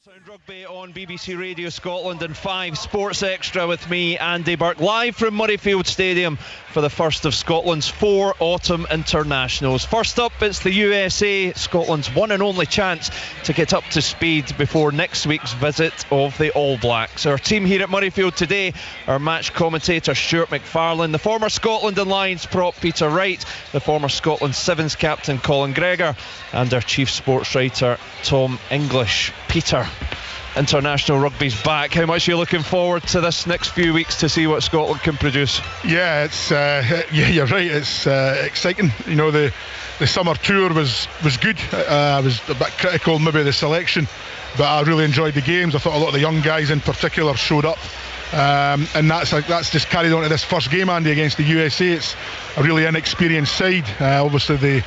Sound Rugby on BBC Radio Scotland and 5 Sports Extra with me, Andy Burke, live from Murrayfield Stadium for the first of Scotland's 4 autumn internationals. First up, it's the USA, Scotland's one and only chance to get up to speed before next week's visit of the All Blacks. Our team here at Murrayfield today, our match commentator Stuart McFarlane, the former Scotland and Lions prop Peter Wright, the former Scotland Sevens captain Colin Gregor, and our chief sports writer Tom English. Peter, international rugby's back. How much are you looking forward to this next few weeks to see what Scotland can produce? Yeah, it's you're right. It's exciting. You know, the summer tour was good. I was a bit critical maybe of the selection, but I really enjoyed the games. I thought a lot of the young guys in particular showed up, and that's just carried on to this first game, Andy, against the USA. It's a really inexperienced side. Obviously the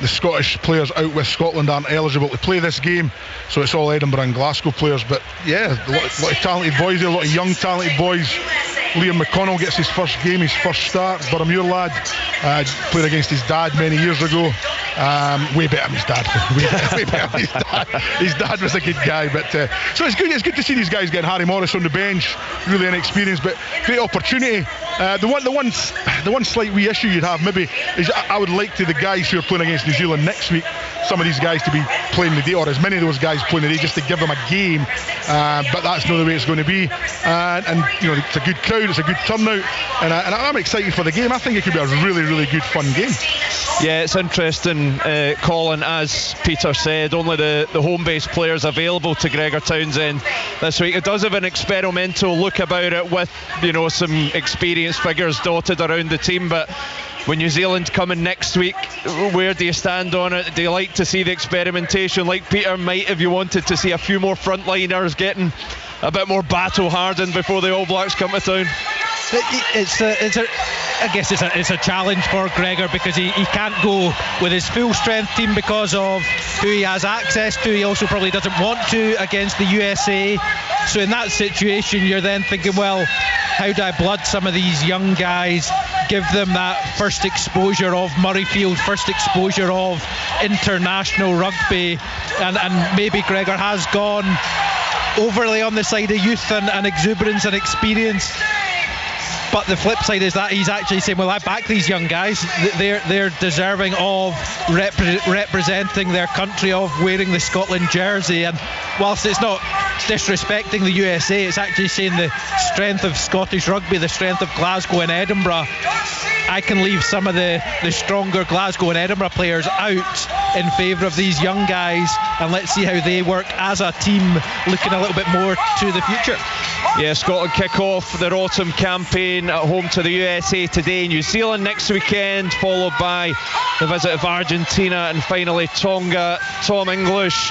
Scottish players out with Scotland aren't eligible to play this game, so it's all Edinburgh and Glasgow players. But yeah, a lot of talented boys there, a lot of young talented boys. Liam McConnell gets his first game, his first start. Boroughmuir lad, played against his dad many years ago. Way better than his dad. way better than his dad. His dad was a good guy, but so it's good. It's good to see these guys getting Harry Morris on the bench, really inexperienced, but great opportunity. The one slight wee issue you'd have maybe is I would like to the guys who are playing against New Zealand next week, some of these guys to be playing the day, or as many of those guys playing the day, just to give them a game. But that's not the way it's going to be. And you know, it's a good crowd, it's a good turnout, and I'm excited for the game. I think it could be a really, really good fun game. Yeah, it's interesting, Colin, as Peter said, only the home-based players available to Gregor Townsend this week. It does have an experimental look about it with, you know, some experienced figures dotted around the team, but when New Zealand come in next week, where do you stand on it? Do you like to see the experimentation like Peter might if you wanted to see a few more frontliners getting a bit more battle hardened before the All Blacks come to town? I guess it's a challenge for Gregor, because he can't go with his full strength team because of who he has access to. He also probably doesn't want to against the USA. So in that situation, you're then thinking, well, how do I blood some of these young guys, give them that first exposure of Murrayfield, first exposure of international rugby, and maybe Gregor has gone overly on the side of youth and exuberance and experience. But the flip side is that he's actually saying, well, I back these young guys. They're deserving of representing their country, of wearing the Scotland jersey. And whilst it's not disrespecting the USA, it's actually saying the strength of Scottish rugby, the strength of Glasgow and Edinburgh. I can leave some of the stronger Glasgow and Edinburgh players out in favour of these young guys, and let's see how they work as a team, looking a little bit more to the future. Yeah, Scotland kick off their autumn campaign at home to the USA today. New Zealand next weekend, followed by the visit of Argentina and finally Tonga. Tom English,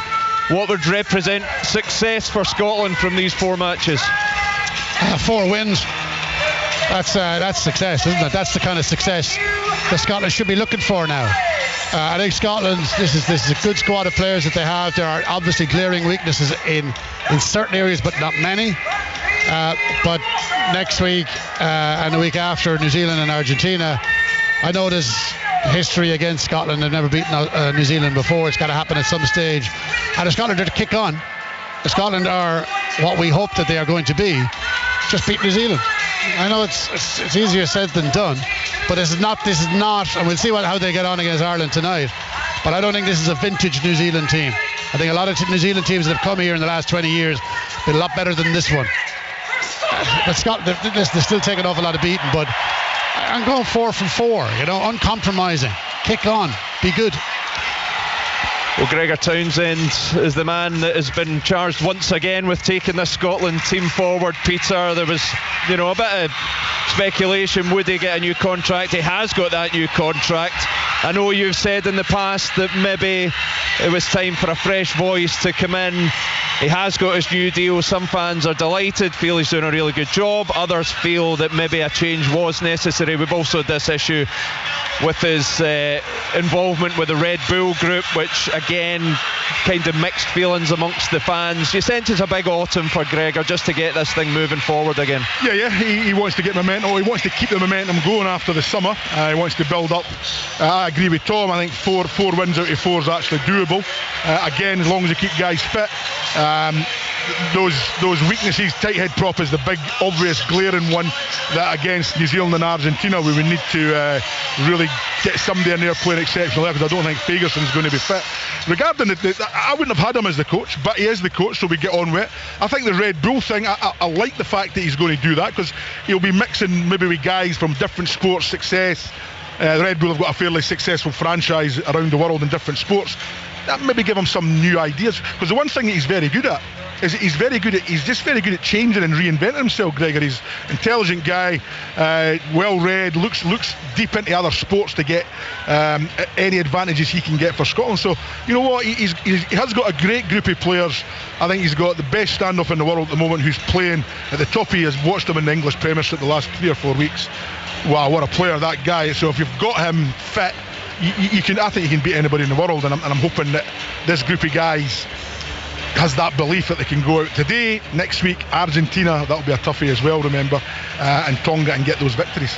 what would represent success for Scotland from these 4 matches? 4 wins. That's success, isn't it? That's the kind of success that Scotland should be looking for now. I think Scotland, this is a good squad of players that they have. There are obviously glaring weaknesses in certain areas, but not many. But next week and the week after, New Zealand and Argentina, I know there's history against Scotland. They've never beaten New Zealand before. It's got to happen at some stage. And if Scotland are to kick on, if Scotland are what we hope that they are going to be, just beat New Zealand. I know it's easier said than done, but this is not, and we'll see how they get on against Ireland tonight. But I don't think this is a vintage New Zealand team. I think a lot of New Zealand teams that have come here in the last 20 years have been a lot better than this one. But Scotland, they're still taking off a lot of beating, but I'm going 4 from 4, you know, uncompromising. Kick on, be good. Well, Gregor Townsend is the man that has been charged once again with taking this Scotland team forward. Peter, there was, you know, a bit of speculation, would he get a new contract? He has got that new contract. I know you've said in the past that maybe it was time for a fresh voice to come in. He has got his new deal. Some fans are delighted, feel he's doing a really good job. Others feel that maybe a change was necessary. We've also had this issue with his involvement with the Red Bull group, which again, kind of mixed feelings amongst the fans. You sense it's a big autumn for Gregor just to get this thing moving forward again. Yeah, he wants to get momentum. He wants to keep the momentum going after the summer. He wants to build up. I agree with Tom. I think four wins out of 4 is actually doable. Again, as long as you keep guys fit. Those weaknesses, tight head prop is the big, obvious, glaring one that against New Zealand and Argentina we would need to really get somebody in there playing exceptional because I don't think Fagerson's going to be fit. Regarding I wouldn't have had him as the coach, but he is the coach, so we get on with it. I think the Red Bull thing, I like the fact that he's going to do that because he'll be mixing maybe with guys from different sports success. The Red Bull have got a fairly successful franchise around the world in different sports. That maybe give him some new ideas, because the one thing that he's very good at is he's just very good at changing and reinventing himself. Gregor, he's an intelligent guy, well read, looks deep into other sports to get any advantages he can get for Scotland. So you know what, he has got a great group of players. I think he's got the best standoff in the world at the moment who's playing at the top. He has watched him in the English Premiership the last 3 or 4 weeks. Wow, what a player that guy. So if you've got him fit, I think you can beat anybody in the world, and I'm hoping that this group of guys has that belief that they can go out today, next week, Argentina, that'll be a toughie as well, remember, and Tonga, and get those victories.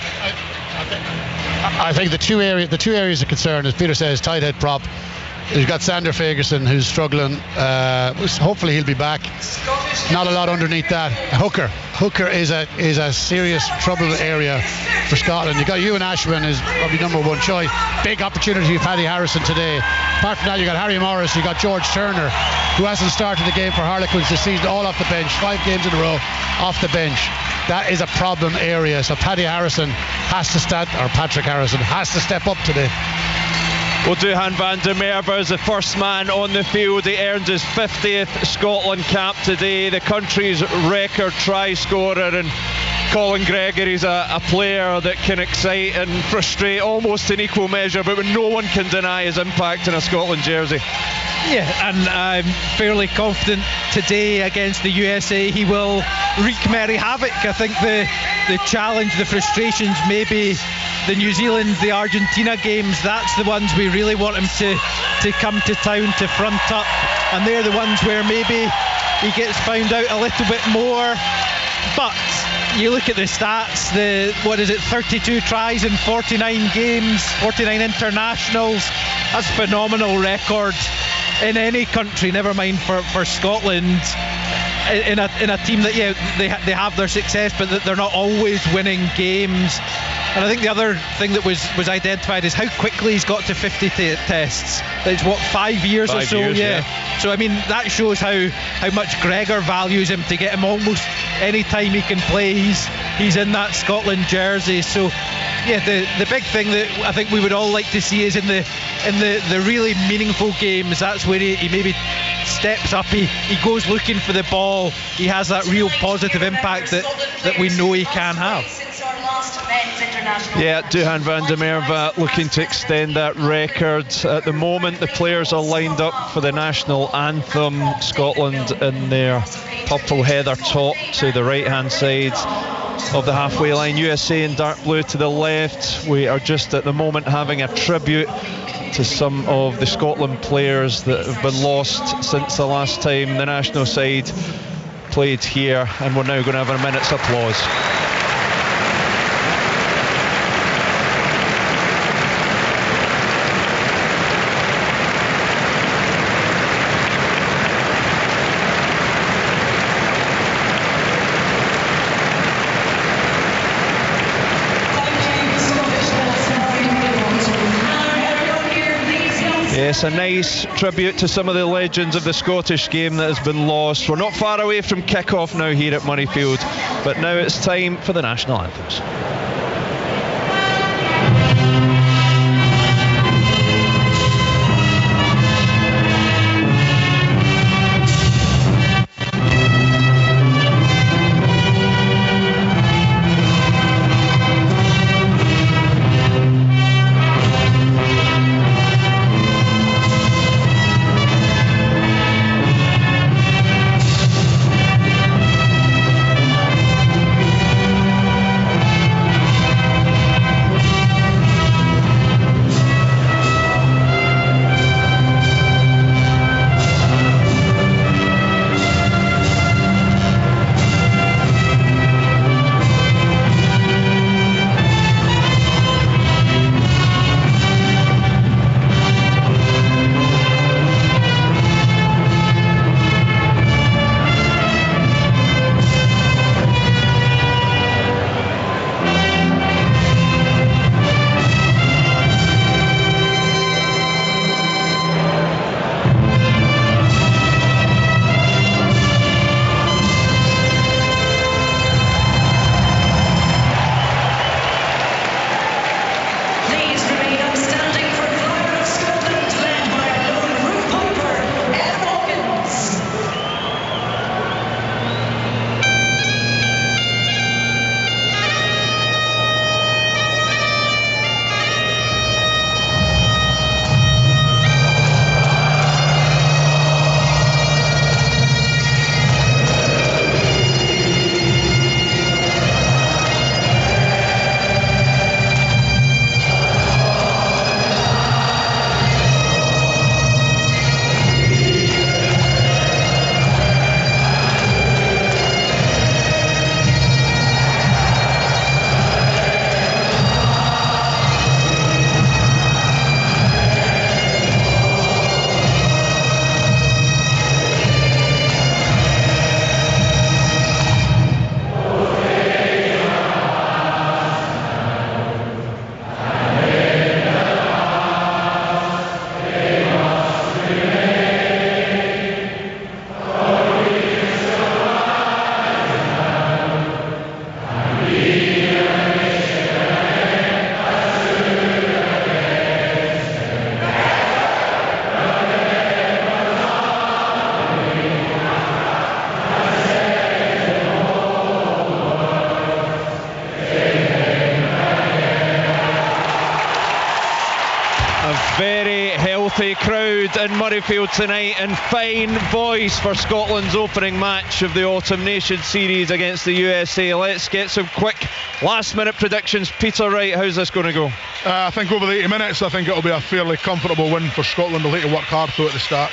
I think the two areas of concern, as Peter says, tight head prop. You've got Sander Fagerson, who's struggling. Hopefully he'll be back. Not a lot underneath that. Hooker is a serious trouble area for Scotland. You got Ewan Ashwin is probably number 1 choice. Big opportunity with Paddy Harrison today. Apart from that, you got Harry Morris, you got George Turner, who hasn't started the game for Harlequins this season, all off the bench, 5 games in a row off the bench. That is a problem area. So Paddy Harrison has to Patrick Harrison has to step up today. Well, Duhan van der Merwe is the first man on the field. He earned his 50th Scotland cap today, the country's record try scorer, and Colin Gregory's a player that can excite and frustrate almost in equal measure, but no one can deny his impact in a Scotland jersey. Yeah, and I'm fairly confident today against the USA he will wreak merry havoc. I think the challenge, the frustrations, maybe the New Zealand, the Argentina games, that's the ones we really want him to come to town to front up, and they're the ones where maybe he gets found out a little bit more. But you look at the stats, 32 tries in 49 games, 49 internationals. That's a phenomenal record in any country, never mind for Scotland, in a team that they have their success, but that they're not always winning games. And I think the other thing that was identified is how quickly he's got to 50 tests. It's 5 years or so. Yeah. So I mean, that shows how much Gregor values him, to get him almost any time he can play. He's in that Scotland jersey. So yeah, the big thing that I think we would all like to see is in the really meaningful games. That's where he maybe steps up. He goes looking for the ball. He has that real positive impact that we know he can have. Yeah, Duhan van der Merwe looking to extend that record. At the moment, the players are lined up for the national anthem. Scotland in their purple heather top to the right hand side of the halfway line, USA in dark blue to the left. We are just at the moment having a tribute to some of the Scotland players that have been lost since the last time the national side played here, and we're now going to have a minute's applause. Yes, a nice tribute to some of the legends of the Scottish game that has been lost. We're not far away from kick-off now here at Murrayfield, but now it's time for the national anthems. mood in Murrayfield tonight, and fine voice for Scotland's opening match of the Autumn Nations Series against the USA. Let's get some quick last minute predictions. Peter Wright, how's this going to go? I think over the 80 minutes, I think it'll be a fairly comfortable win for Scotland. They'll need to work hard though at the start.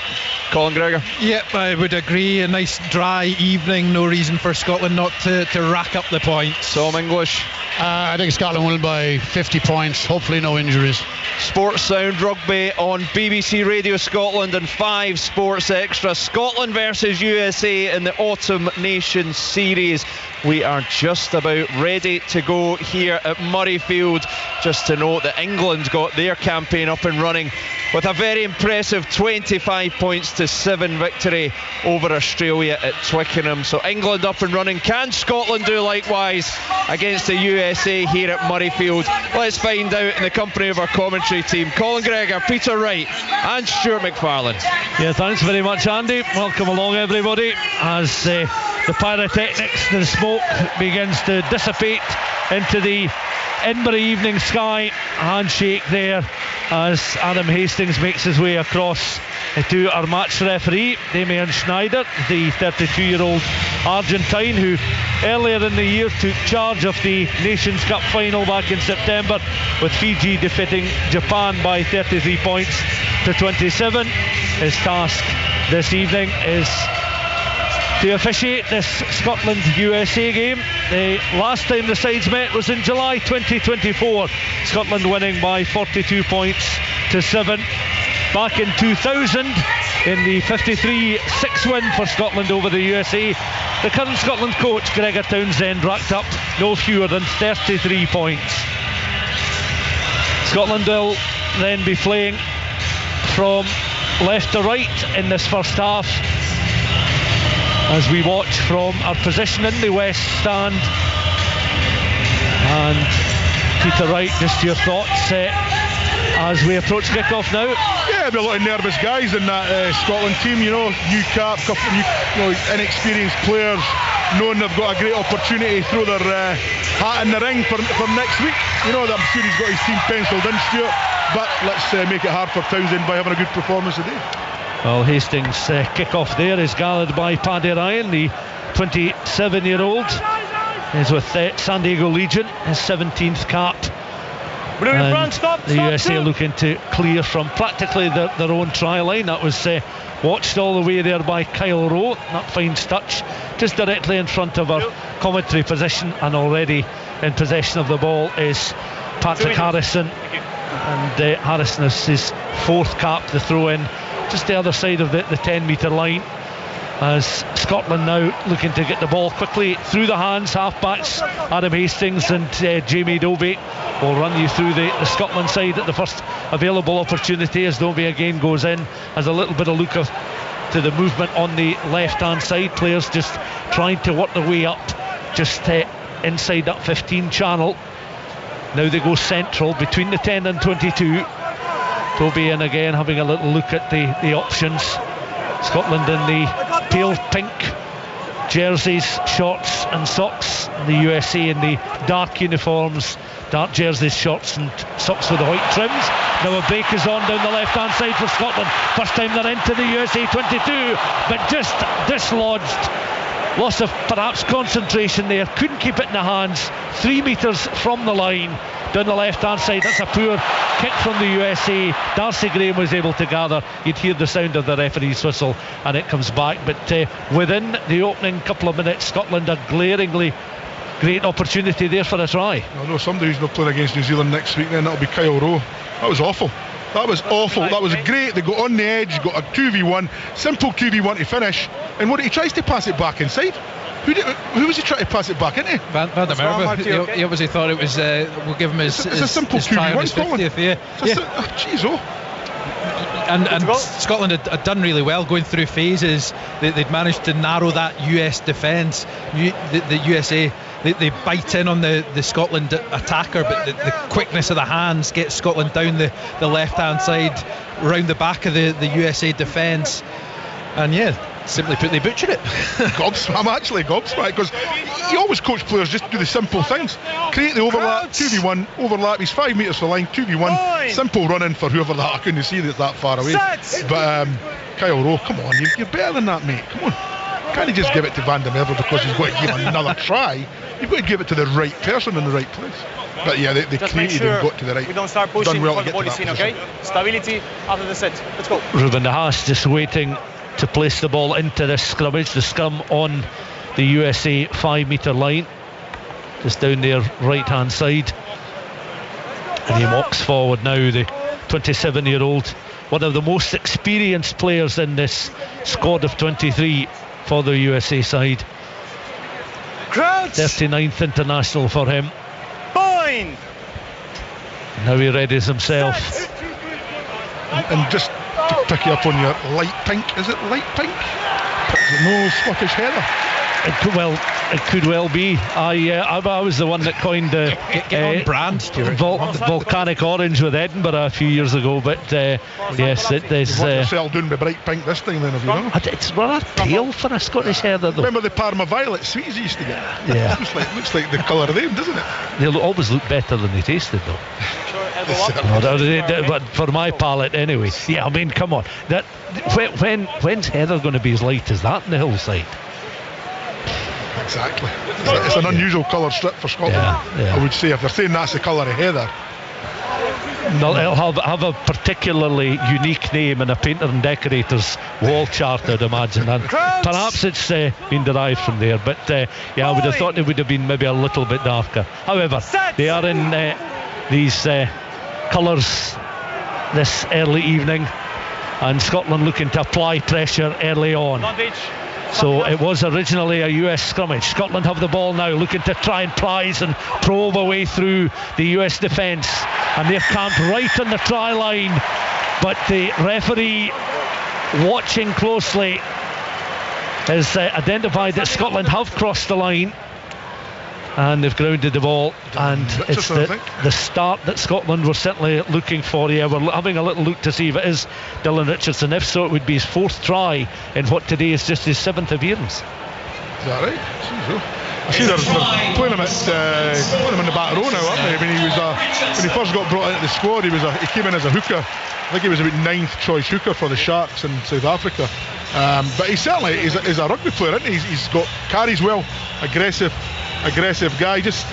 Colin Gregor? Yep, I would agree. A nice dry evening, no reason for Scotland not to rack up the points. Tom English? I think Scotland will win by 50 points, hopefully no injuries. Sports Sound Rugby on BBC Radio Scotland and 5 Sports Extra. Scotland versus USA in the Autumn Nations Series. We are just about ready to go here at Murrayfield. Just to note that England got their campaign up and running with a very impressive 25 points to 7 victory over Australia at Twickenham. So England up and running. Can Scotland do likewise against the USA here at Murrayfield? Let's find out in the company of our commentary team. Colin Gregor, Peter Wright and Stuart McFarlane. Yeah, thanks very much, Andy. Welcome along, everybody, as the pyrotechnics, the smoke begins to dissipate into the Edinburgh evening sky. Handshake there as Adam Hastings makes his way across to our match referee, Damien Schneider, the 32-year-old Argentine who earlier in the year took charge of the Nations Cup final back in September, with Fiji defeating Japan by 33 points to 27. His task this evening is to officiate this Scotland-USA game. The last time the sides met was in July 2024, Scotland winning by 42 points to 7. Back in 2000, in the 53-6 win for Scotland over the USA, the current Scotland coach Gregor Townsend racked up no fewer than 33 points. Scotland will then be playing from left to right in this first half, as we watch from our position in the West Stand. And Peter Wright, just your thoughts as we approach kick-off now? Yeah, there'll be a lot of nervous guys in that Scotland team, you know, new cap, couple of new, inexperienced players, knowing they've got a great opportunity to throw their hat in the ring for next week. You know, I'm sure he's got his team penciled in, Stuart, but let's make it hard for Townsend by having a good performance today. Well, Hastings' kick-off there is gathered by Paddy Ryan, the 27-year-old. He's with San Diego Legion, his 17th cap. And the USA looking to clear from practically their own try line. That was watched all the way there by Kyle Rowe. That finds touch just directly in front of our commentary position, and already in possession of the ball is Patrick Harrison. And Harrison is his 4th cap, the throw in just the other side of the 10-metre line, as Scotland now looking to get the ball quickly through the hands. Half-backs Adam Hastings and Jamie Dobie will run you through the Scotland side at the first available opportunity, as Dobie again goes in. Has a little bit of look to the movement on the left-hand side. Players just trying to work their way up just inside that 15 channel. Now they go central between the 10 and 22. Dobie in again, having a little look at the options. Scotland in the pale pink jerseys, shorts and socks. The USA in the dark uniforms, dark jerseys, shorts and socks with the white trims. Now a break is on down the left hand side for Scotland. First time they're into the USA 22, but just dislodged. Loss of perhaps concentration there, couldn't keep it in the hands. 3 metres from the line down the left hand side. That's a poor kick from the USA. Darcy Graham was able to gather. You'd hear the sound of the referee's whistle and it comes back, but within the opening couple of minutes, Scotland a glaringly great opportunity there for a try. I know somebody who's not playing against New Zealand next week, then that'll be Kyle Rowe. That was awful. That was awful. That was great. They got on the edge, got a 2v1, simple 2v1 to finish. And what he tries to pass it back inside. Who was he trying to pass it back into? Van der Merwe. He obviously thought it was. We'll give him his. It's a simple 2v1, Colin. Jeez, And Scotland had done really well going through phases. They'd managed to narrow that US defence. The USA. They bite in on the Scotland attacker, but the quickness of the hands gets Scotland down the left hand side, round the back of the USA defence. And yeah, Simply put, they butchered it. I'm actually gobsmacked, because you always coach players just do the simple things. Create the overlap, 2v1, overlap, he's 5 metres from the line, 2v1, simple run in for whoever that, I couldn't see that far away. But Kyle Rowe, come on, you're better than that, mate, come on. Can't you just give it to Van der Merwe because he's got to give another try? You've got to give it to the right person in the right place. But yeah, they created and got to the right. We don't start pushing done well for to the get body to scene, that okay? Stability after the set. Let's go. Ruben de Haas just waiting to place the ball into this scrimmage. The scrum on the USA 5 metre line, just down their right hand side, and he walks forward now, the 27-year-old, one of the most experienced players in this squad of 23 for the USA side. Crouch. 39th international for him. Point. Now he readies himself. And just to pick you up on your light pink, is it light pink? No Scottish heather. It could well be. I was the one that coined the on brand, Stuart. volcanic orange with Edinburgh a few years ago, but yes, it is. What yourself doing with bright pink this time then, have you not? It's rather pale for a Scottish heather, though. Remember the Parma violet sweets you used to get? Yeah. looks like the colour of them, doesn't it? They'll always look better than they tasted, though. But for my palate, anyway. Yeah, I mean, come on. When's heather going to be as light as that in the hillside? Exactly. It's an unusual colour strip for Scotland. Yeah. I would say, if they're saying that's the colour of heather. No, it'll have a particularly unique name in a painter and decorator's wall chart, I'd imagine, and perhaps it's been derived from there, but I would have thought it would have been maybe a little bit darker. However, they are in these colours this early evening, and Scotland looking to apply pressure early on. So it was originally a US scrummage. Scotland have the ball now, looking to try and prize and probe a way through the US defence, and they're camped right on the try line, but the referee, watching closely, has identified that Scotland have crossed the line, and they've grounded the ball, and it's the start that Scotland were certainly looking for. Yeah, we're having a little look to see if it is Dylan Richardson. If so, it would be his 4th try in what today is just his 7th appearance. Is that right? I see they're playing him in the back row now, aren't they? I mean, when he first got brought into the squad, he came in as a hooker. I think he was about 9th choice hooker for the Sharks in South Africa. But he certainly is a rugby player, isn't he? He's got carries well, aggressive guy. Just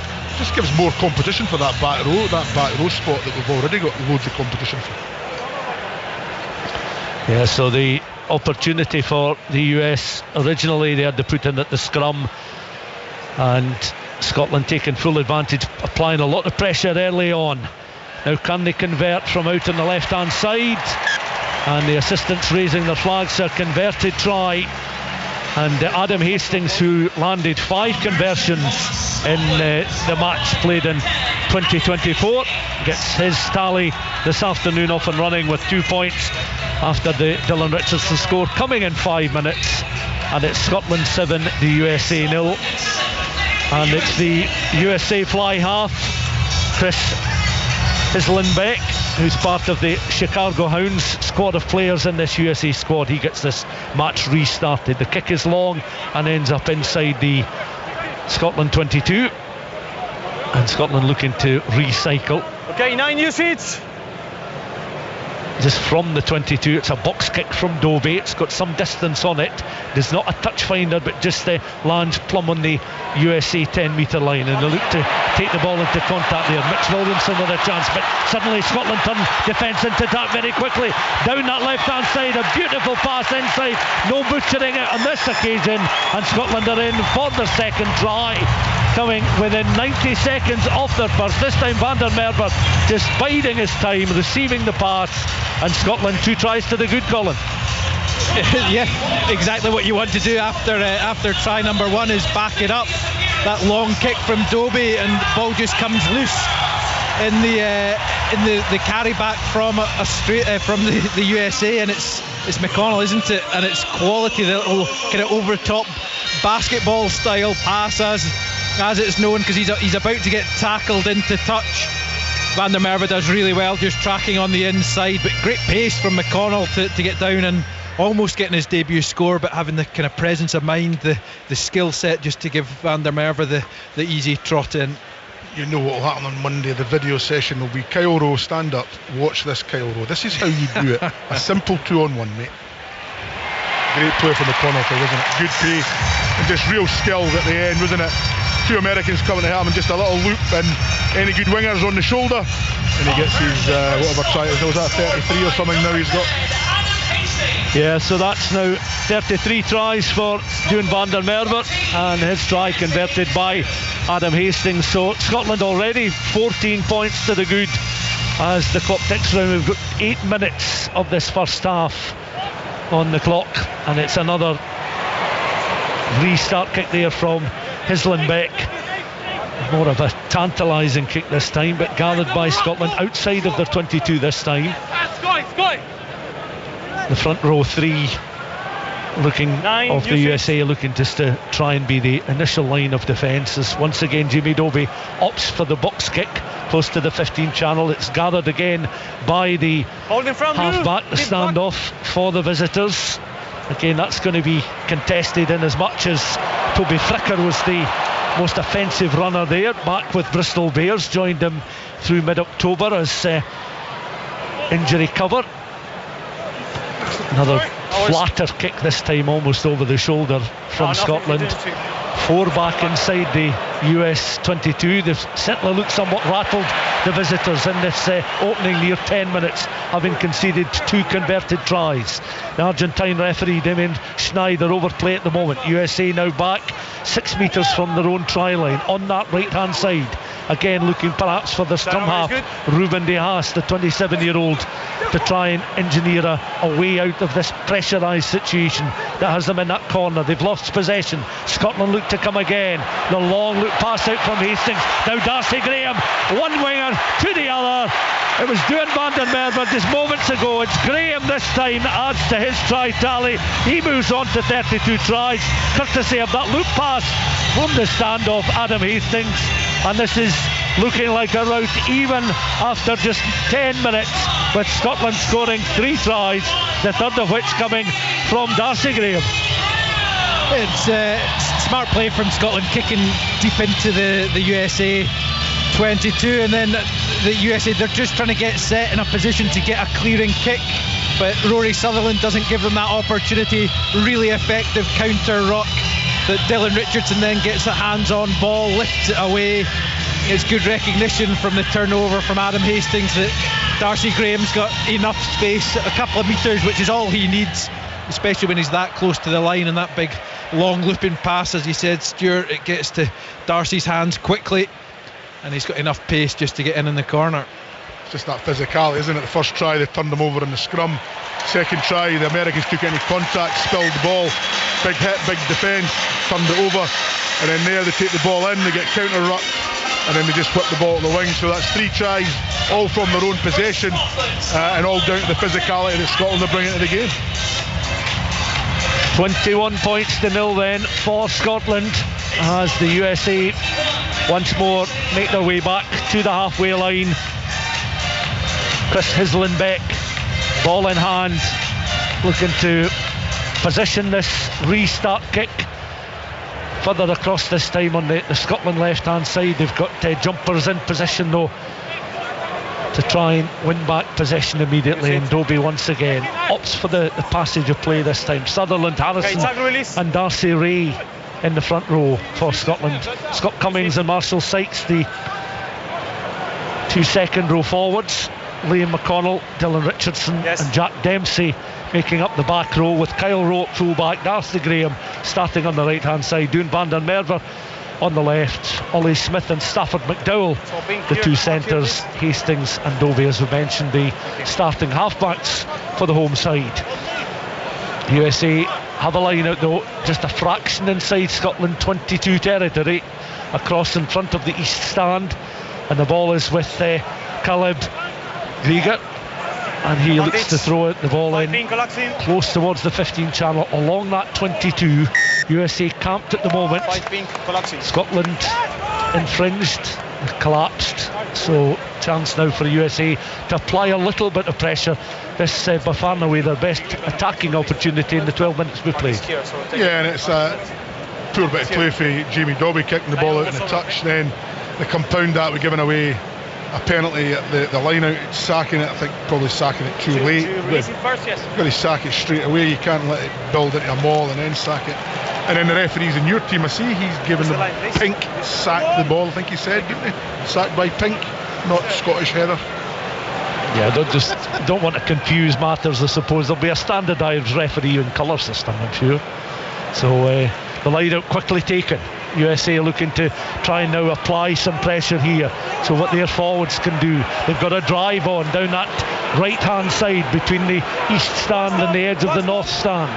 gives more competition for that back row spot that we've already got loads of competition for. Yeah, so the opportunity for the US, originally they had to put in at the scrum, and Scotland taking full advantage, applying a lot of pressure early on. Now can they convert from out on the left hand side? And the assistants raising their flags. A converted try, and Adam Hastings, who landed 5 conversions in the match played in 2024, gets his tally this afternoon off and running with 2 points after the Dylan Richardson score, coming in 5 minutes, and it's Scotland 7, the USA 0. And it's the USA fly half, Chris Hislenbeck, who's part of the Chicago Hounds squad of players in this USA squad. He gets this match restarted. The kick is long and ends up inside the Scotland 22, and Scotland looking to recycle. Okay, 9 new seats. Just from the 22, it's a box kick from Dobie. It's got some distance on it. There's not a touch finder, but just lands plumb on the USA 10 metre line, and they look to take the ball into contact there. Mitch Williamson with a chance, but suddenly Scotland turn defence into attack very quickly. Down that left hand side, a beautiful pass inside. No butchering it on this occasion, and Scotland are in for their 2nd try, coming within 90 seconds off their first. This time Van der Merwe just biding his time, receiving the pass, and Scotland 2 tries to the good, Colin. Yeah, exactly what you want to do after try number 1 is back it up. That long kick from Dobie, and the ball just comes loose in the carry back from the USA, and it's McConnell, isn't it? And it's quality, that little kind of over the top basketball style pass as it's known, because he's about to get tackled into touch. Van der Merwe does really well, just tracking on the inside, but great pace from McConnell to get down and almost getting his debut score, but having the kind of presence of mind, the skill set just to give Van der Merwe the easy trot in. You know what will happen on Monday. The video session will be Kyle Rowe, stand up, watch this, Kyle Rowe. This is how you do it. A simple 2-on-1, mate. Great play from McConnell, wasn't it? Good pace and just real skill at the end, wasn't it? Two Americans coming to him and just a little loop, and any good wingers on the shoulder, and he gets his whatever try. Was that 33 or something now he's got? Yeah, so that's now 33 tries for Duhan van der Merwe, and his try converted by Adam Hastings. So Scotland already 14 points to the good as the clock ticks round. We've got 8 minutes of this first half on the clock, and it's another restart kick there from Hislenbeck. More of a tantalising kick this time, but gathered by Scotland outside of their 22 this time. The front row three looking of the USA looking just to try and be the initial line of defence, as once again Jimmy Dobie opts for the box kick close to the 15 channel. It's gathered again by the half-back, the standoff for the visitors. Again, that's going to be contested in as much as Toby Fricker was the most offensive runner there, back with Bristol Bears, joined him through mid-October as injury cover. Another flatter kick this time, almost over the shoulder from Scotland. 4 back inside the US 22. They've certainly looked somewhat rattled, the visitors, in this opening near 10 minutes, having conceded 2 converted tries. The Argentine referee Damien Schneider overplay at the moment. USA now back 6 metres from their own try line on that right hand side. Again looking perhaps for the scrum half, Ruben De Haas, the 27-year-old, to try and engineer a way out of this pressurised situation that has them in that corner. They've lost possession. Scotland look to come again. The long look pass out from Hastings. Now Darcy Graham, one winger to the other. It was Duhan van der Merwe just moments ago. It's Graham this time that adds to his try tally. He moves on to 32 tries, courtesy of that loop pass from the standoff Adam Hastings. And this is looking like a rout even after just 10 minutes, with Scotland scoring 3 tries, the third of which coming from Darcy Graham. It's smart play from Scotland, kicking deep into the USA 22, and then the USA, they're just trying to get set in a position to get a clearing kick, but Rory Sutherland doesn't give them that opportunity. Really effective counter ruck that Dylan Richardson then gets a hands-on ball, lifts it away. It's good recognition from the turnover from Adam Hastings that Darcy Graham's got enough space, a couple of metres, which is all he needs, especially when he's that close to the line, and that big long looping pass, as he said, Stuart, it gets to Darcy's hands quickly, and he's got enough pace just to get in the corner. It's just that physicality, isn't it? The first try they turned him over in the scrum. Second try the Americans took any contact, spilled the ball, big hit, big defence, turned it over, and then there they take the ball in, they get counter ruck, and then they just whip the ball at the wing. So that's 3 tries, all from their own possession, and all down to the physicality that Scotland are bringing to the game. 21 points to 0 then for Scotland, as the USA once more make their way back to the halfway line. Chris Hislenbeck, ball in hand, looking to position this restart kick further across, this time on the Scotland left hand side. They've got jumpers in position though to try and win back possession immediately, and Dobie once again opts for the passage of play this time. Sutherland, Harrison and Darcy Ray in the front row for Scotland. Scott Cummings and Marshall Sykes, the 2 second row forwards. Liam McConnell, Dylan Richardson and Jack Dempsey making up the back row, with Kyle Rowe at full back, Darcy Graham starting on the right hand side, Duhan van der Merwe on the left, Ollie Smith and Stafford McDowell, the 2 centres, Hastings and Dobie, as we mentioned, the starting halfbacks for the home side. USA have a line out though, just a fraction inside Scotland 22 territory, across in front of the east stand, and the ball is with Caleb Grieger, and he looks to throw it, the ball in close towards the 15 channel along that 22. USA camped at the moment. Scotland infringed, collapsed, so chance now for USA to apply a little bit of pressure this by far and away their best attacking opportunity in the 12 minutes we played. Yeah, and it's a poor bit of play for Jamie Dobby kicking the ball out in the touch. Then they compound that with giving away a penalty at the line out, sacking it. I think probably sacking it too late. You've got to sack it straight away. You can't let it build into a maul and then sack it. And then the referees in your team, I see he's given them Pink sacked the ball. I think he said, didn't he? Sacked by Pink, not Scottish header. Yeah, don't want to confuse matters. I suppose there'll be a standardised referee in colours this time, I'm sure. So the line out quickly taken. USA looking to try and now apply some pressure here. So what their forwards can do, they've got a drive on down that right hand side between the east stand and the edge of the north stand,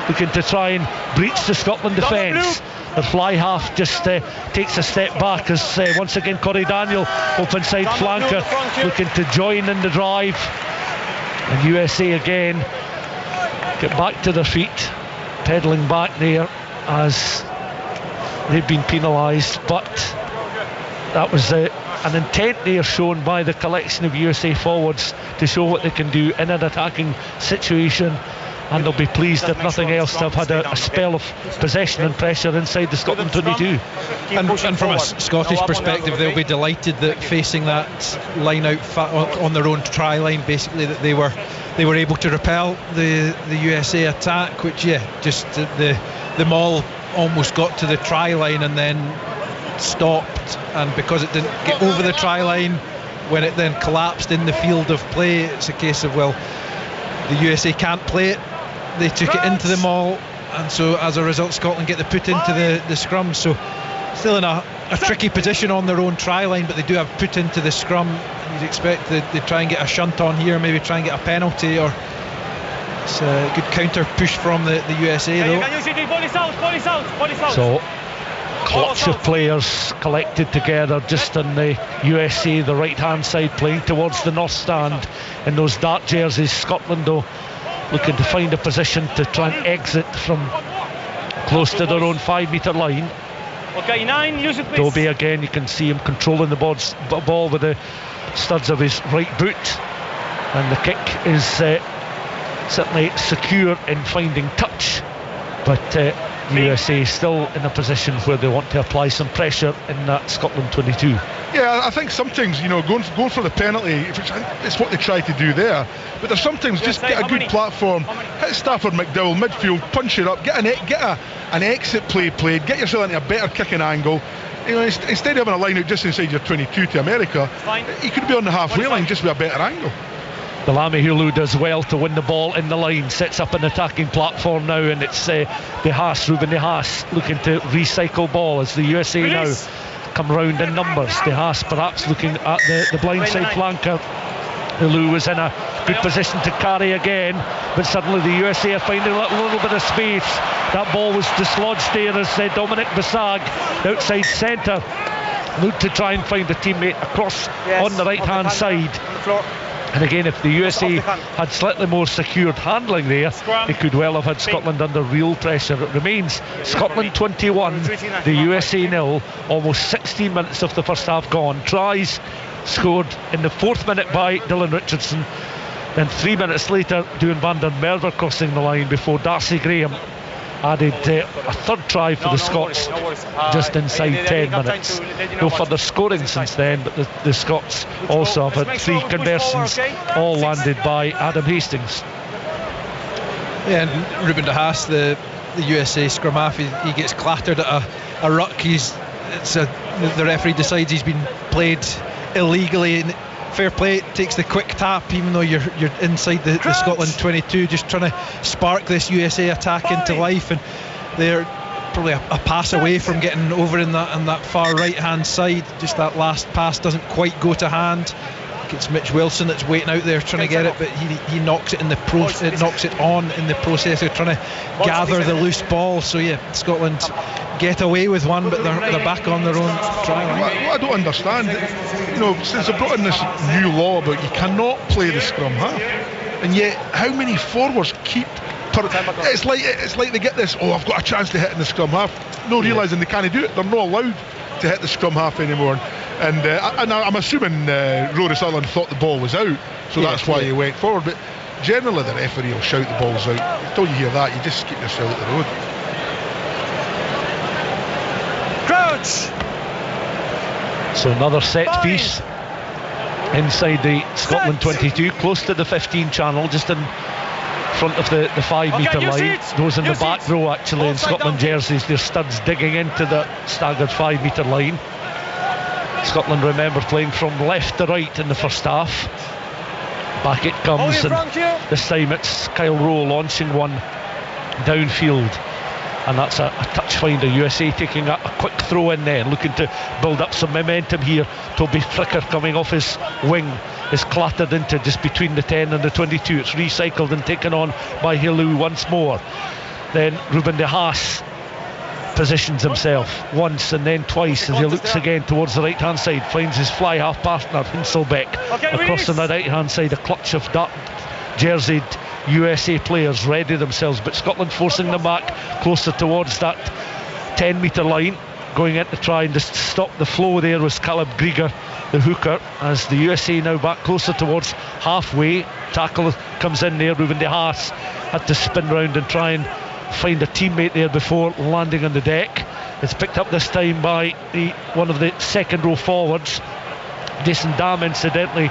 looking to try and breach the Scotland defence. The fly half just takes a step back as once again Corey Daniel, open side flanker, looking to join in the drive. And USA again get back to their feet, pedalling back there as they've been penalised. But that was an intent there shown by the collection of USA forwards to show what they can do in an attacking situation. And they'll be pleased, if nothing else, to have had a spell of possession and pressure inside the Scotland 22. And from a Scottish perspective, they'll be delighted that facing that line out on their own try line, basically, that they were able to repel the USA attack, which just the maul almost got to the try line and then stopped, and because it didn't get over the try line, when it then collapsed in the field of play, it's a case of, well, the USA can't play it. They took it into the maul, and so as a result Scotland get the put into the scrum. So still in a tricky position on their own try line, but they do have put into the scrum. You'd expect that they try and get a shunt on here, maybe try and get a penalty, or it's a good counter push from the USA though. So clutch of players collected together just on the USA, the right hand side, playing towards the north stand in those dark jerseys. Scotland though looking to find a position to try and exit from close to their own 5 metre line. Okay, 9, use it please. Dobby again, you can see him controlling the ball with the studs of his right boot, and the kick is certainly secure in finding touch, but USA still in a position where they want to apply some pressure in that Scotland 22. Yeah, I think sometimes, going for the penalty, it's what they try to do there, but there's sometimes just get a good platform, hit Stafford McDowell midfield, punch it up, get an exit play played, get yourself into a better kicking angle. Instead of having a line out just inside your 22 to America, you could be on the halfway line just with a better angle. Belami Hulu does well to win the ball in the line, sets up an attacking platform now, and it's Ruben De Haas looking to recycle ball as the USA now come round in numbers. De Haas perhaps looking at the blindside flanker. Hulu was in a good position to carry again, but suddenly the USA are finding a little bit of space. That ball was dislodged there as Dominic Basag, outside centre, looked to try and find a teammate across on the right hand side. And again, if the USA had slightly more secured handling there, they could well have had Scotland under real pressure. It remains Scotland 21, the USA 0, almost 16 minutes of the first half gone. Tries scored in the 4th minute by Dylan Richardson, then 3 minutes later Duan van der Merwe crossing the line before Darcy Graham added a third try for the Scots just inside 10 minutes. No further scoring since then, but the Scots also have had 3 conversions, all landed by Adam Hastings. Yeah, and Ruben De Haas, the USA scrum half, he gets clattered at a ruck. The referee decides he's been played illegally, and fair play, takes the quick tap even though you're inside the Scotland 22, just trying to spark this USA attack into life, and they're probably a pass away from getting over in that far right hand side. Just that last pass doesn't quite go to hand. It's Mitch Wilson that's waiting out there trying to get it, but he knocks it knocks it on in the process of trying to gather the loose ball. So Scotland get away with one, but they're back on their own try line. What I don't understand, since they brought in this new law about you cannot play the scrum half, and yet how many forwards keep it's like they get this, I've got a chance to hit in the scrum half, realising they can't do it. They're not allowed to hit the scrum half anymore, and I'm assuming Rory Sutherland thought the ball was out, so that's why he went forward. But generally the referee will shout the balls out. Until you hear that, you just keep yourself at the road. Crouch. So another set piece inside the Scotland 22, close to the 15 channel, just in front of the 5 metre line. Those in the back row actually in Scotland jerseys, their studs digging into the staggered 5 metre line. Scotland, remember, playing from left to right in the first half. Back it comes, and this time it's Kyle Rowe launching one downfield, and that's a touch finder. USA taking a quick throw in there, looking to build up some momentum here. Toby Fricker coming off his wing is clattered into just between the 10 and the 22. It's recycled and taken on by Hilou once more. Then Ruben de Haas positions himself once and then twice as he looks again towards the right hand side, finds his fly half partner Hinselbeck across on the right hand side. A clutch of dark jerseyed USA players ready themselves, but Scotland forcing them back closer towards that 10 metre line, going in to try and just stop the flow. There was Caleb Grieger, the hooker, as the USA now back closer towards halfway. Tackle comes in there. Ruben de Haas had to spin round and try and find a teammate there before landing on the deck. It's picked up this time by one of the second row forwards, Jason Dam, incidentally.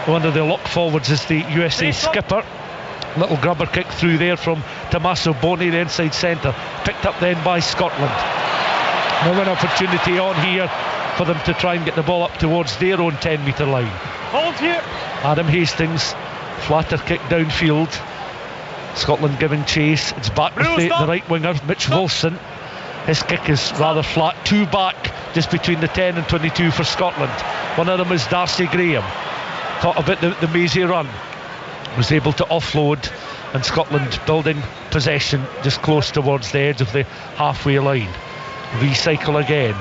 One of the lock forwards is the USA skipper. Little grubber kick through there from Tommaso Boni, the inside centre, picked up then by Scotland. Now an opportunity on here for them to try and get the ball up towards their own 10 metre line. Hold here. Adam Hastings, flatter kick downfield. Scotland giving chase. It's back with the right winger, Mitch Wilson. His kick is rather flat, 2 back, just between the 10 and 22 for Scotland. One of them is Darcy Graham. Thought about the mazy run, was able to offload, and Scotland building possession just close towards the edge of the halfway line. Recycle again.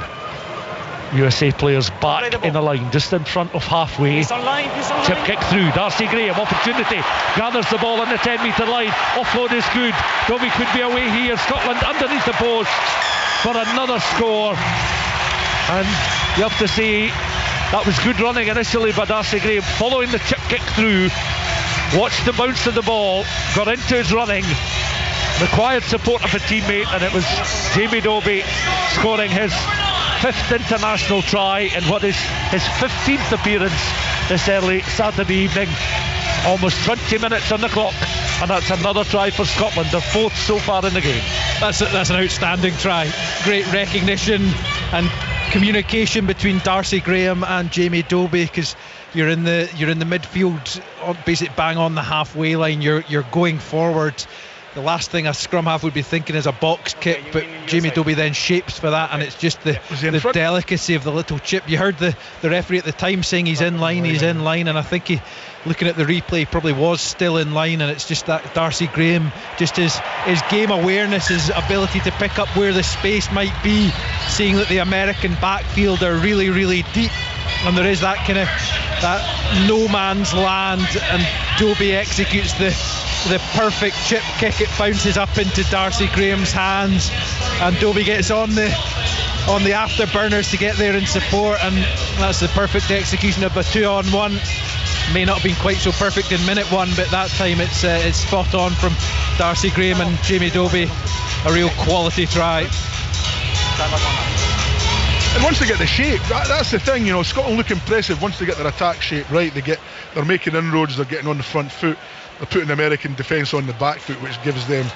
USA players back in a line just in front of halfway. Chip kick through. Darcy Graham, opportunity, gathers the ball on the 10 metre line. Offload is good. Dobie could be away here. Scotland underneath the post for another score, and you have to say that was good running initially by Darcy Graham, following the chip kick through. Watched the bounce of the ball, got into his running, required support of a teammate, and it was Jamie Dobie scoring his 5th international try in what is his 15th appearance this early Saturday evening. Almost 20 minutes on the clock, and that's another try for Scotland, their 4th so far in the game. That's an outstanding try. Great recognition and communication between Darcy Graham and Jamie Dobie, because you're in the midfield, basically bang on the halfway line. You're going forward. The last thing a scrum half would be thinking is a box kick, but Jamie Dobie then shapes for that, and it's just the delicacy of the little chip. You heard the referee at the time saying he's in line, and I think he, looking at the replay, probably was still in line, and it's just that Darcy Graham, just his game awareness, his ability to pick up where the space might be, seeing that the American backfield are really, really deep, and there is that kind of that no man's land, and Dobie executes the perfect chip kick. It bounces up into Darcy Graham's hands, and Dobie gets on the afterburners to get there in support, and that's the perfect execution of a 2-on-1. May not have been quite so perfect in minute 1, but that time it's spot on from Darcy Graham and Jamie Dobie. A real quality try. And once they get the shape, that's the thing, you know, Scotland look impressive once they get their attack shape right. They're making inroads, they're getting on the front foot, they're putting the American defence on the back foot, which gives them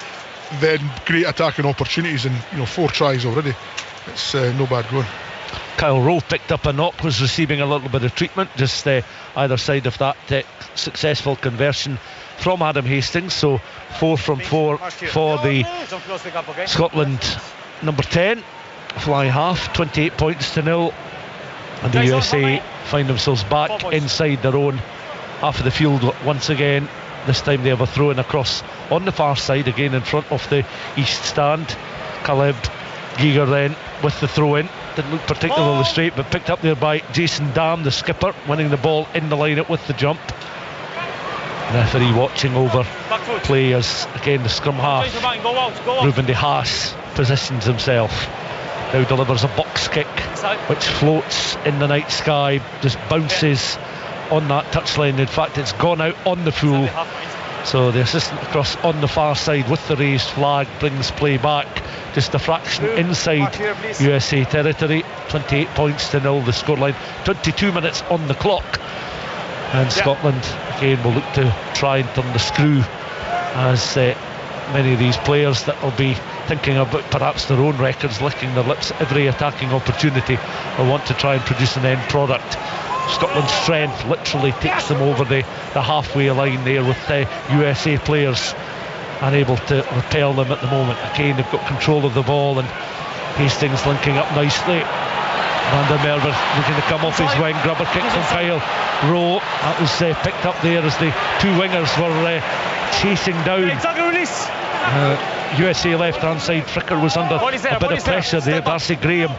then great attacking opportunities, and 4 tries already. It's no bad going. Kyle Rowe picked up a knock, was receiving a little bit of treatment just either side of that successful conversion from Adam Hastings. So 4 from 4 for the Scotland number 10 fly half, 28 points to 0, and the USA find themselves back inside their own half of the field once again. This time they have a throw in across on the far side, again in front of the east stand. Caleb Giger then with the throw in, didn't look particularly straight, but picked up there by Jason Dam, the skipper, winning the ball in the line-out with the jump. Referee watching over play as again the scrum half, Ruben de Haas, positions himself. Now delivers a box kick which floats in the night sky, just bounces on that touchline. In fact, it's gone out on the full, So the assistant across on the far side with the raised flag brings play back just a fraction inside USA territory. 28 points to 0 the scoreline, 22 minutes on the clock, and Scotland again will look to try and turn the screw, as many of these players that will be thinking about perhaps their own records, licking their lips every attacking opportunity, will want to try and produce an end product. Scotland's strength literally takes them over the halfway line there, with USA players unable to repel them at the moment. Again, they've got control of the ball, and Hastings linking up nicely. Van der Merwe looking to come off his wing, grubber kick from Kyle Rowe. That was picked up there as the two wingers were chasing down. USA left hand side, Fricker was under a bit of pressure there. Darcy Graham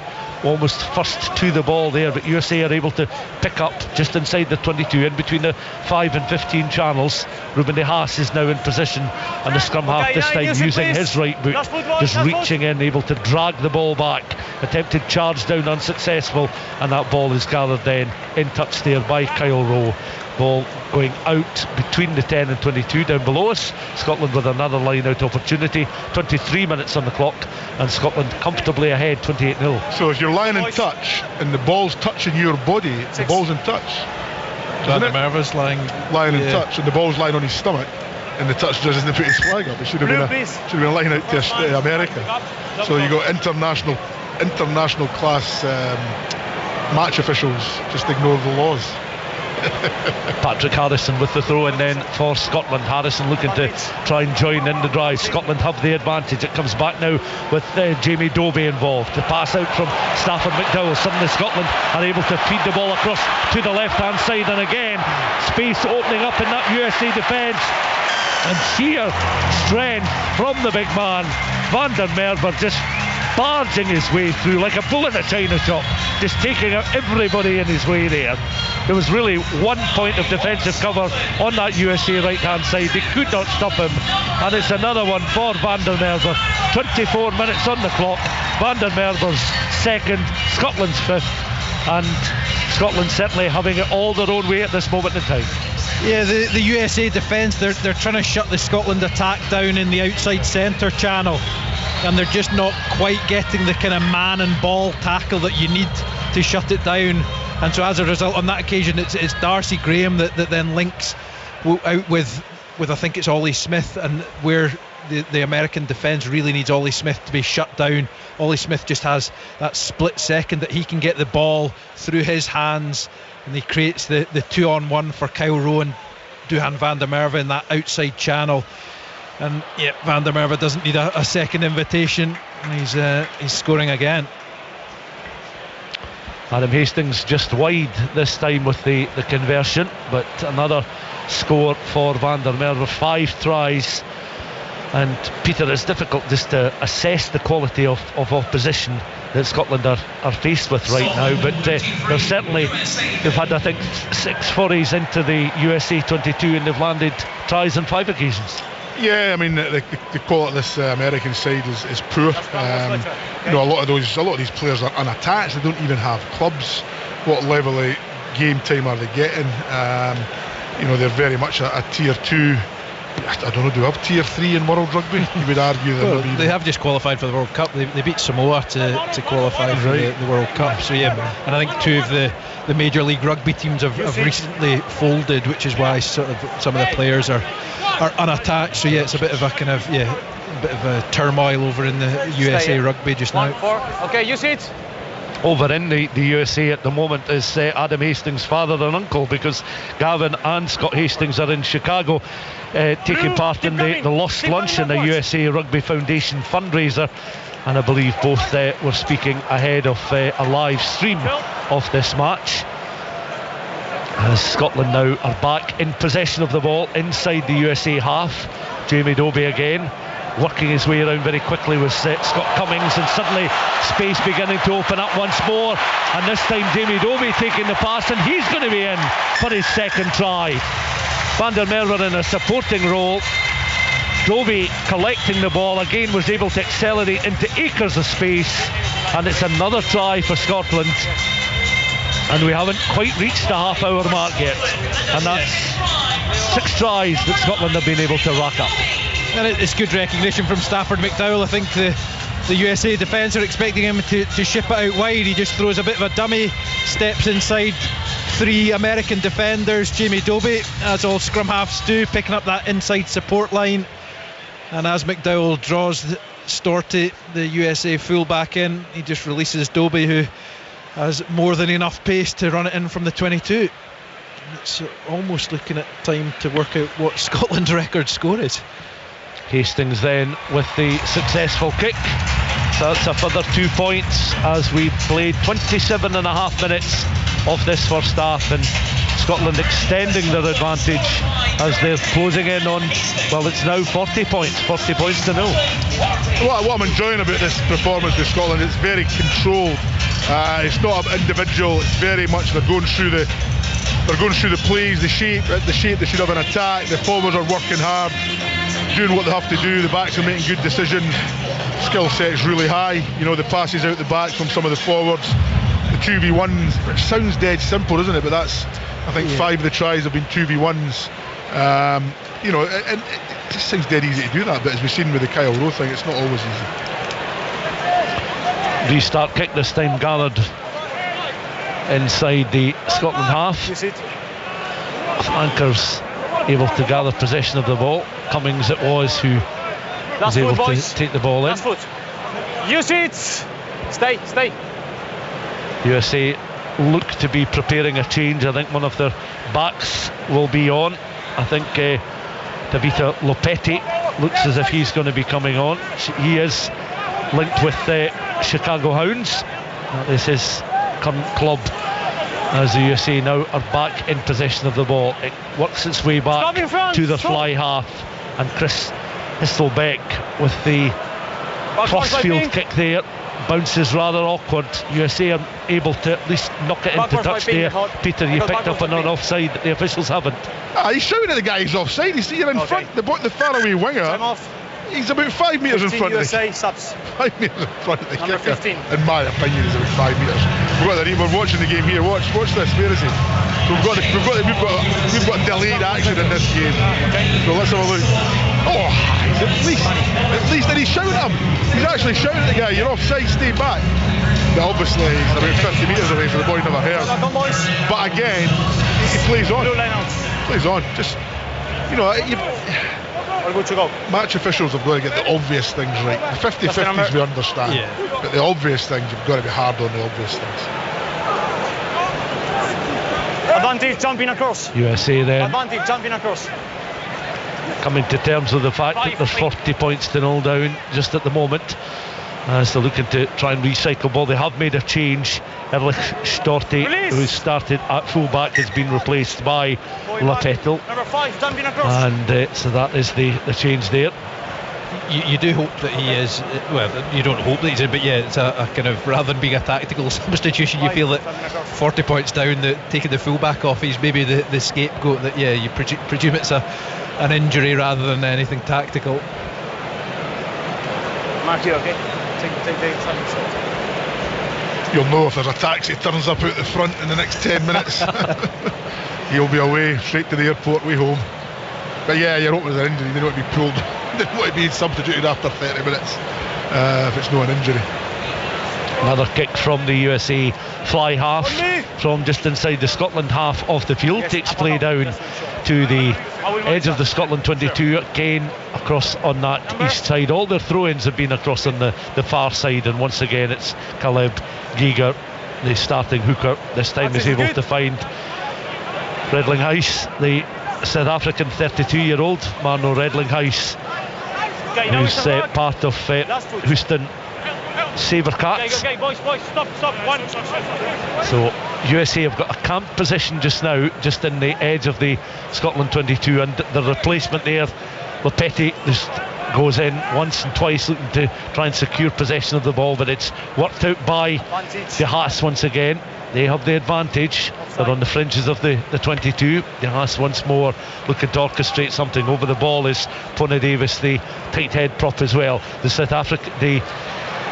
almost first to the ball there, but USA are able to pick up just inside the 22, in between the 5 and 15 channels. Ruben de Haas is now in position, and the scrum half this time using his right boot, just reaching in, able to drag the ball back. Attempted charge down, unsuccessful, and that ball is gathered then in touch there by Kyle Rowe. Ball going out between the 10 and 22 down below us. Scotland with another line out opportunity. 23 minutes on the clock, and Scotland comfortably ahead, 28-0. So if you're lying in touch and the ball's touching your body, the ball's in touch. Van der Merwe's lying in touch, and the ball's lying on his stomach, and the touch doesn't put his flag up. It should have been a line out to America. So you got international class match officials just ignore the laws. Patrick Harrison with the throw in then for Scotland. Harrison looking to try and join in the drive. Scotland have the advantage. It comes back now with Jamie Dobie involved. The pass out from Stafford McDowell. Suddenly Scotland are able to feed the ball across to the left hand side, and again space opening up in that USA defence, and sheer strength from the big man. Van der Merwe just barging his way through like a bull in a china shop, just taking out everybody in his way there. There was really 1 point of defensive cover on that USA right hand side. They could not stop him, and it's another one for Van der Merwe. 24 minutes on the clock. Van der Merwe's second, Scotland's fifth, and Scotland certainly having it all their own way at this moment in time. Yeah, the USA defence, they're trying to shut the Scotland attack down in the outside centre channel, and they're just not quite getting the kind of man and ball tackle that you need to shut it down. And so as a result, on that occasion, it's Darcy Graham that then links out with I think it's Ollie Smith, and where the American defence really needs Ollie Smith to be shut down. Ollie Smith just has that split second that he can get the ball through his hands, and he creates the 2-on-1 for Kyle Rowe and Duhan van der Merwe in that outside channel. And yeah, Van der Merwe doesn't need a second invitation, and he's scoring again. Adam Hastings just wide this time with the conversion, but another score for Van der Merwe. 5 tries, and Peter, it's difficult just to assess the quality of opposition that Scotland are faced with right now, but they've had I think 6 forays into the USA 22, and they've landed tries on 5 occasions. Yeah, I mean the quality of this American side is poor. A lot of these players are unattached. They don't even have clubs. What level of game time are they getting? They're very much a tier 2. I don't know, do we have tier 3 in World Rugby? You would argue that they have just qualified for the World Cup. They beat Samoa to qualify for the World Cup. So yeah, and I think 2 of the Major League Rugby teams have recently folded, which is why sort of some of the players are unattached. So yeah, it's a bit of a turmoil over in the USA Rugby just now. Okay, you see it. Over in the USA at the moment is Adam Hastings' father and uncle, because Gavin and Scott Hastings are in Chicago taking part in the Lost Lunch in the USA Rugby Foundation fundraiser, and I believe both were speaking ahead of a live stream of this match. As Scotland now are back in possession of the ball inside the USA half. Jamie Dobie again working his way around very quickly with Scott Cummings, and suddenly space beginning to open up once more, and this time Jamie Dobie taking the pass, and he's going to be in for his second try. Van der Merwe in a supporting role. Dobie collecting the ball again, was able to accelerate into acres of space, and it's another try for Scotland, and we haven't quite reached the half-hour mark yet, and that's 6 tries that Scotland have been able to rack up. And it's good recognition from Stafford McDowell. I think the USA defence are expecting him to ship it out wide. He just throws a bit of a dummy, steps inside 3 American defenders. Jamie Dobie, as all scrum halves do, picking up that inside support line. And as McDowell draws Storty, the USA fullback, in, he just releases Dobie, who has more than enough pace to run it in from the 22. It's almost looking at time to work out what Scotland's record score is. Hastings then with the successful kick. So that's a further 2 points as we played 27 and a half minutes of this first half, and Scotland extending their advantage as they're closing in on, well, it's now 40 points to nil. What I'm enjoying about this performance with Scotland, it's very controlled. It's not individual, it's very much they're going through the plays, the shape they should have an attack. The forwards are working hard, doing what they have to do. The backs are making good decisions. Skill set's really high. You know, the passes out the back from some of the forwards, the 2v1s, which sounds dead simple, isn't it? But that's, I think, 5 of the tries have been 2v1s. You know, and it just sounds dead easy to do that, but as we've seen with the Kyle Rowe thing, it's not always easy. Restart kick this time gathered inside the Scotland half. Flankers able to gather possession of the ball. Cummings it was who was able to take the ball in. Use it. Stay. USA look to be preparing a change. I think one of their backs will be on. I think Tavita Lopetti looks as if he's going to be coming on. He is linked with the Chicago Hounds. That is his current club, as the USA now are back in possession of the ball. It works its way back to the fly half, and Chris Histelbeck with the crossfield kick there. Bounces rather awkward. USA are able to at least knock it into touch there. Peter, you picked up an offside, but the officials haven't. He's shouting at the guy who's offside. He's in front, the faraway winger. He's about 5 metres in front USA of the subs. 5 metres in front of the Number kicker. 15. In my opinion, he's about 5 metres. We're watching the game here. Watch this. Where is he? So we've got delayed action in this game. So let's have a look. Oh, at least, and he's shouting at him. He's actually shouting at the guy. You're offside. Stay back. But obviously, he's about 50 metres away, so the boy never heard. But again, he plays on. Plays on. Just, you know, match officials have got to get the obvious things right. The 50-50s we understand, but the obvious things, you've got to be hard on the obvious things. Advantage jumping across. USA then Advantage jumping across. coming to terms with the fact that there's 40 points to nil down just at the moment, as they're looking to try and recycle ball. They have made a change. Erlich Storty, who started at full-back, has been replaced by Lapettel. Number 5 jumping across. And so that is the change there. You do hope that he is, well, you don't hope that he's in, but yeah, it's a kind of, rather than being a tactical substitution, you feel that 40 points down, taking the fullback off, he's maybe the scapegoat, that you presume it's an injury rather than anything tactical. Mark here, okay? Take the second shot. You'll know if there's a taxi turns up out the front in the next 10 minutes. He'll be away, straight to the airport, way home. But yeah, you're hoping there's an injury. They don't want to be pulled. They don't want to be substituted after 30 minutes if it's not an injury. Another kick from the USA fly half from just inside the Scotland half of the field. Takes play down to the edge of the Scotland 22, again across on that east side. All their throw-ins have been across on the far side, and once again it's Caleb Giger, the starting hooker. This time is able to find Redlinghuis, the South African 32-year-old Marno Redlinghuis, who's part of Houston Sabercats. Okay, boys, stop. So USA have got a camp position just now, just in the edge of the Scotland 22, and the replacement there, Lopetti, just goes in once and twice looking to try and secure possession of the ball, but it's worked out by the Haas once again. They have the advantage. They're on the fringes of the 22. The Haas once more looking to orchestrate something. Over the ball is Pona Davis, the tight head prop as well. The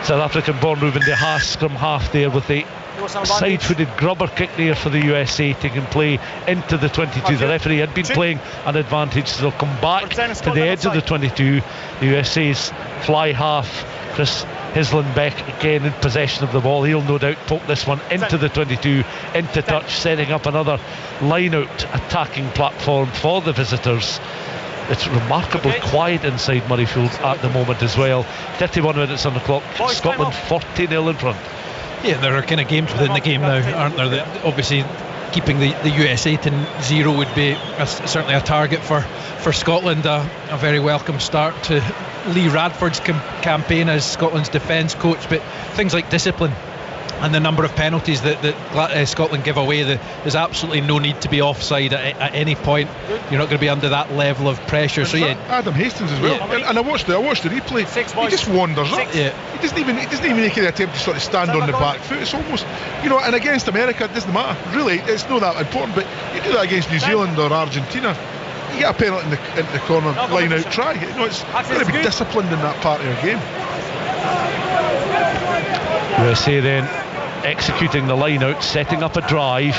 South African-born Ruben de Haas scrum half there with the side-footed grubber kick there for the USA, taking play into the 22. The referee had been playing an advantage, so they'll come back to the edge of the 22. The USA's fly half, Chris Hislin-Beck, again in possession of the ball. He'll no doubt poke this one into the 22, into touch, setting up another line-out attacking platform for the visitors. It's remarkably quiet inside Murrayfield at the moment as well. 31 minutes on the clock. Scotland 40-0 in front. Yeah, there are kind of games within the game now, aren't there? That obviously keeping the USA to 0 would be certainly a target for Scotland. A very welcome start to Lee Radford's campaign as Scotland's defence coach, but things like discipline and the number of penalties that Scotland give away, there's absolutely no need to be offside at any point. You're not going to be under that level of pressure. So yeah, Adam Hastings as well. Yeah. And I watched the replay. He just wanders up. Yeah. He doesn't even make an attempt to sort of stand on the back foot. It's almost, and against America it doesn't matter. Really, it's not that important. But you do that against New Zealand or Argentina, you get a penalty in the corner, line out try. It's got to be disciplined in that part of your game. USA then executing the line out, setting up a drive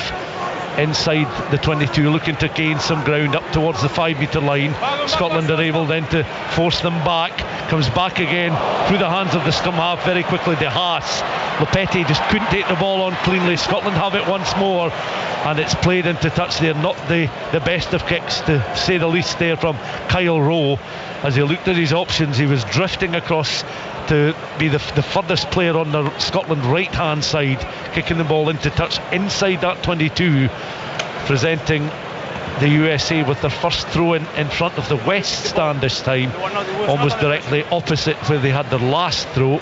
inside the 22, looking to gain some ground up towards the 5 metre line. Scotland are able then to force them back. Comes back again through the hands of the scrum half very quickly. De Haas, Lopetti just couldn't take the ball on cleanly. Scotland have it once more, and it's played into touch there. Not the best of kicks, to say the least, there from Kyle Rowe. As he looked at his options, he was drifting across to be the furthest player on the Scotland right hand side, kicking the ball into touch inside that 22, presenting the USA with their first throw in front of the West stand this time, almost directly opposite where they had their last throw.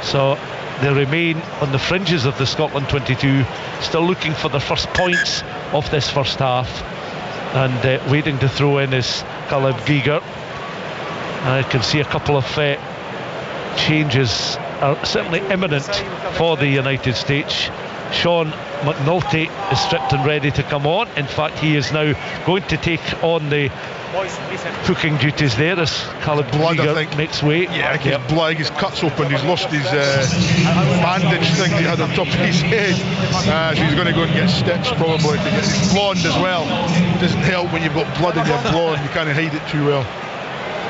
So they remain on the fringes of the Scotland 22, still looking for their first points of this first half, and waiting to throw in is Caleb Giger. I can see a couple of changes are certainly imminent for the United States. Sean McNulty is stripped and ready to come on. In fact, he is now going to take on the hooking duties there as Caleb Giger makes way. Yeah, his blood, his cut's open, he's lost his bandage thing he had on top of his head, so he's going to go and get stitched probably to get his blonde as well. It doesn't help when you've got blood in your blonde, you can't hide it too well.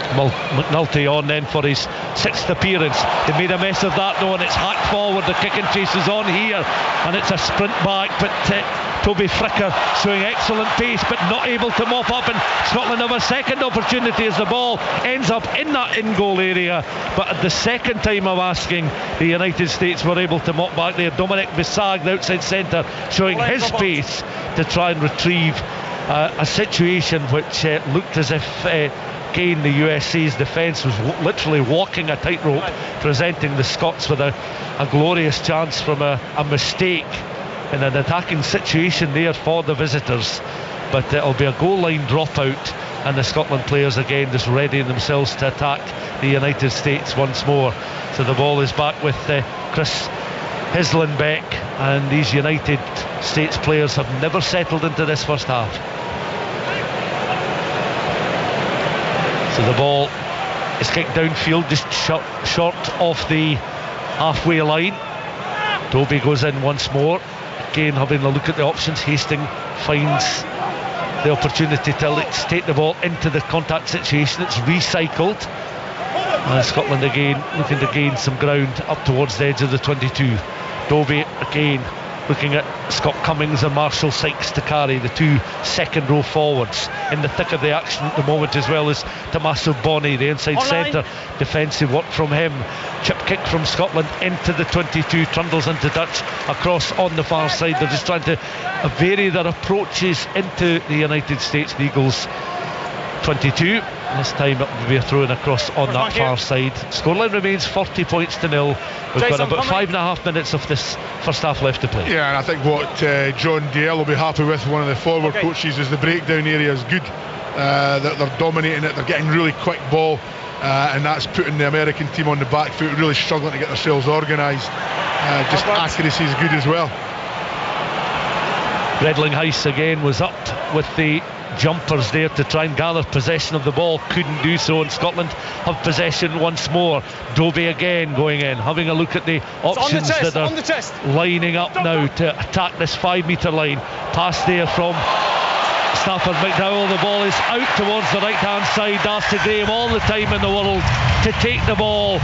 McNulty on then for his 6th appearance. They made a mess of that though, and it's hacked forward. The kick and chase is on here, and it's a sprint back, but Toby Fricker showing excellent pace but not able to mop up, and Scotland have a second opportunity as the ball ends up in that in-goal area. But at the second time of asking, the United States were able to mop back there. Dominic Visag, the outside centre, showing his pace to try and retrieve a situation which looked as if again the USA's defence was literally walking a tightrope, presenting the Scots with a glorious chance from a mistake in an attacking situation there for the visitors. But it'll be a goal line dropout, and the Scotland players again just readying themselves to attack the United States once more. So the ball is back with Chris Hislin-Beck, and these United States players have never settled into this first half. So the ball is kicked downfield, just short off the halfway line. Toby goes in once more, again having a look at the options. Hastings finds the opportunity to take the ball into the contact situation. It's recycled, and Scotland again looking to gain some ground up towards the edge of the 22. Toby again looking at Scott Cummings and Marshall Sykes to carry the two second row forwards in the thick of the action at the moment, as well as Tommaso Boni, the inside centre. Defensive work from him. Chip kick from Scotland into the 22, trundles into touch across on the far side. They're just trying to vary their approaches into the United States. The Eagles 22. This time it will be a throw-in across on that far side. Scoreline remains 40 points to 0. We've got about 5.5 minutes of this first half left to play. Yeah, and I think what John Dalziel will be happy with, one of the forward coaches, is the breakdown area is good. They're dominating it, they're getting really quick ball, and that's putting the American team on the back foot, really struggling to get themselves organised. Just accuracy is good as well. Redling Heiss again was up with the jumpers there to try and gather possession of the ball, couldn't do so, and Scotland have possession once more. Dobie again going in, having a look at the options that are lining up now to attack this 5 metre line. Pass there from Stafford McDowell. The ball is out towards the right hand side. Darcy Graham, all the time in the world to take the ball,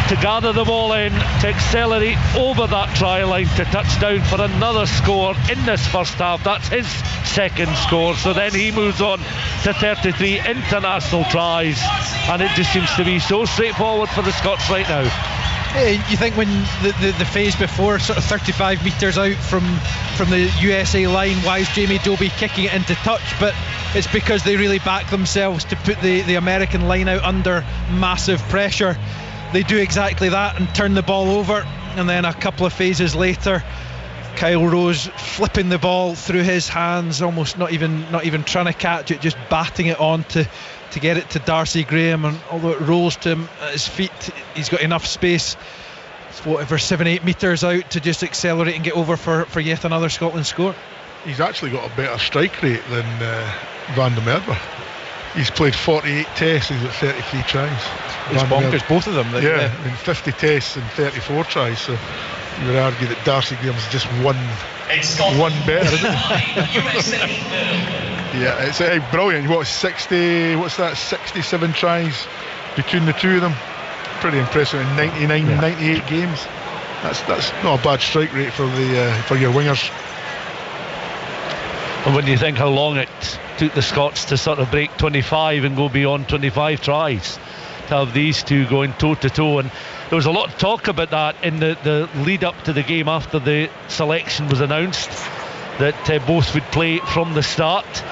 to gather the ball in, to accelerate over that try line, to touch down for another score in this first half. That's his second score, so then he moves on to 33 international tries, and it just seems to be so straightforward for the Scots right now. Yeah, you think when the phase before, sort of 35 metres out from the USA line, why is Jamie Dobie kicking it into touch? But it's because they really back themselves to put the American line out under massive pressure. They do exactly that and turn the ball over, and then a couple of phases later, Kyle Rose flipping the ball through his hands, almost not even trying to catch it, just batting it on to get it to Darcy Graham, and although it rolls to him at his feet, he's got enough space, 7-8 metres out, to just accelerate and get over for yet another Scotland score. He's actually got a better strike rate than Van der Merwe. He's played 48 tests, he's got 33 tries. It's bonkers, both of them. Yeah, I mean 50 tests and 34 tries, so you would argue that Darcy Graham's just one better, isn't it? Yeah, it's brilliant. What's 67 tries between the two of them? Pretty impressive in 98 games. That's not a bad strike rate for your wingers. And when you think how long it took the Scots to sort of break 25 and go beyond 25 tries, to have these two going toe to toe, and there was a lot of talk about that in the lead up to the game after the selection was announced, that both would play from the start.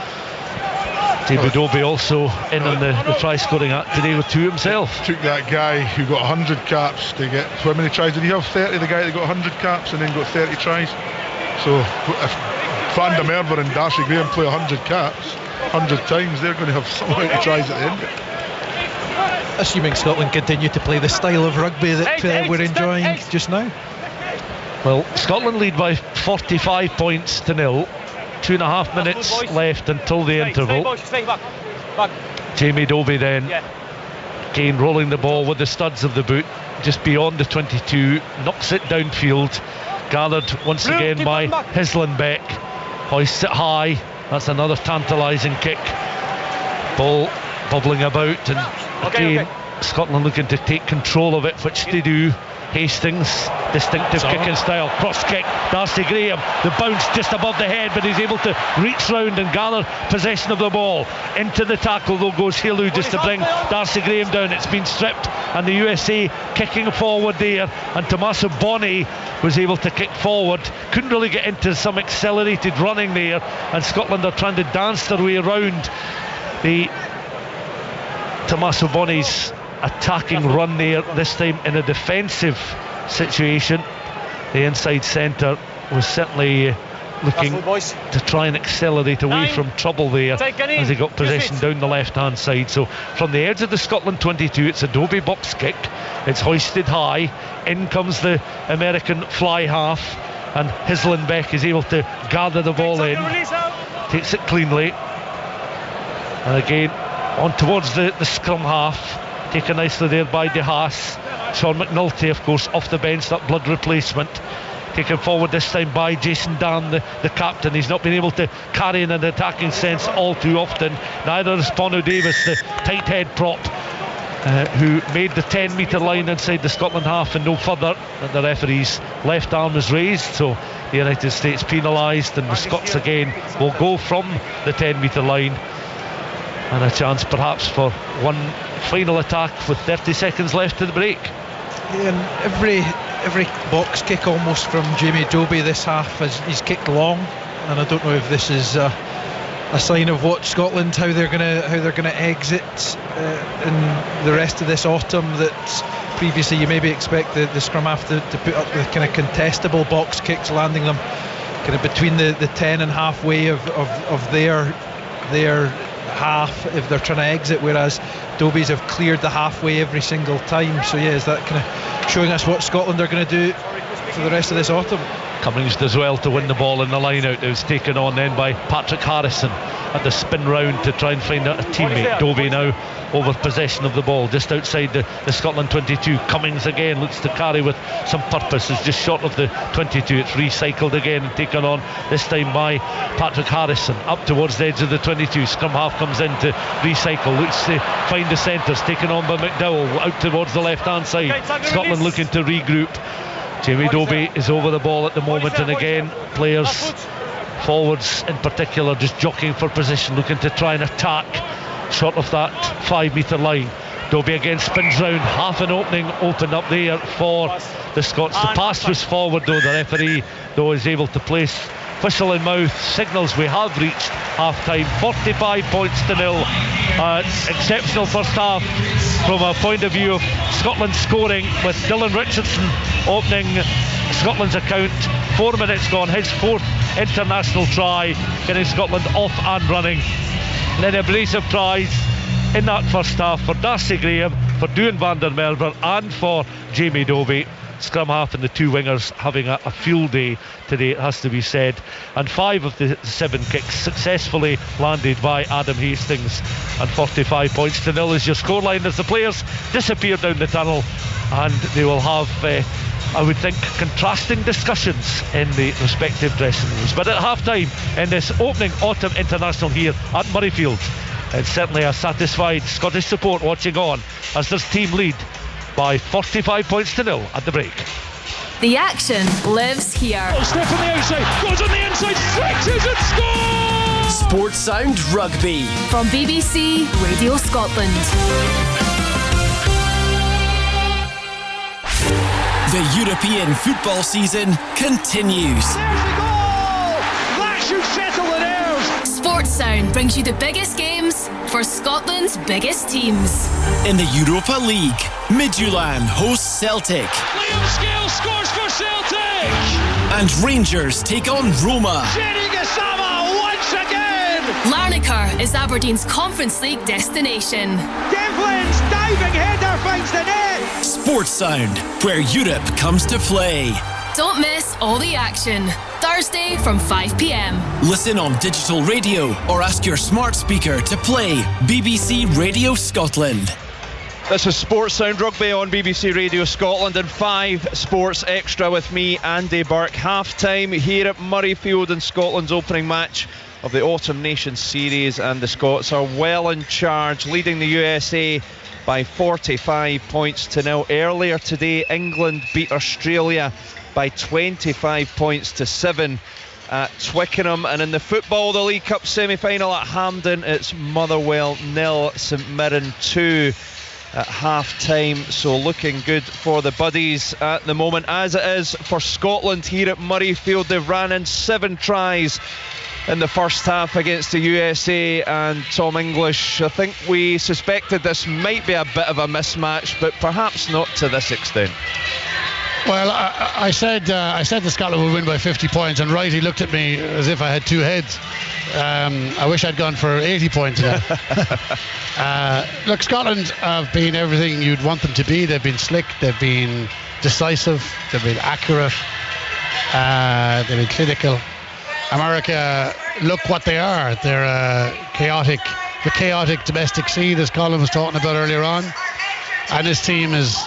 David Dobie also in on the try scoring act today with 2 himself. Took that guy who got 100 caps to get, how many tries did he have? 30, the guy that got 100 caps and then got 30 tries. So if Van der Merwe and Darcy Graham play 100 caps 100 times, they're going to have some amount of tries at the end of it. Assuming Scotland continue to play the style of rugby that we're enjoying just now. Well, Scotland lead by 45 points to 0. 2.5 minutes left until the interval. Jamie Dobie then again rolling the ball with the studs of the boot just beyond the 22, knocks it downfield, gathered once again by Hislenbeck, hoists it high. That's another tantalising kick. Ball bubbling about, and again Scotland looking to take control of it, which they do. Hastings, distinctive kicking style, cross kick, Darcy Graham, the bounce just above the head, but he's able to reach round and gather possession of the ball. Into the tackle though goes Helu just to bring Darcy Graham down. It's been stripped, and the USA kicking forward there, and Tommaso Boni was able to kick forward, couldn't really get into some accelerated running there, and Scotland are trying to dance their way around the Tommaso Boni's attacking run there, this time in a defensive situation. The inside centre was certainly looking to try and accelerate away from trouble there as he got possession down the left hand side. So from the edge of the Scotland 22, it's a Dobie box kick, it's hoisted high, in comes the American fly half, and Hislenbeck is able to gather the ball in, takes it cleanly, and again on towards the scrum half, taken nicely there by De Haas. Sean McNulty, of course, off the bench, that blood replacement, taken forward this time by Jason Dan, the captain. He's not been able to carry in an attacking sense all too often. Neither is Bono Davis, the tight head prop, who made the 10 metre line inside the Scotland half and no further, and the referee's left arm is raised, so the United States penalised, and the Scots again will go from the 10 metre line, and a chance perhaps for one final attack with 30 seconds left to the break. Yeah, and every box kick almost from Jamie Dobie this half he's kicked long, and I don't know if this is a sign of what Scotland, how they're gonna exit in the rest of this autumn. That previously you maybe expect the scrum half to put up with kind of contestable box kicks, landing them kind of between the 10 and halfway of their half if they're trying to exit, whereas Dobies have cleared the halfway every single time. So yeah, is that kind of showing us what Scotland are going to do for the rest of this autumn. Cummings does well to win the ball in the line out. It was taken on then by Patrick Harrison at the spin round to try and find a teammate. Dobie now over possession of the ball just outside the Scotland 22. Cummings again looks to carry with some purpose. Is just short of the 22. It's recycled again and taken on this time by Patrick Harrison up towards the edge of the 22. Scrum half comes in to recycle, looks to find the centres, taken on by McDowell out towards the left hand side. Scotland looking to regroup. Jamie Dobie is over the ball at the moment, and again players, forwards in particular, just jockeying for position, looking to try and attack short of that 5 metre line. Dobie again spins round, half an opening opened up there for the Scots. The pass was forward though. The referee though is able to place whistle in mouth, signals we have reached half time. 45 points to nil. Exceptional first half from a point of view of Scotland scoring, with Dylan Richardson opening Scotland's account. 4 minutes gone, his 4th international try, getting Scotland off and running. And then a brace of tries in that first half for Darcy Graham, for Duan van der Merwe and for Jamie Dobie. Scrum half and the 2 wingers having a field day today, it has to be said. And 5 of the 7 kicks successfully landed by Adam Hastings. And 45 points to nil is your scoreline as the players disappear down the tunnel, and they will have I would think contrasting discussions in the respective dressing rooms. But at half time in this opening autumn international here at Murrayfield, it's certainly a satisfied Scottish support watching on as this team lead by 45 points to nil at the break. The action lives here. Oh, step on the outside, goes on the inside, stretches and scores! Sports Sound Rugby From BBC Radio Scotland. The European football season continues. There's the goal! That should settle the nerves! Sports Sound brings you the biggest games for Scotland's biggest teams. In the Europa League, Midtjylland hosts Celtic. Liam Scales scores for Celtic! And Rangers take on Roma. Jenny Gassama once again! Larnaca is Aberdeen's Conference League destination. Devlin's diving header finds the net. Sports Sound, where Europe comes to play. Don't miss all the action. Thursday from 5 p.m. Listen on digital radio or ask your smart speaker to play BBC Radio Scotland. This is Sports Sound Rugby on BBC Radio Scotland and 5 Sports Extra with me, Andy Burke. Half time here at Murrayfield in Scotland's opening match of the Autumn Nations Series, and the Scots are well in charge, leading the USA by 45 points to nil. Earlier today, England beat Australia by 25 points to 7 at Twickenham. And in the football, the League Cup semi-final at Hampden, it's Motherwell 0, St Mirren 2 at half time. So looking good for the Buddies at the moment, as it is for Scotland here at Murrayfield. They've ran in 7 tries in the first half against the USA, and Tom English, I think we suspected this might be a bit of a mismatch, but perhaps not to this extent. Well, I said that Scotland would win by 50 points, and Wrighty looked at me as if I had 2 heads. I wish I'd gone for 80 points now. Look, Scotland have been everything you'd want them to be. They've been slick, they've been decisive, they've been accurate, they've been clinical. America, look what they are. They're the chaotic domestic scene, as Colin was talking about earlier on. And this team is,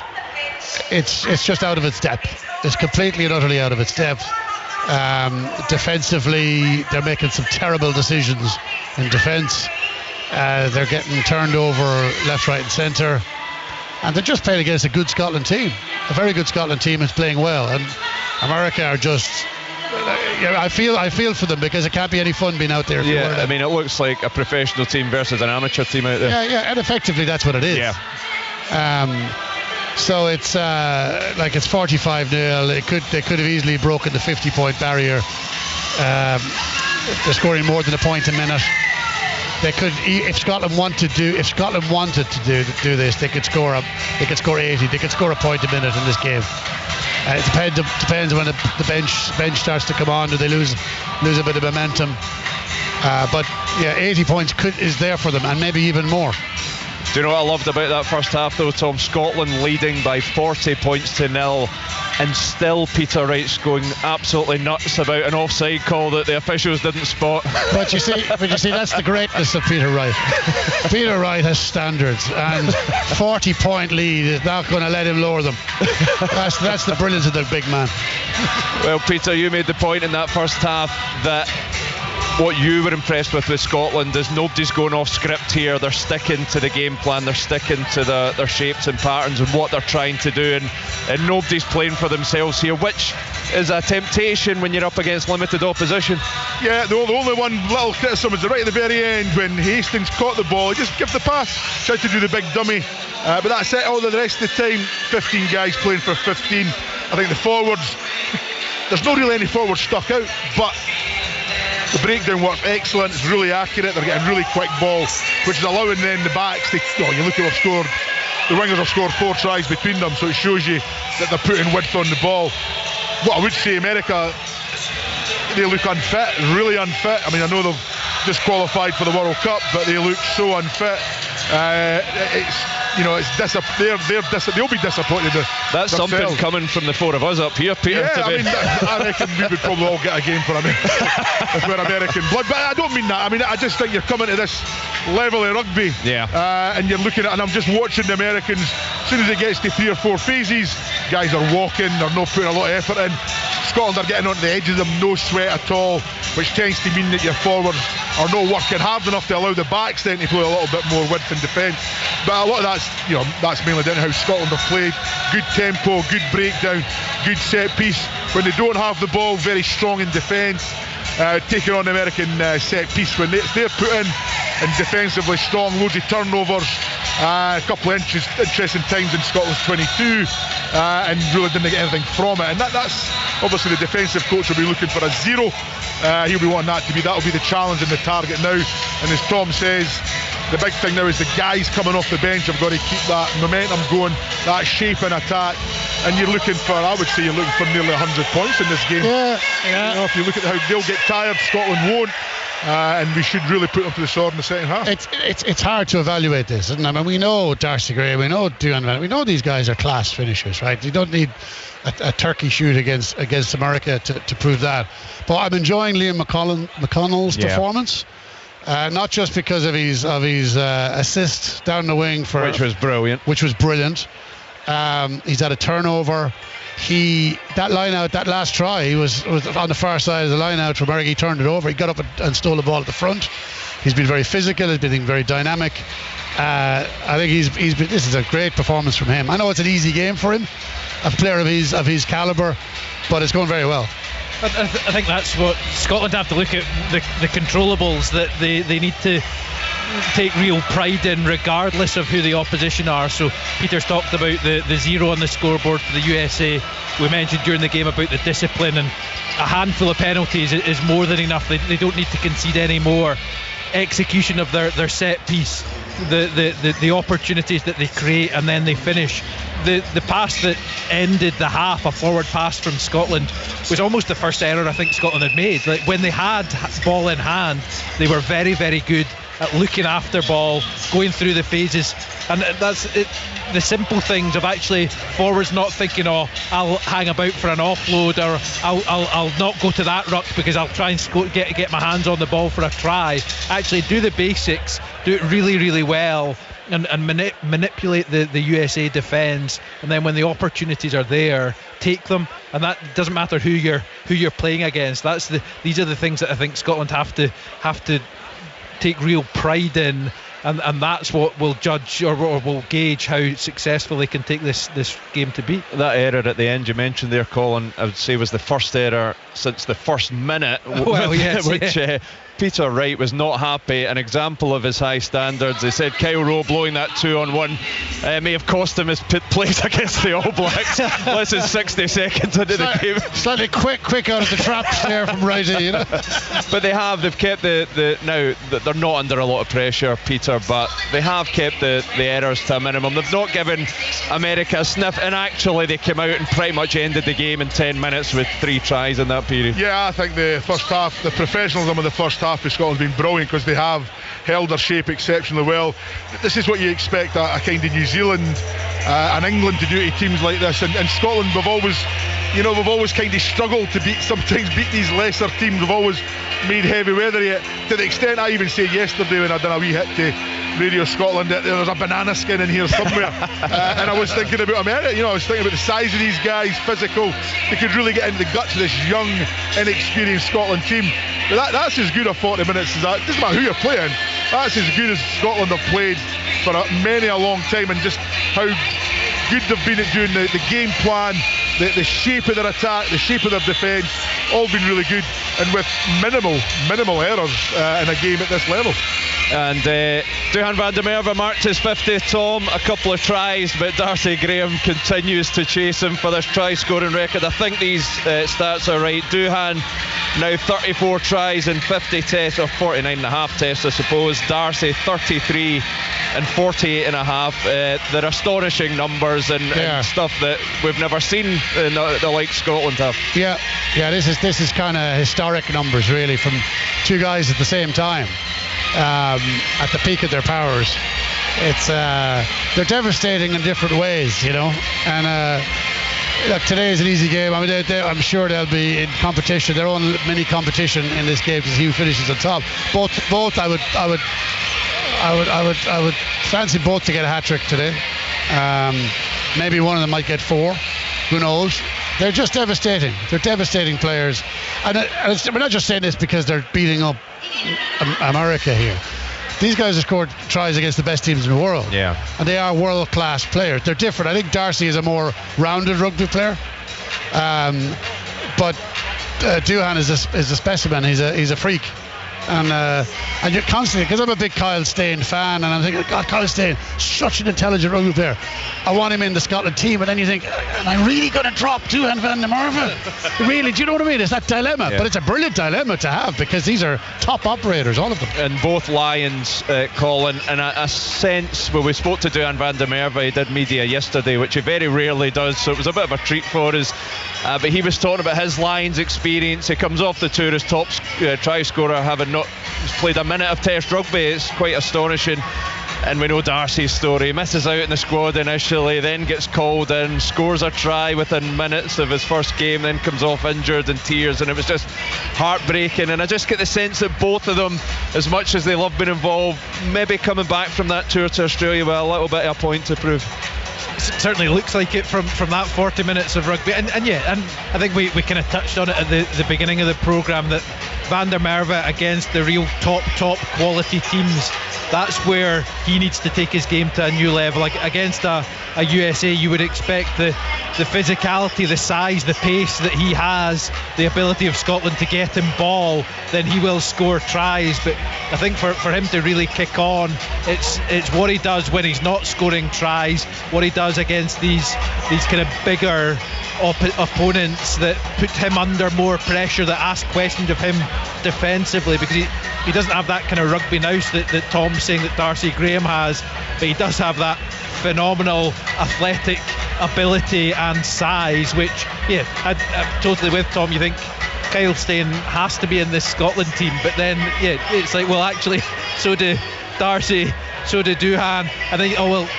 it's just out of its depth. It's completely and utterly out of its depth. Defensively, they're making some terrible decisions in defence. They're getting turned over left, right and centre. And they're just playing against a good Scotland team. A very good Scotland team is playing well. And America are just... I feel for them, because it can't be any fun being out there. Yeah, I mean, it looks like a professional team versus an amateur team out there. Yeah, and effectively that's what it is. Yeah. So it's like it's 45-0. They could have easily broken the 50-point barrier. They're scoring more than a point a minute. They could, if Scotland wanted to do this, they could score 80. They could score a point a minute in this game. It depends when the bench starts to come on. Do they lose a bit of momentum? But yeah, 80 points is there for them, and maybe even more. Do you know what I loved about that first half though, Tom? Scotland leading by 40 points to nil and still Peter Wright's going absolutely nuts about an offside call that the officials didn't spot. But you see, that's the greatness of Peter Wright. Peter Wright has standards, and 40-point lead is not going to let him lower them. That's the brilliance of the big man. Well, Peter, you made the point in that first half that what you were impressed with Scotland is nobody's going off script here. They're sticking to the game plan, they're sticking to their shapes and patterns and what they're trying to do, and nobody's playing for themselves here, which is a temptation when you're up against limited opposition. Yeah, the only one little criticism was right at the very end when Hastings caught the ball. Just give the pass, tried to do the big dummy, but that's it. All the rest of the time, 15 guys playing for 15. I think the forwards, there's not really any forwards stuck out, but the breakdown work's excellent. It's really accurate. They're getting really quick ball, which is allowing then the backs. You look at the wingers have scored 4 tries between them, so it shows you that they're putting width on the ball. What I would say, America, they look unfit, really unfit. I mean, I know they've just qualified for the World Cup, but they look so unfit. They'll be disappointed. That's something themselves. Coming from the 4 of us up here, Peter. Yeah, I reckon we would probably all get a game for America if we're American blood. But I don't mean that. I mean, I just think you're coming to this level of rugby, and you're looking at, and I'm just watching the Americans. As soon as it gets to 3 or 4 phases, guys are walking. They're not putting a lot of effort in. Scotland are getting onto the edges of them, no sweat at all, which tends to mean that your forwards are not working hard enough to allow the backs then to play a little bit more width in defence. But a lot of that's mainly down to how Scotland have played. Good tempo, good breakdown, good set piece. When they don't have the ball, very strong in defence. Taking on the American set piece when they're put in and defensively strong, loads of turnovers, a couple of interesting times in Scotland's 22, and really didn't get anything from it. And that's obviously the defensive coach will be looking for a 0. He'll be wanting that'll be the challenge and the target now. And as Tom says, the big thing now is the guys coming off the bench have got to keep that momentum going, that shape and attack. And you're looking for nearly 100 points in this game. Yeah. If you look at how they'll get tired, Scotland won't. And we should really put them to the sword in the second half. It's hard to evaluate this, isn't it? I mean, we know Darcy Gray, we know Duhan, we know these guys are class finishers, right? You don't need a turkey shoot against America to prove that. But I'm enjoying Liam McConnell's performance. Not just because of his assist down the wing which was brilliant. He's had a turnover. That line out, that last try, he was on the far side of the line out from America. He turned it over. He got up and stole the ball at the front. He's been very physical. He's been very dynamic. I think this is a great performance from him. I know it's an easy game for him, a player of his calibre, but it's going very well. I think that's what Scotland have to look at, the controllables that they need to take real pride in regardless of who the opposition are. So Peter's talked about the 0 on the scoreboard for the USA. We mentioned during the game about the discipline, and a handful of penalties is more than enough. They don't need to concede any more. Execution of their set piece, the opportunities that they create and then they finish. The pass that ended the half, a forward pass from Scotland, was almost the first error I think Scotland had made. Like, when they had ball in hand, they were very, very good at looking after ball, going through the phases, and that's it. The simple things of actually forwards not thinking, I'll hang about for an offload, or I'll not go to that ruck because I'll try and get my hands on the ball for a try. Actually do the basics, do it really, really well, and manipulate the USA defence, and then when the opportunities are there, take them. And that doesn't matter who you're playing against. These are the things that I think Scotland have to take real pride in, and that's what will judge or will gauge how successful they can take this game to be. That error at the end you mentioned there, Colin, I would say was the first error since the first minute, which Peter Wright was not happy. An example of his high standards. They said Kyle Rowe blowing that 2-on-1 may have cost him his place against the All Blacks less than 60 seconds into the game. Slightly quick out of the traps there from Wrighty, you know. But they've kept now they're not under a lot of pressure, Peter, but they have kept the errors to a minimum. They've not given America a sniff, and actually they came out and pretty much ended the game in 10 minutes with 3 tries in that period. Yeah, I think the first half, the professionalism of the first half half for Scotland's been brilliant, because they have held their shape exceptionally well. This is what you expect a kind of New Zealand and England to do to teams like this, and Scotland, we've always kind of struggled to sometimes beat these lesser teams. We've always made heavy weather yet, to the extent I even said yesterday when I done a wee hit to Radio Scotland that there's a banana skin in here somewhere. And I was thinking about America, I was thinking about the size of these guys, physical. They could really get into the guts of this young, inexperienced Scotland team. But that's as good a 40 minutes as that. Doesn't matter who you're playing, that's as good as Scotland have played for many a long time, and just how good they've been at doing the game plan, the shape of their attack, the shape of their defence, all been really good, and with minimal errors in a game at this level. And Duhan van der Merwe marked his 50th, Tom. A couple of tries, but Darcy Graham continues to chase him for this try scoring record. I think these stats are right. Duhan now 34 tries in 50 tests, or 49 and a half tests I suppose. Darcy 33 and 48 and a half. They're astonishing numbers and stuff that we've never seen the like Scotland have. Yeah, this is kind of historic numbers really, from two guys at the same time. At the peak of their powers. It's they're devastating in different ways, and look, today is an easy game. I mean, I'm sure they'll be in competition, their own mini competition in this game, to see who finishes on top. Both I would fancy both to get a hat-trick today. Maybe one of them might get 4, who knows. They're just devastating. They're devastating players, and we're not just saying this because they're beating up America here. These guys have scored tries against the best teams in the world, and they are world-class players. They're different. I think Darcy is a more rounded rugby player, but Duhan is a specimen. He's a freak. And you're constantly, because I'm a big Kyle Steyn fan, and I'm thinking, God, Kyle Steyn, such an intelligent rugby player. I want him in the Scotland team, and then you think, am I really going to drop Duhan van der Merwe? Really, do you know what I mean? It's that dilemma, but it's a brilliant dilemma to have, because these are top operators, all of them. And both Lions, Colin, and a sense, well, we spoke to Duhan van der Merwe, he did media yesterday, which he very rarely does, so it was a bit of a treat for us. But he was talking about his Lions experience. He comes off the tour as top try scorer, having not played a minute of Test rugby. It's quite astonishing. And we know Darcy's story. He misses out in the squad initially, then gets called in, scores a try within minutes of his first game, then comes off injured in tears, and it was just heartbreaking. And I just get the sense that both of them, as much as they love being involved, maybe coming back from that tour to Australia with a little bit of a point to prove. It certainly looks like it from that 40 minutes of rugby, and I think we kind of touched on it at the beginning of the programme, that van der Merwe against the real top quality teams, that's where he needs to take his game to a new level. Like against a USA, you would expect the physicality, the size, the pace that he has, the ability of Scotland to get him ball, then he will score tries. But I think for him to really kick on, it's what he does when he's not scoring tries, what he does against these kind of bigger opponents that put him under more pressure, that ask questions of him defensively, because he doesn't have that kind of rugby nous that Tom's saying that Darcy Graham has, but he does have that phenomenal athletic ability and size, which I'm totally with Tom. You think Kyle Steyn has to be in this Scotland team, but then it's like, well, actually so do Darcy, so do Duhan, and then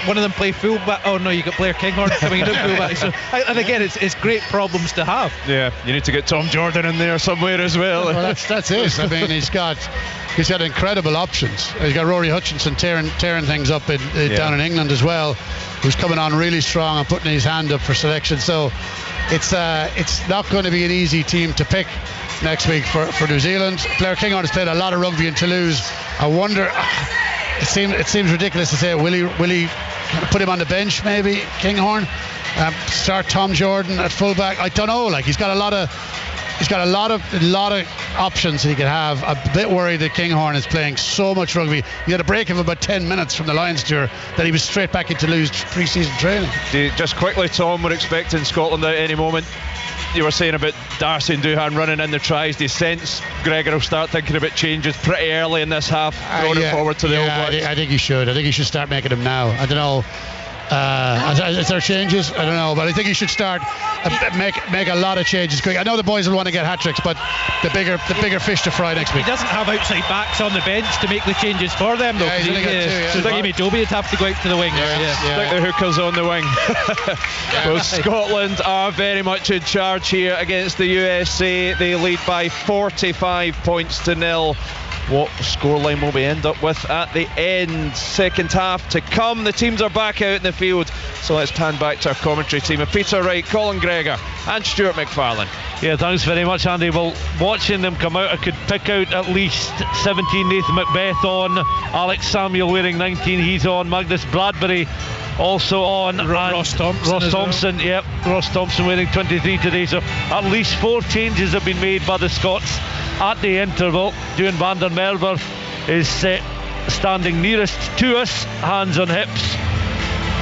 one of them play fullback. Oh no, you got Blair Kinghorn coming in at fullback. So and again, it's great problems to have. Yeah, you need to get Tom Jordan in there somewhere as well. Well, that's it. I mean, he's got incredible options. He's got Rory Hutchinson tearing things up down in England as well, who's coming on really strong and putting his hand up for selection. So it's not going to be an easy team to pick next week for New Zealand. Blair Kinghorn has played a lot of rugby in Toulouse. I wonder. It seems ridiculous to say, will he put him on the bench, maybe, Kinghorn, start Tom Jordan at fullback? I don't know. Like, he's got a lot of options he could have. I'm a bit worried that Kinghorn is playing so much rugby. He had a break of about 10 minutes from the Lions tour, that he was straight back into Toulouse pre-season training. Just quickly, Tom, we're expecting Scotland at any moment. You were saying about Darcy and Duhan running in the tries. Do you sense Gregor will start thinking about changes pretty early in this half, throwing it forward to the All Blacks? I think he should. I think he should start making them now. I don't know. Is there changes? I don't know, but I think he should start make a lot of changes quick. I know the boys will want to get hat tricks, but the bigger fish to fry next week. He doesn't have outside backs on the bench to make the changes for them, though. Yeah, So Dougie Joby would have to go out to the wing. Stick the hookers on the wing. Well, Scotland are very much in charge here against the USA. They lead by 45 points to 0. What scoreline will we end up with at the end? Second half to come. The teams are back out in the field, so let's pan back to our commentary team of Peter Wright, Colin Gregor and Stuart McFarlane. Yeah, thanks very much, Andy. Well, watching them come out, I could pick out at least 17. Nathan Macbeth on, Alex Samuel wearing 19, he's on, Magnus Bradbury also on, Ross Thompson. Yep, Ross Thompson wearing 23 today. So at least 4 changes have been made by the Scots at the interval. Duane van der Merwe is standing nearest to us, hands on hips,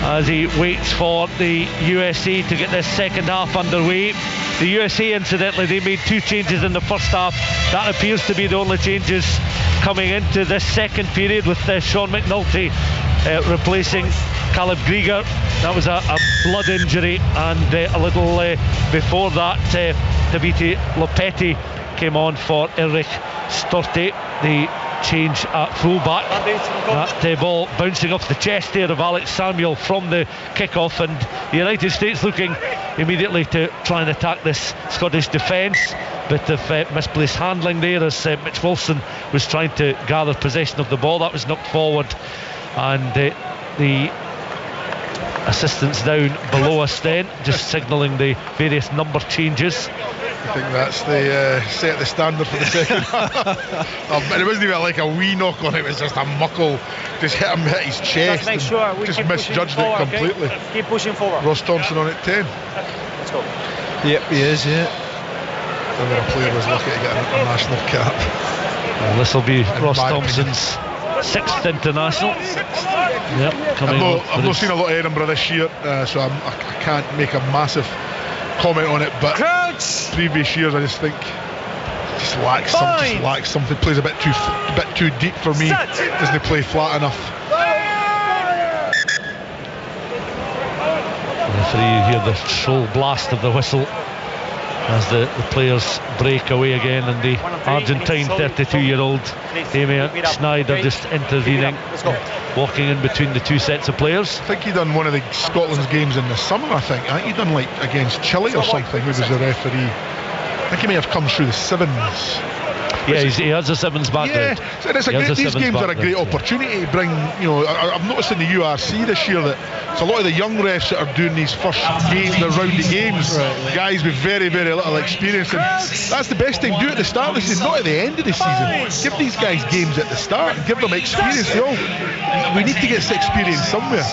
as he waits for the USA to get this second half underway. The USA, incidentally, they made 2 changes in the first half. That appears to be the only changes coming into this second period, with Sean McNulty replacing Caleb Grieger. That was a blood injury, and a little before that, Davide Lopetti came on for Eric Storte. The change at fullback. That ball bouncing off the chest there of Alex Samuel from the kick-off, and the United States looking immediately to try and attack this Scottish defence. Bit of misplaced handling there as Mitch Wilson was trying to gather possession of the ball. That was knocked forward, and the assistants down below us then just signalling the various number changes. I think that's the set the standard for the second half. And it wasn't even like a wee knock on it, it was just a muckle, just hit his chest, make sure we just keep misjudged pushing it forward, completely. Okay? Keep pushing forward. Ross Thompson on at 10. Let's go. Yep, he is, yeah. Whether a player was lucky to get an international cap. Well, this will be In Ross my Thompson's 6th international. Yep, coming I've not seen a lot of Edinburgh this year, so I can't make a massive comment on it, but previous years I just think just lacks something. Plays a bit too deep for me. Doesn't play flat enough. Referee, you hear the shrill blast of the whistle as the players break away again, and the Argentine 32-year-old Damian Schneider just intervening, walking in between the 2 sets of players. I think he done one of the Scotland's games in the summer. I think he done like against Chile or something. He was the referee. I think he may have come through the sevens. Yeah, he has a sevens background. Yeah, so these games are a great opportunity to bring, I've noticed in the URC this year that it's a lot of the young refs that are doing these first games, the roundy games, guys with very, very little experience, and that's the best thing. Do it at the start of the season, not at the end of the season. Give these guys games at the start, give them experience. We need to get some experience somewhere.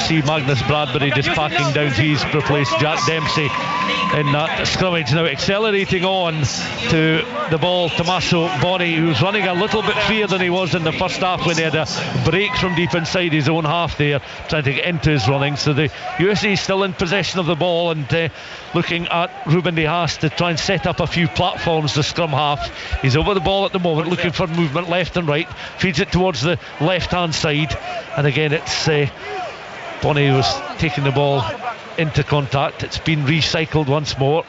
See Magnus Bradbury just packing down. He's replaced Jack Dempsey in that scrummage. Now accelerating on to the ball, Tommaso Boni, who's running a little bit freer than he was in the first half when he had a break from deep inside his own half there, trying to get into his running. So the USA is still in possession of the ball, and looking at Ruben De Haas to try and set up a few platforms. The scrum half, he's over the ball at the moment, looking for movement left and right, feeds it towards the left hand side, and again it's Boni was taking the ball into contact. It's been recycled once more.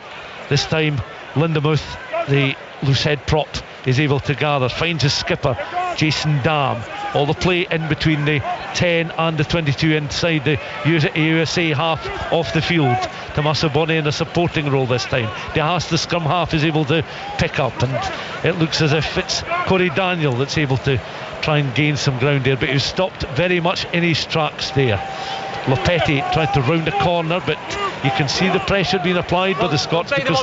This time Lindemuth, the loose head prop, is able to gather, finds his skipper Jason Dam. All the play in between the 10 and the 22 inside the USA half off the field. Tommaso Boni in a supporting role this time. De Haas, the scrum half, is able to pick up, and it looks as if it's Corey Daniel that's able to try and gain some ground there, but he was stopped very much in his tracks there. Lopetti tried to round the corner, but you can see the pressure being applied by the Scots, because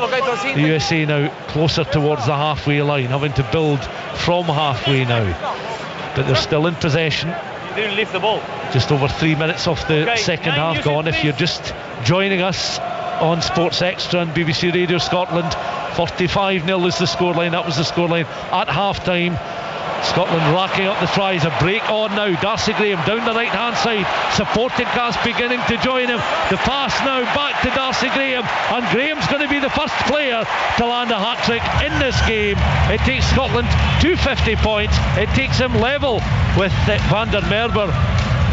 the USA now closer towards the halfway line, having to build from halfway now, but they're still in possession. Didn't leave the ball. Just over 3 minutes off the second half gone. If you're just joining us on Sports Extra and BBC Radio Scotland, 45-0 is the scoreline. That was the scoreline at half time. Scotland racking up the tries. A break on now. Darcy Graham down the right hand side. Supporting cast beginning to join him. The pass now back to Darcy Graham, and Graham's going to be the first player to land a hat-trick in this game. It takes Scotland to 50 points. It takes him level with van der Merwe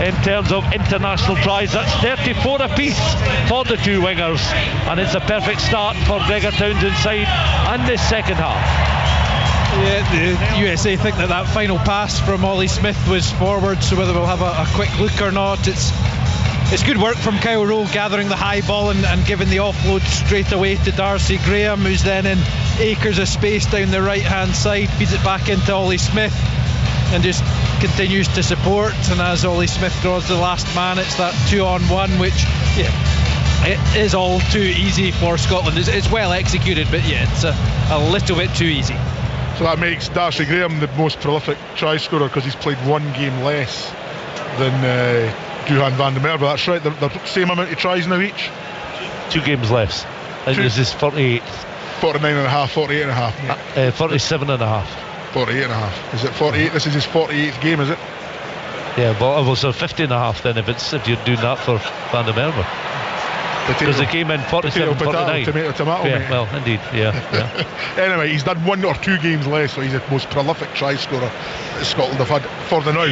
in terms of international tries. That's 34 apiece for the two wingers, and it's a perfect start for Gregor Townsend's side and this second half. Yeah, the USA think that final pass from Ollie Smith was forward, so whether we'll have a quick look or not, it's good work from Kyle Rowe gathering the high ball and giving the offload straight away to Darcy Graham, who's then in acres of space down the right hand side, feeds it back into Ollie Smith and just continues to support. And as Ollie Smith draws the last man, it's that 2-on-1, which it is all too easy for Scotland. It's well executed, but it's a little bit too easy. So that makes Darcy Graham the most prolific try scorer because he's played one game less than Duhan van der Merwe. That's right, they're the same amount of tries now each. 2 games less. And this is 48. 49.5, 48.5. 47.5. 48.5. Is it 48? This is his 48th game, is it? Yeah, well, it was 50.5 then if you're doing that for van der Merwe. Because it came in 47, 49. Tomato, yeah, mate. well, indeed, yeah. Anyway, he's done 1 or 2 games less, so he's the most prolific try scorer that Scotland have had for the now.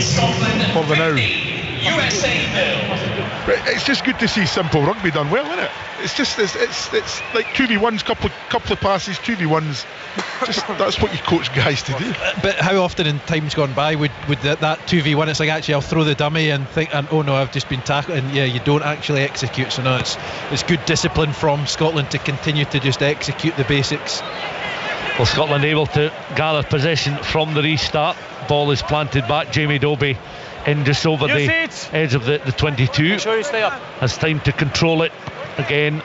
But it's just good to see simple rugby done well, isn't it? It's just it's like 2v1s, couple of passes, 2v1s. Just that's what you coach guys to do. But how often in times gone by would that 2v1? It's like, actually I'll throw the dummy and think, and oh no, I've just been tackled, and you don't actually execute. So no, it's good discipline from Scotland to continue to just execute the basics. Well, Scotland able to gather possession from the restart. Ball is planted back. Jamie Dobie in just over the edge of the 22. Make sure you stay up. Has time to control it. Again,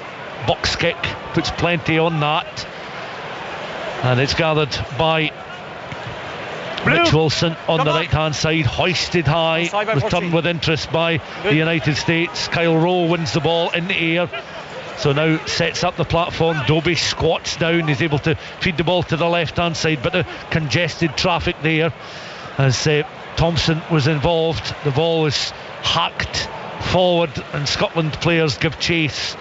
box kick, puts plenty on that. And it's gathered by Mitch Wilson on the right hand side, hoisted high, returned with interest by the United States. Kyle Rowe wins the ball in the air, so now sets up the platform. Dobie squats down, he's able to feed the ball to the left hand side, but the congested traffic there as Thompson was involved. The ball is hacked forward and Scotland players give chase.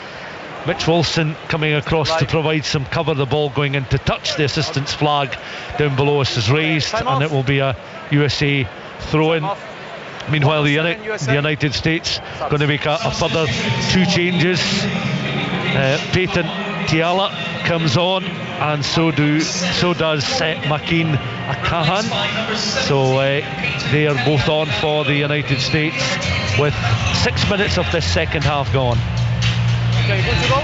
Mitch Wilson coming across to provide some cover. The ball going into touch. The assistant's flag down below us is raised, and it will be a USA throw-in. Meanwhile, the United States going to make a further 2 changes. Peyton Tiala comes on, and so does Makeen Akahan. So they are both on for the United States with 6 minutes of this second half gone. Okay, good to go.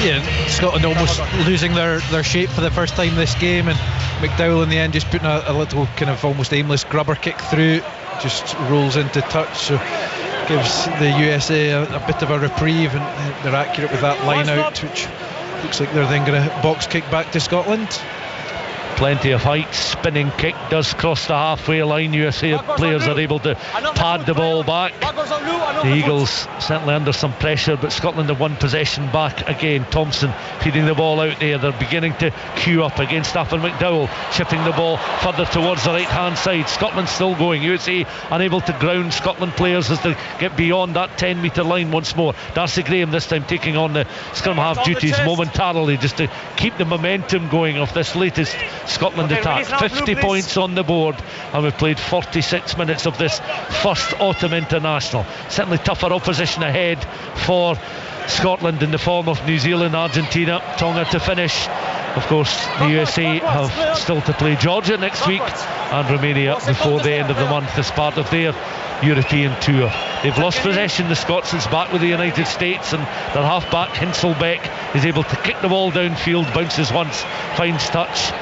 Yeah, Scotland almost losing their shape for the first time this game, and McDowell in the end just putting a little kind of almost aimless grubber kick through, just rolls into touch, so gives the USA a bit of a reprieve, and they're accurate with that line out, which looks like they're then going to box kick back to Scotland. Plenty of height, spinning kick does cross the halfway line. USA players are able to pad the ball back. The Eagles certainly under some pressure, but Scotland have won possession back again. Thompson feeding the ball out there. They're beginning to queue up against Stephen McDowell, shifting the ball further towards the right hand side. Scotland still going. USA unable to ground Scotland players as they get beyond that 10 metre line once more. Darcy Graham this time taking on the scrum half duties momentarily just to keep the momentum going of this latest Scotland attack. 50 points on the board, and we've played 46 minutes of this first autumn international. Certainly tougher opposition ahead for Scotland in the form of New Zealand, Argentina, Tonga to finish. Of course, the USA have still to play Georgia next week and Romania before the end of the month as part of their European tour. They've lost possession, the Scots. It's back with the United States, and their half-back Hinselbeck is able to kick the ball downfield, bounces once, finds touch,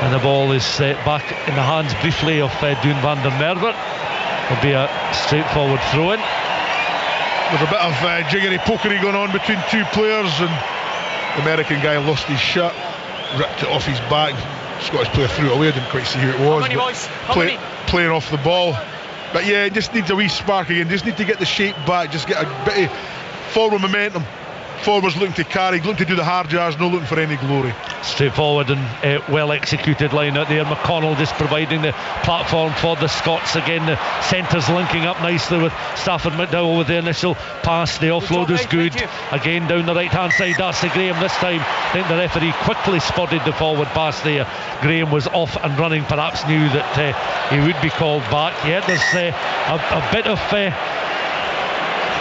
and the ball is back in the hands briefly of Duhan van der Merwe. It'll be a straightforward throw-in. With a bit of jiggery pokery going on between 2 players, and the American guy lost his shirt, ripped it off his back. Scottish player threw it away. I didn't quite see who it was. Playing off the ball. But yeah, it just needs a wee spark again. Just need to get the shape back. Just get a bit of forward momentum. forwards looking to carry, looking to do the hard yards, no looking for any glory. Straightforward and well executed line out there. McConnell just providing the platform for the Scots. Again, the centres linking up nicely with Stafford McDowell with the initial pass. The offload is good. Again down the right hand side, Darcy Graham this time. I think the referee quickly spotted the forward pass there. Graham was off and running, perhaps knew that he would be called back. Yeah, there's a bit of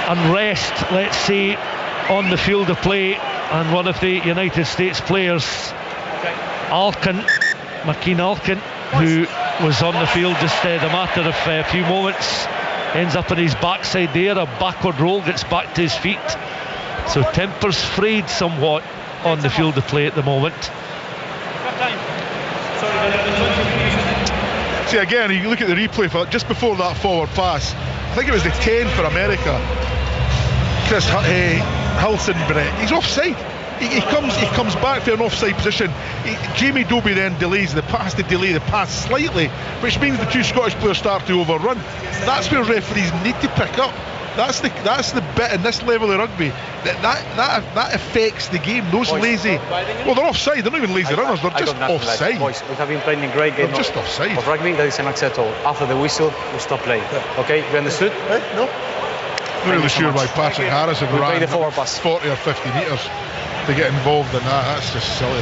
unrest, let's say, on the field of play, and one of the United States players, McKean Alkin, who was on the field just the matter of a few moments, ends up on his backside there, a backward roll, gets back to his feet, so tempers frayed somewhat on the field of play at the moment. See, again, you look at the replay for just before that forward pass, I think it was the 10 for America, Chris Hilson-Brett, he's offside. He comes back for an offside position. Jamie Dobie then delays the pass, to delay the pass slightly, which means the two Scottish players start to overrun. That's where referees need to pick up. That's the bit in this level of rugby that affects the game. Those lazy, well, they're offside. They're not even lazy runners. They're just offside. Boys, we have been playing a great game. They're just offside. Of rugby, that is unacceptable. After the whistle, we stop playing. Okay, we understood? No. I'm not really sure why Patrick Harrison ran the forward pass 40 or 50 metres to get involved in that. That's just silly.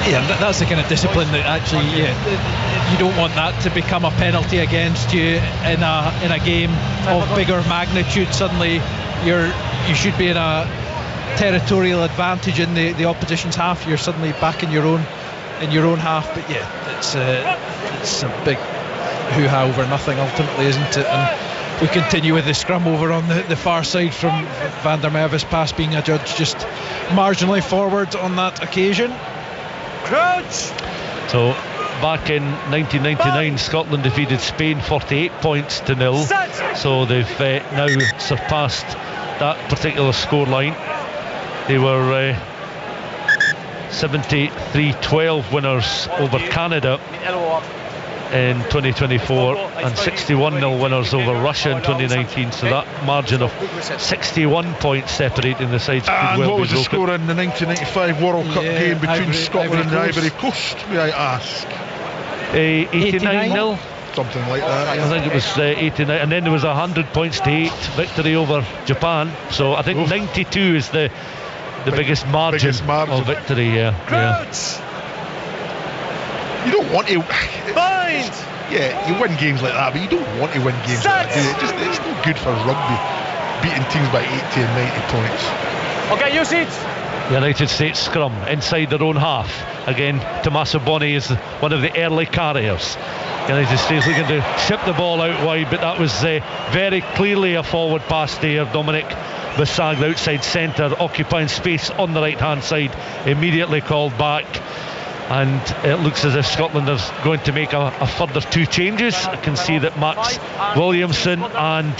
Yeah, that's the kind of discipline that actually you don't want that to become a penalty against you in a game of bigger magnitude. Suddenly you should be in a territorial advantage in the opposition's half. You're suddenly back in your own half. But yeah, it's a big hoo-ha over nothing ultimately, isn't it? And we continue with the scrum over on the far side from Van der Merwe's pass being adjudged just marginally forward on that occasion. Crouch! So back in 1999, Scotland defeated Spain 48 points to 0. So they've now surpassed that particular scoreline. They were 73-12 winners over Canada in 2024 and 61-0 winners over Russia in 2019, so that margin of 61 points separating the sides could and well what was be the score in the 1995 World Cup game between Scotland and the Ivory Coast, may I ask? 89-0, something like that. I think it was 89, and then there was a 100 points to 8 victory over Japan, so I think 92 is the biggest margin of victory. You don't want to. Yeah, you win games like that, but you don't want to win games like that, do you? It's not good for rugby, beating teams by 80 and 90 points. Okay, use it. United States scrum inside their own half. Again, Tommaso Boni is one of the early carriers. United States looking to ship the ball out wide, but that was very clearly a forward pass there. Dominic Basag, the outside centre, occupying space on the right hand side, immediately called back. And it looks as if Scotland are going to make a further 2 changes. I can see that Max Williamson and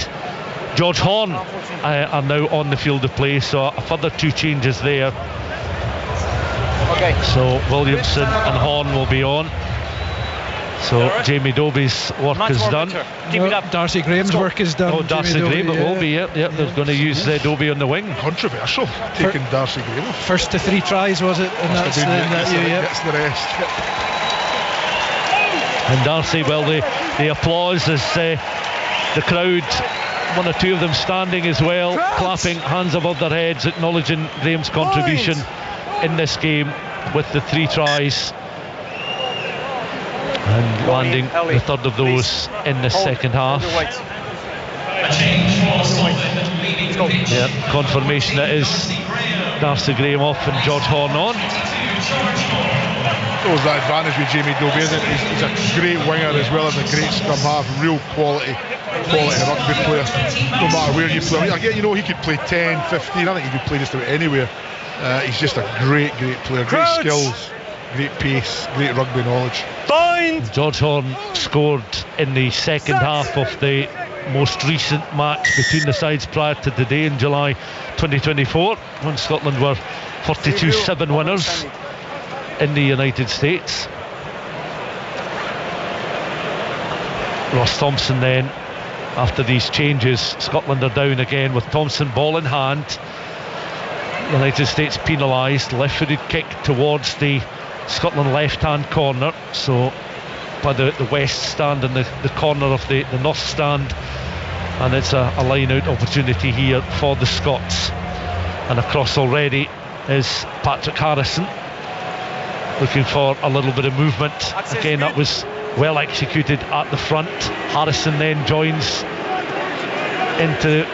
George Horn are now on the field of play, so a further 2 changes there. Okay. So Williamson and Horn will be on. So Jamie Dobie's work is done. Keep it up. Darcy Graham's work is done. Oh, Darcy Graham, it will be. Yep. They're going to use Dobie on the wing. Controversial, taking Darcy Graham off. First to 3 tries, was it? And that's gets the rest. And Darcy, well, the applause as the crowd, 1 or 2 of them standing as well, clapping, hands above their heads, acknowledging Graham's contribution in this game with the 3 tries. And landing the third of those in the second half. Yeah, confirmation it is Darcy Graham off and George Horn on. Shows that advantage with Jamie Dobie, isn't it? He's a great winger as well as a great scrum half, real quality rugby player, no matter where you play. Again, you know, he could play 10, 15, I think he could play just about anywhere. He's just a great player, great skills, great pace, great rugby knowledge. George Horn scored in the second half of the most recent match between the sides prior to today in July 2024, when Scotland were 42-7 winners in the United States. Ross Thompson then, after these changes, Scotland are down again with Thompson ball in hand. United States penalised. Left-footed kick towards the Scotland left-hand corner, so by the west stand and the corner of the north stand, and it's a line-out opportunity here for the Scots. And across already is Patrick Harrison, looking for a little bit of movement. Again, that was well executed at the front. Harrison then joins into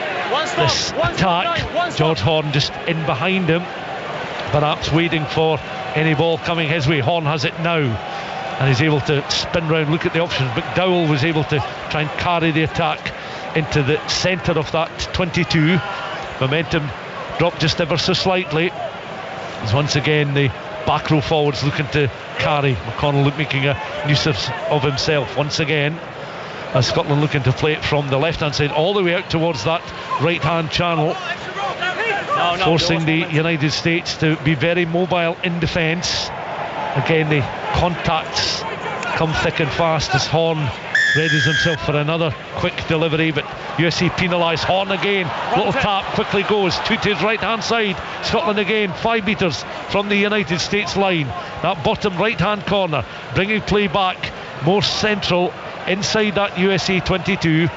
this attack. George Horne just in behind him, perhaps waiting for any ball coming his way. Horne has it now and he's able to spin round, look at the options. McDowell was able to try and carry the attack into the centre of that 22. Momentum dropped just ever so slightly, as once again the back row forwards looking to carry. McConnell making a nuisance of himself once again, as Scotland looking to play it from the left hand side all the way out towards that right hand channel, forcing the United States to be very mobile in defence. Again, the contacts come thick and fast as Horne readies himself for another quick delivery, but USC penalised. Horne again, little tap, quickly goes to his right hand side. Scotland again, 5 metres from the United States line, that bottom right hand corner, bringing play back more central inside that USC 22.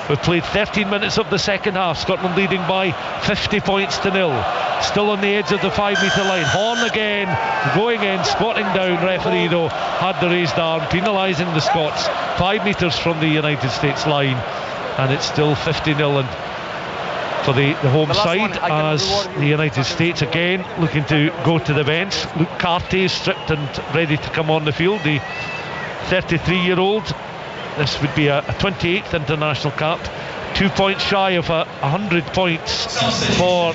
We've played 13 minutes of the second half. Scotland leading by 50 points to 0. Still on the edge of the 5 metre line. Horne again going in, squatting down. Referee though had the raised arm, penalising the Scots 5 metres from the United States line, and it's still 50-0 and for the home side, as the United States again looking to go to the bench. Luke Carty is stripped and ready to come on the field, the 33-year-old. This would be a 28th international cap, 2 points shy of 100 points for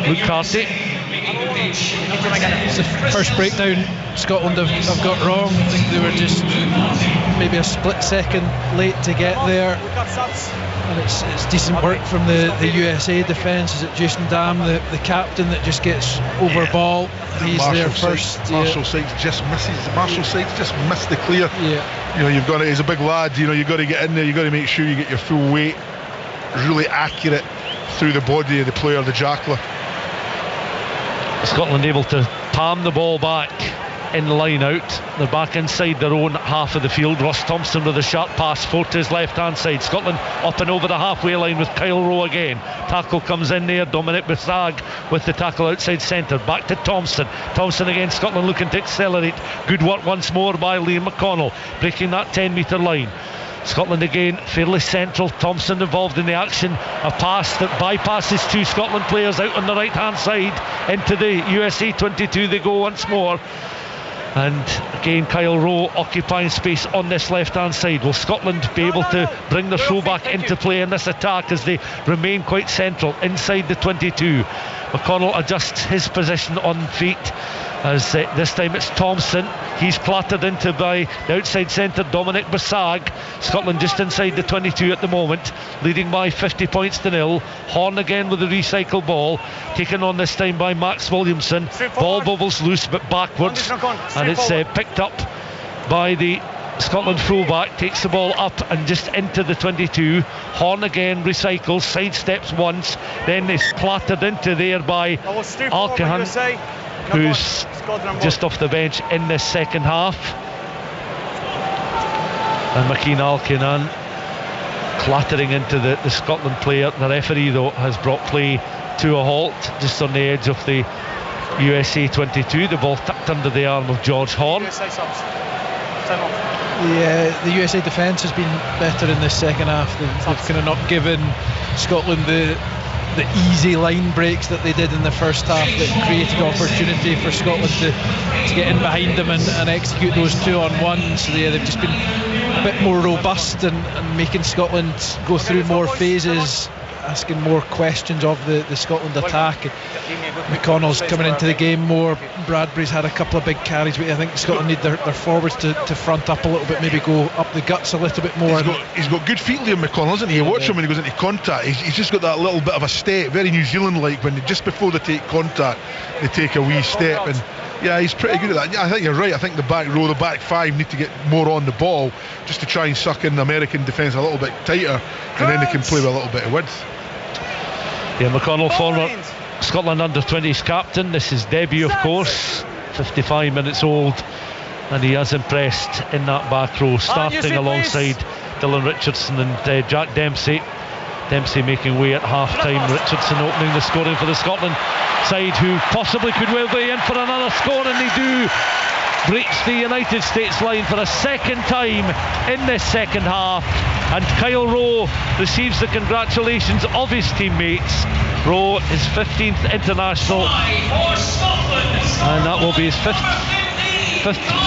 Luke Carty. It's the first breakdown Scotland have got wrong. I think they were just maybe a split second late to get there, and it's decent work from the USA defence. Is it Jason Dam, the captain, that just gets over ball? He's there first. Marshall Sykes just misses. Marshall Sykes just missed the clear. You know, you've got to, he's a big lad, you know, you've got to get in there, you've got to make sure you get your full weight really accurate through the body of the player, the jackler. Scotland able to palm the ball back in the line out. They're back inside their own half of the field. Ross Thompson with a sharp pass forward to his left hand side. Scotland up and over the halfway line with Kyle Rowe again. Tackle comes in there. Dominic Bissag with the tackle outside centre. Back to Thompson. Thompson again. Scotland looking to accelerate. Good work once more by Liam McConnell, breaking that 10 metre line. Scotland again fairly central. Thompson involved in the action. A pass that bypasses 2 Scotland players out on the right hand side into the USA 22. They go once more. And again, Kyle Rowe occupying space on this left-hand side. Will Scotland be able to bring their throwback into play in this attack as they remain quite central inside the 22? McConnell adjusts his position on feet as this time it's Thompson. He's clattered into by the outside centre Dominic Bissag. Scotland just inside the 22 at the moment, leading by 50 points to 0. Horne again with the recycle ball, taken on this time by Max Williamson. Ball bubbles loose but backwards, and it's picked up by the Scotland fullback. Takes the ball up and just into the 22. Horne again recycles, sidesteps once, then is clattered into there by Alkehan, who's just off the bench in this second half. And Makeen Alkehan clattering into the Scotland player. The referee though has brought play to a halt just on the edge of the USA 22. The ball tucked under the arm of George Horne. The USA defence has been better in this second half. They've kind of not given Scotland the easy line breaks that they did in the first half, that created opportunity for Scotland to get in behind them and execute those 2-on-1s. So they've just been a bit more robust and making Scotland go through more phases, asking more questions of the Scotland attack. And McConnell's coming into the game more. Bradbury's had a couple of big carries, but I think Scotland need their forwards to front up a little bit, maybe go up the guts a little bit more. He's got good feet, Liam McConnell, hasn't he? You watch him when he goes into contact, he's just got that little bit of a step, very New Zealand like, when just before they take contact they take a wee step, and yeah, he's pretty good at that. Yeah, I think you're right. I think the back row, the back 5 need to get more on the ball just to try and suck in the American defence a little bit tighter, and then they can play with a little bit of width. Yeah, McConnell Scotland under-20s captain. This is debut, of course, 55 minutes old, and he has impressed in that back row, starting alongside Dylan Richardson and Jack Dempsey. Dempsey making way at half-time, Richardson opening the scoring for the Scotland side, who possibly could well be in for another score, and they do breach the United States line for a second time in this second half, and Kyle Rowe receives the congratulations of his teammates. Rowe, his 15th international, and that will be his fifth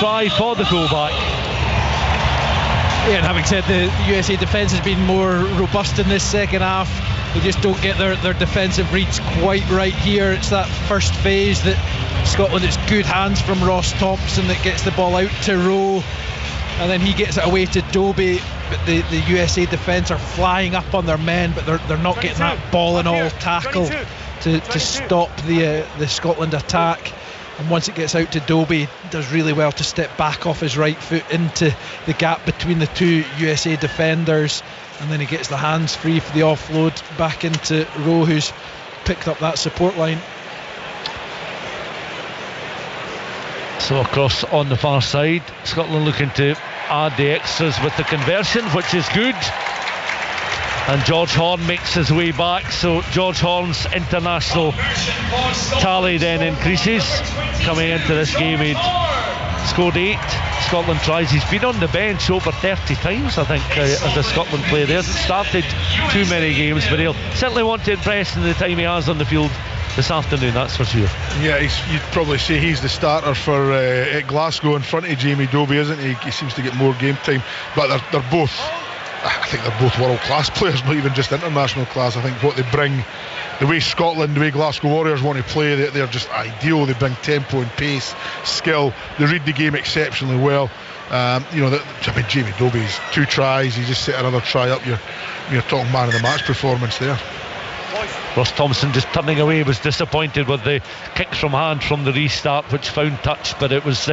try for the fullback. Yeah, and having said the USA defence has been more robust in this second half, they just don't get their defensive reads quite right here. It's that first phase that Scotland, it's good hands from Ross Thompson that gets the ball out to Rowe, and then he gets it away to Dobie, but the USA defence are flying up on their men, but they're not getting that ball and all tackle to stop the Scotland attack. And once it gets out to Dobie, does really well to step back off his right foot into the gap between the two USA defenders, and then he gets the hands free for the offload back into Rowe, who's picked up that support line. So across on the far side, Scotland looking to add the extras with the conversion, which is good. And George Horne makes his way back, so George Horne's international tally then increases. Coming into this game, he'd scored 8 Scotland tries. He's been on the bench over 30 times, I think, as a Scotland player. He hasn't started too many games, but he'll certainly want to impress in the time he has on the field this afternoon, that's for sure. Yeah, you'd probably say he's the starter for at Glasgow in front of Jamie Dobie, isn't he? He seems to get more game time, but they're both, I think they're both world-class players, not even just international class. I think what they bring, the way Scotland, the way Glasgow Warriors want to play, they're just ideal. They bring tempo and pace, skill. They read the game exceptionally well. Jamie Dobie's 2 tries. He just set another try up. You're talking man of the match performance there. Ross Thompson just turning away, was disappointed with the kick from hand from the restart, which found touch, but it was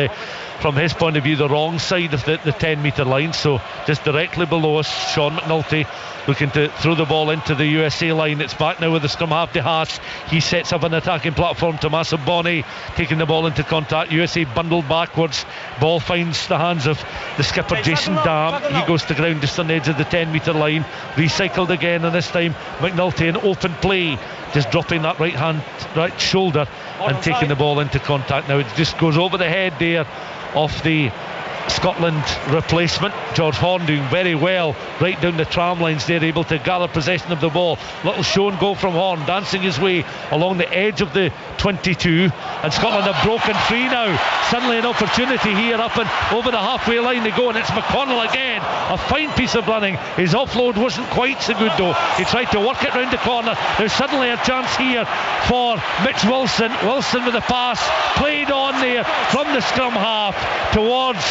from his point of view the wrong side of the 10 metre line, so just directly below us. Sean McNulty looking to throw the ball into the USA line. It's back now with the scrum half to Haas. He sets up an attacking platform. Tommaso Boni taking the ball into contact. USA bundled backwards. Ball finds the hands of the skipper Jason Dam. He goes to ground just on the edge of the 10 metre line. Recycled again, and this time McNulty in open play, just dropping that right shoulder and taking the ball into contact. Now it just goes over the head there of the Scotland replacement. George Horne doing very well right down the tram lines there, able to gather possession of the ball. Little show and go from Horne, dancing his way along the edge of the 22, and Scotland have broken free now. Suddenly an opportunity here up and over the halfway line they go, and it's McConnell again. A fine piece of running. His offload wasn't quite so good though. He tried to work it round the corner. There's suddenly a chance here for Mitch Wilson. Wilson with a pass played on there from the scrum half towards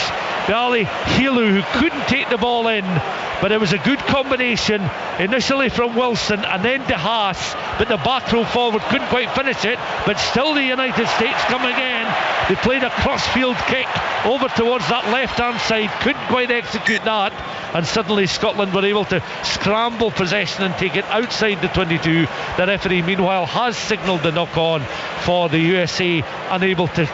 Ali Helu, who couldn't take the ball in, but it was a good combination initially from Wilson and then to Haas, but the back row forward couldn't quite finish it. But still the United States come again. They played a cross-field kick over towards that left-hand side, couldn't quite execute that, and suddenly Scotland were able to scramble possession and take it outside the 22. The referee meanwhile has signalled the knock-on for the USA, unable to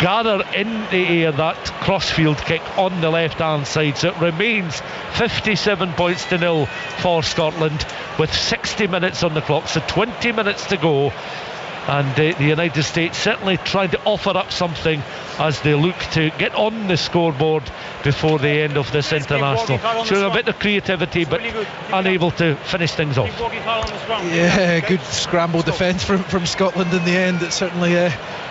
gather in the air that crossfield kick on the left hand side. So it remains 57 points to 0 for Scotland with 60 minutes on the clock, so 20 minutes to go, and the United States certainly trying to offer up something as they look to get on the scoreboard before the end of this international. Showing a bit of creativity but unable to finish things off. Yeah, good scramble defence from Scotland in the end. It certainly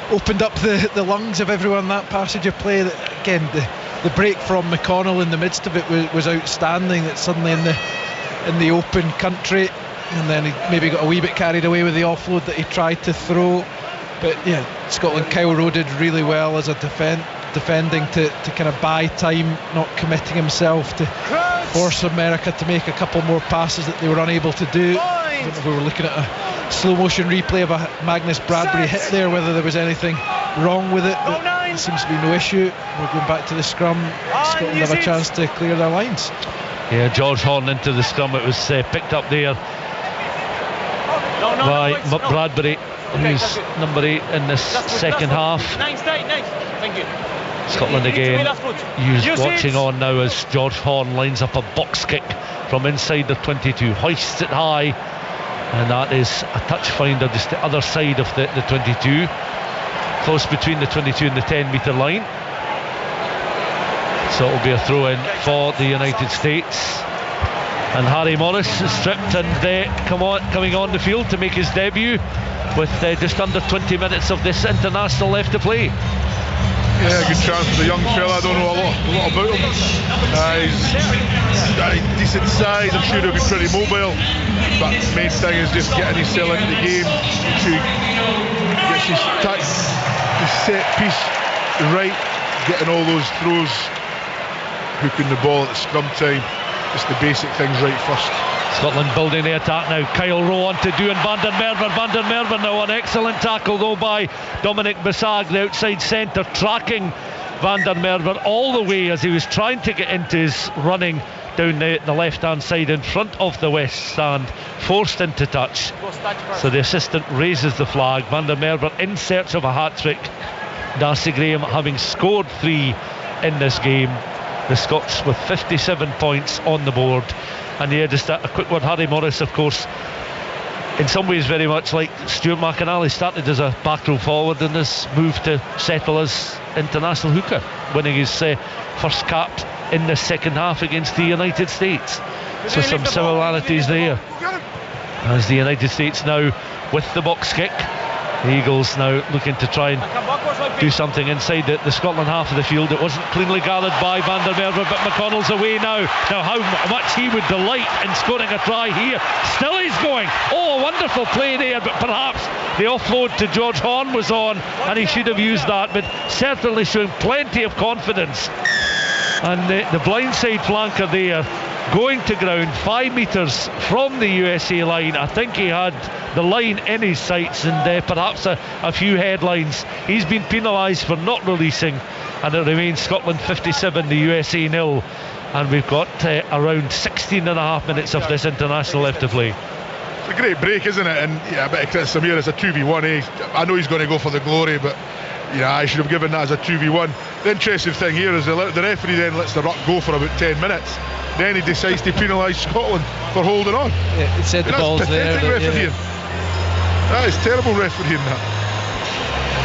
opened up the lungs of everyone, that passage of play. That, again, the break from McConnell in the midst of it was outstanding. It's suddenly in the open country, and then he maybe got a wee bit carried away with the offload that he tried to throw. But yeah, Scotland, Kyle Rowe did really well as a defending to kind of buy time, not committing himself to force America to make a couple more passes that they were unable to do. I don't know if we were looking at a slow motion replay of a Magnus Bradbury hit there, whether there was anything wrong with it, but there seems to be no issue. We're going back to the scrum. Scotland have a chance to clear their lines. Yeah, George Horne into the scrum. It was picked up there by Bradbury. who's number 8 in this second half. Scotland again watching on now as George Horn lines up a box kick from inside the 22, hoists it high, and that is a touch finder just the other side of the 22, close between the 22 and the 10 metre line. So it will be a throw in for the United States. And Harry Morris is stripped and coming on the field to make his debut with just under 20 minutes of this international left to play. Yeah, good chance for the young fella. I don't know a lot about him. He's decent size. I'm sure he'll be pretty mobile. But the main thing is just getting his cell into the game. Make sure he gets his set piece right, getting all those throws, hooking the ball at the scrum time. Just the basic things right first. Scotland building the attack now. Kyle Rowe on to Duhan van der Merwe. Van der Merwe now, an excellent tackle though by Dominic Bissag, the outside centre, tracking Van der Merwe all the way as he was trying to get into his running down the left hand side in front of the West stand, forced into touch. So the assistant raises the flag. Van der Merwe in search of a hat-trick. Darcy Graham having scored 3 in this game. The Scots with 57 points on the board. And yeah, just a quick word, Harry Morris, of course, in some ways very much like Stuart McInally, started as a back row forward and has moved to settle as international hooker, winning his first cap in the second half against the United States. So some similarities there. As the United States now with the box kick. The Eagles now looking to try and do something inside the Scotland half of the field. It wasn't cleanly gathered by Van der Merwe, but McConnell's away now. Now how much he would delight in scoring a try here. Still he's going. Oh, a wonderful play there, but perhaps the offload to George Horn was on and he should have used that, but certainly showing plenty of confidence. And the blindside flanker there, going to ground 5 metres from the USA line. I think he had the line in his sights and perhaps a few headlines. He's been penalised for not releasing, and it remains Scotland 57, the USA 0. And we've got around 16 and a half minutes of this international left to play. It's a great break, isn't it? And yeah, but Samir, it's a 2v1. I know he's going to go for the glory, but yeah, I should have given that as a 2v1. The interesting thing here is the referee then lets the ruck go for about 10 minutes. Then he decides to penalise Scotland for holding on. Yeah, it said the ball's there. That is terrible refereeing that.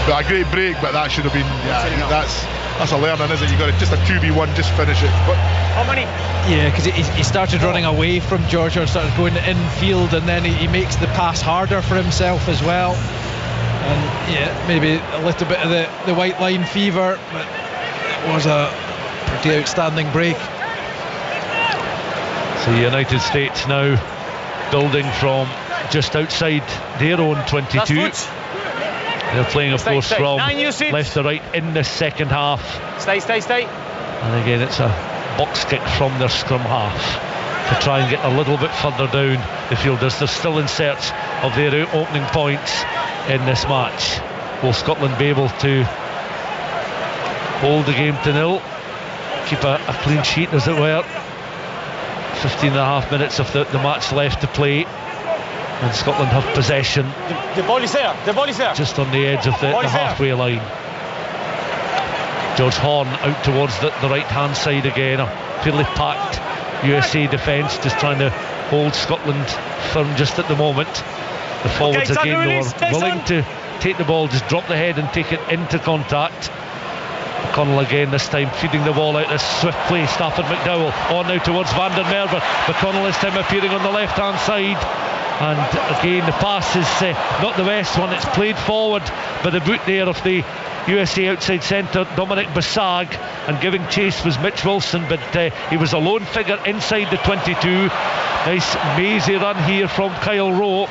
But a great break, but that should have been. Yeah, that's a learning, isn't it? You got it, just a 2v1, just finish it. But how many? Yeah, because he started running away from Georgia, started going infield, and then he makes the pass harder for himself as well. And yeah, maybe a little bit of the white line fever, but it was a pretty outstanding break. So the United States now building from just outside their own 22. They're playing, of course, from left to right in the second half. Stay. And again, it's a box kick from their scrum half to try and get a little bit further down the field as they're still in search of their opening points in this match. Will Scotland be able to hold the game to 0, keep a clean sheet, as it were? 15 and a half minutes of the match left to play, and Scotland have possession. The ball is there. Just on the edge of the halfway line. George Horn out towards the right hand side again. A fairly packed USA defence, just trying to hold Scotland firm just at the moment. The forwards again though are willing to take the ball, just drop the head and take it into contact. McConnell again, this time feeding the ball out. This swift play, Stafford McDowell on now towards Van der Merwe. McConnell this time appearing on the left hand side, and again the pass is not the best one. It's played forward by the boot there of the USA outside centre Dominic Bissag, and giving chase was Mitch Wilson, but he was a lone figure inside the 22. Nice mazy run here from Kyle Rowe.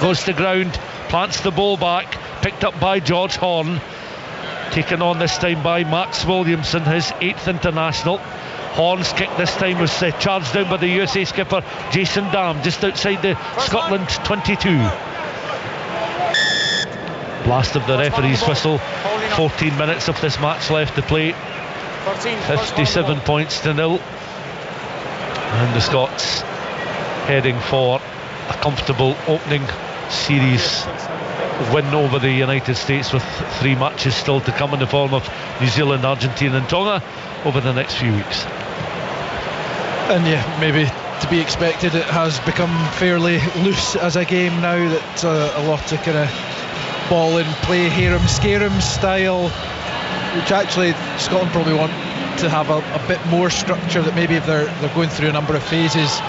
Goes to ground, plants the ball back, picked up by George Horn, taken on this time by Max Williamson, his 8th international. Horn's kick this time was charged down by the USA skipper Jason Dam, just outside the Scotland 22. Blast of the referee's whistle. 14 minutes of this match left to play. 57 points to 0, and the Scots heading for a comfortable opening series win over the United States, with 3 matches still to come in the form of New Zealand, Argentina and Tonga over the next few weeks. And yeah, maybe to be expected. It has become fairly loose as a game now, that a lot of kind of ball in play, harem scarum style, which actually Scotland probably want to have a bit more structure, that maybe if they're going through a number of phases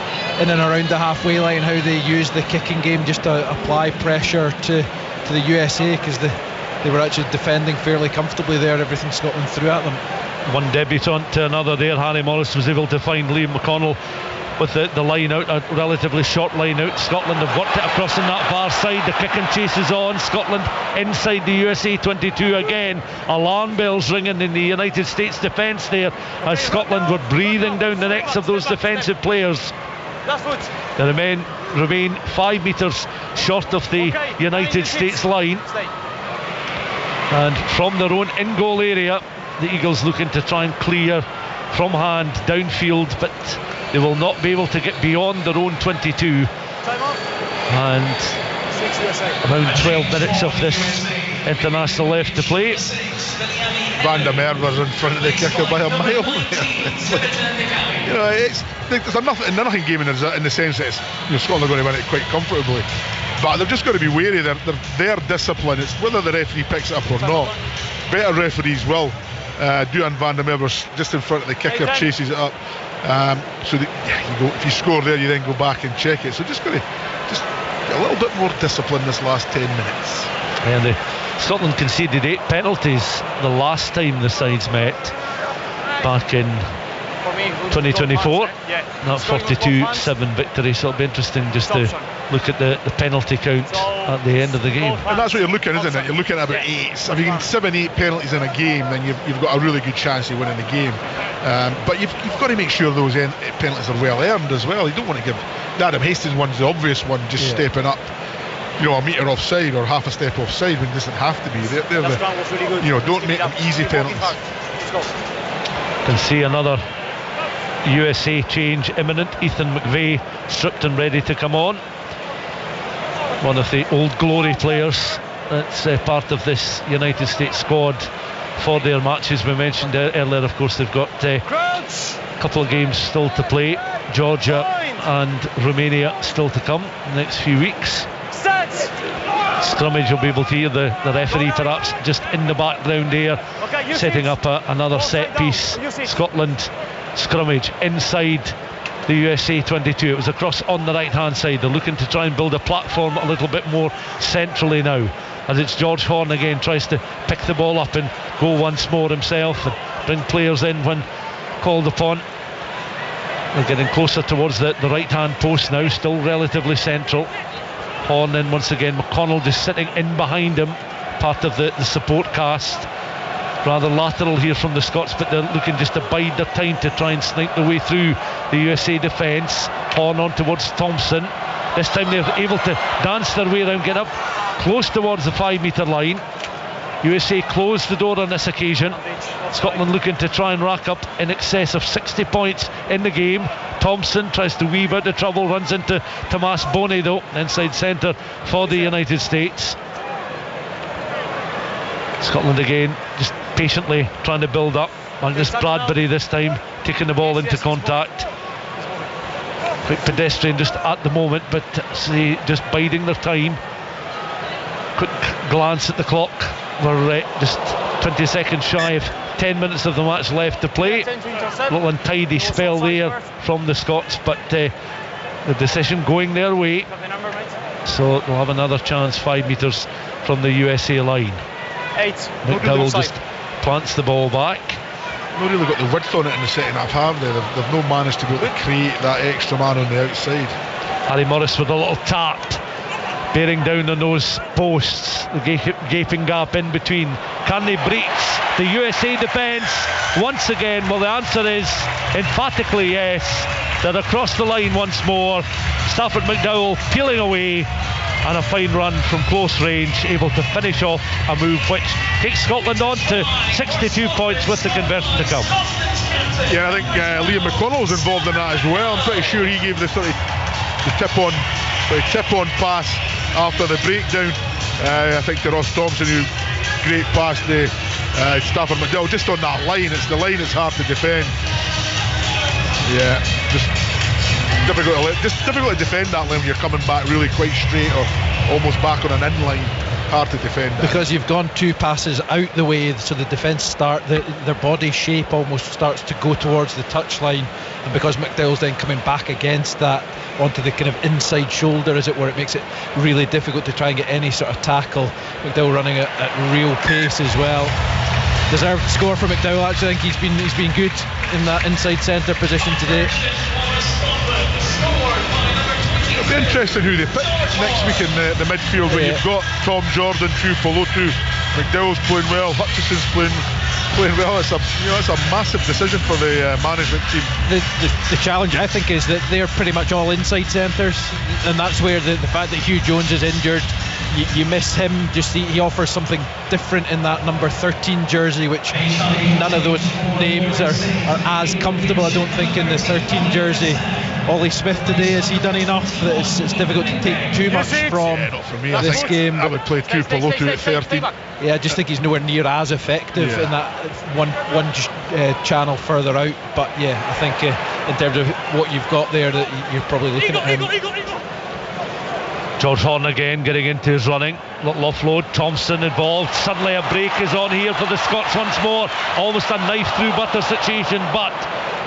in and around the halfway line, how they use the kicking game just to apply pressure to the USA, because they were actually defending fairly comfortably there, everything Scotland threw at them. One debutant to another there. Harry Morris was able to find Liam McConnell with the line out, a relatively short line out. Scotland have worked it across on that far side. The kick and chase is on. Scotland inside the USA 22 again. Alarm bells ringing in the United States defence there, as Scotland were breathing down the necks of those defensive players. They remain 5 metres short of the United States line, and from their own in-goal area, the Eagles looking to try and clear from hand downfield, but they will not be able to get beyond their own 22. And around 12 minutes of this international left to play. Van der Merwe's in front of the kicker by a mile. There's a nothing game in the sense that Scotland are going to win it quite comfortably, but they've just got to be wary. Their discipline, it's whether the referee picks it up or not. Better referees will. Duhan van der Merwe's just in front of the kicker, chases it up. So if you score there, you then go back and check it. So just got to get a little bit more discipline this last 10 minutes. And Scotland conceded 8 penalties the last time the sides met, back in 2024. That 42-7 victory. So it'll be interesting just to look at the penalty count at the end of the game. And that's what you're looking, isn't it? You're looking at about 8. If you can 7-8 penalties in a game, then you've got a really good chance of winning the game. But you've got to make sure those penalties are well earned as well. You don't want to give Adam Hastings one's the obvious one, just stepping up, a metre offside or half a step offside when it doesn't have to be. They're don't make them easy penalties. Can see another USA change imminent. Ethan McVeigh stripped and ready to come on. One of the old glory players that's part of this United States squad for their matches. We mentioned earlier, of course, they've got a couple of games still to play. Georgia and Romania still to come in the next few weeks. Scrummage, will be able to hear the referee perhaps just in the background there, setting up another set piece. Scotland scrummage inside the USA 22. It was across on the right hand side. They're looking to try and build a platform a little bit more centrally now, as it's George Horne again, tries to pick the ball up and go once more himself and bring players in when called upon. They're getting closer towards the right hand post now, still relatively central. Horne in once again. McConnell just sitting in behind him, part of the support cast. Rather lateral here from the Scots, but they're looking just to bide their time to try and snipe their way through the USA defence. Horne on towards Thompson. This time they're able to dance their way around, get up close towards the 5 metre line. USA closed the door on this occasion. Scotland looking to try and rack up in excess of 60 points in the game. Thompson tries to weave out the trouble, runs into Tomas Boney though, inside centre for the United States. Scotland again just patiently trying to build up. Magnus Bradbury this time taking the ball into contact. Quick pedestrian just at the moment, but just biding their time. Quick glance at the clock. We're just 20 seconds shy of 10 minutes of the match left to play. A little untidy spell there from the Scots, but the decision going their way. So they'll have another chance 5 metres from the USA line. McDowell just plants the ball back. Not really got the width on it in the second half, have they? They've not managed to be able to create that extra man on the outside. Harry Morris with a little tap, bearing down on those posts, the gaping gap in between. Can they breach the USA defence once again? Well, the answer is emphatically yes. They're across the line once more. Stafford McDowell peeling away, and a fine run from close range, able to finish off a move which takes Scotland on to 62 points with the conversion to come. Yeah, I think Liam McConnell was involved in that as well. I'm pretty sure he gave the tip-on pass after the breakdown. I think to Ross Thompson, who great pass to Stafford McDowell. Just on that line, it's the line that's hard to defend. Yeah, just difficult to defend that line when you're coming back really quite straight or almost back on an in-line. Hard to defend that. Because you've gone 2 passes out the way, so the defence their body shape almost starts to go towards the touchline, and because McDowell's then coming back against that onto the kind of inside shoulder, as it were, it makes it really difficult to try and get any sort of tackle. McDowell running at real pace as well. Deserved score for McDowell. Actually, I think he's been good in that inside centre position today. It'll be interesting who they pick next week in the midfield, when you've got Tom Jordan, Tuipulotu, McDowell's playing well, Hutchison's playing well. It's a massive decision for the management team. The challenge, I think, is that they're pretty much all inside centres, and that's where the fact that Hugh Jones is injured, you miss him. Just he offers something different in that number 13 jersey, which none of those names are as comfortable, I don't think, in the 13 jersey. Ollie Smith today, has he done enough that it's difficult to take too much from this game? I would play Tuipulotu at 13. Yeah, I just think he's nowhere near as effective in that one channel further out. But yeah, I think in terms of what you've got there, that you're probably looking at him. George Horn again getting into his running. Little offload, Thompson involved. Suddenly a break is on here for the Scots once more. Almost a knife through butter situation, but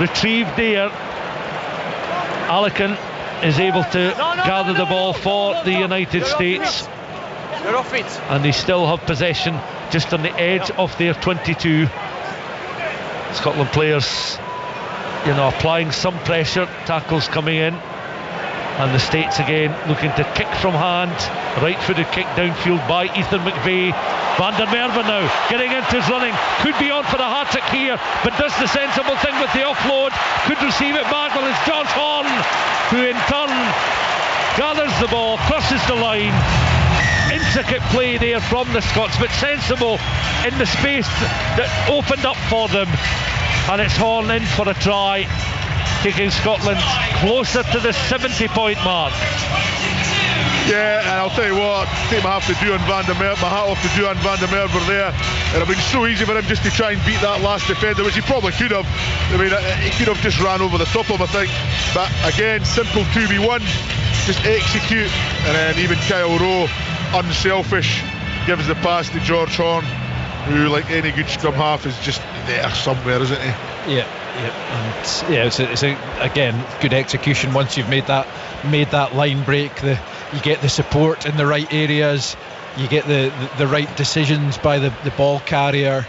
retrieved there. Alacant is able to gather the ball for the United States, and they still have possession just on the edge of their 22. Scotland players, applying some pressure. Tackles coming in, and the States again looking to kick from hand. Right-footed kick downfield by Ethan McVeigh. Van der Merwe now getting into his running, could be on for the hat-trick here, but does the sensible thing with the offload, could receive it back. Well, it's George Horn who in turn gathers the ball, crosses the line. Intricate play there from the Scots, but sensible in the space that opened up for them, and it's Horn in for a try, taking Scotland closer to the 70-point mark. Yeah, and I'll tell you what, take my hat off to Duhan van der Merwe there. It would have been so easy for him just to try and beat that last defender, which he probably could have. I mean, he could have just ran over the top of him, I think. But again, simple 2v1, just execute. And then even Kyle Rowe, unselfish, gives the pass to George Horn, who, like any good scrum half, is just there somewhere, isn't he? Yeah. And it's again good execution. Once you've made that line break, you get the support in the right areas, you get the right decisions by the ball carrier,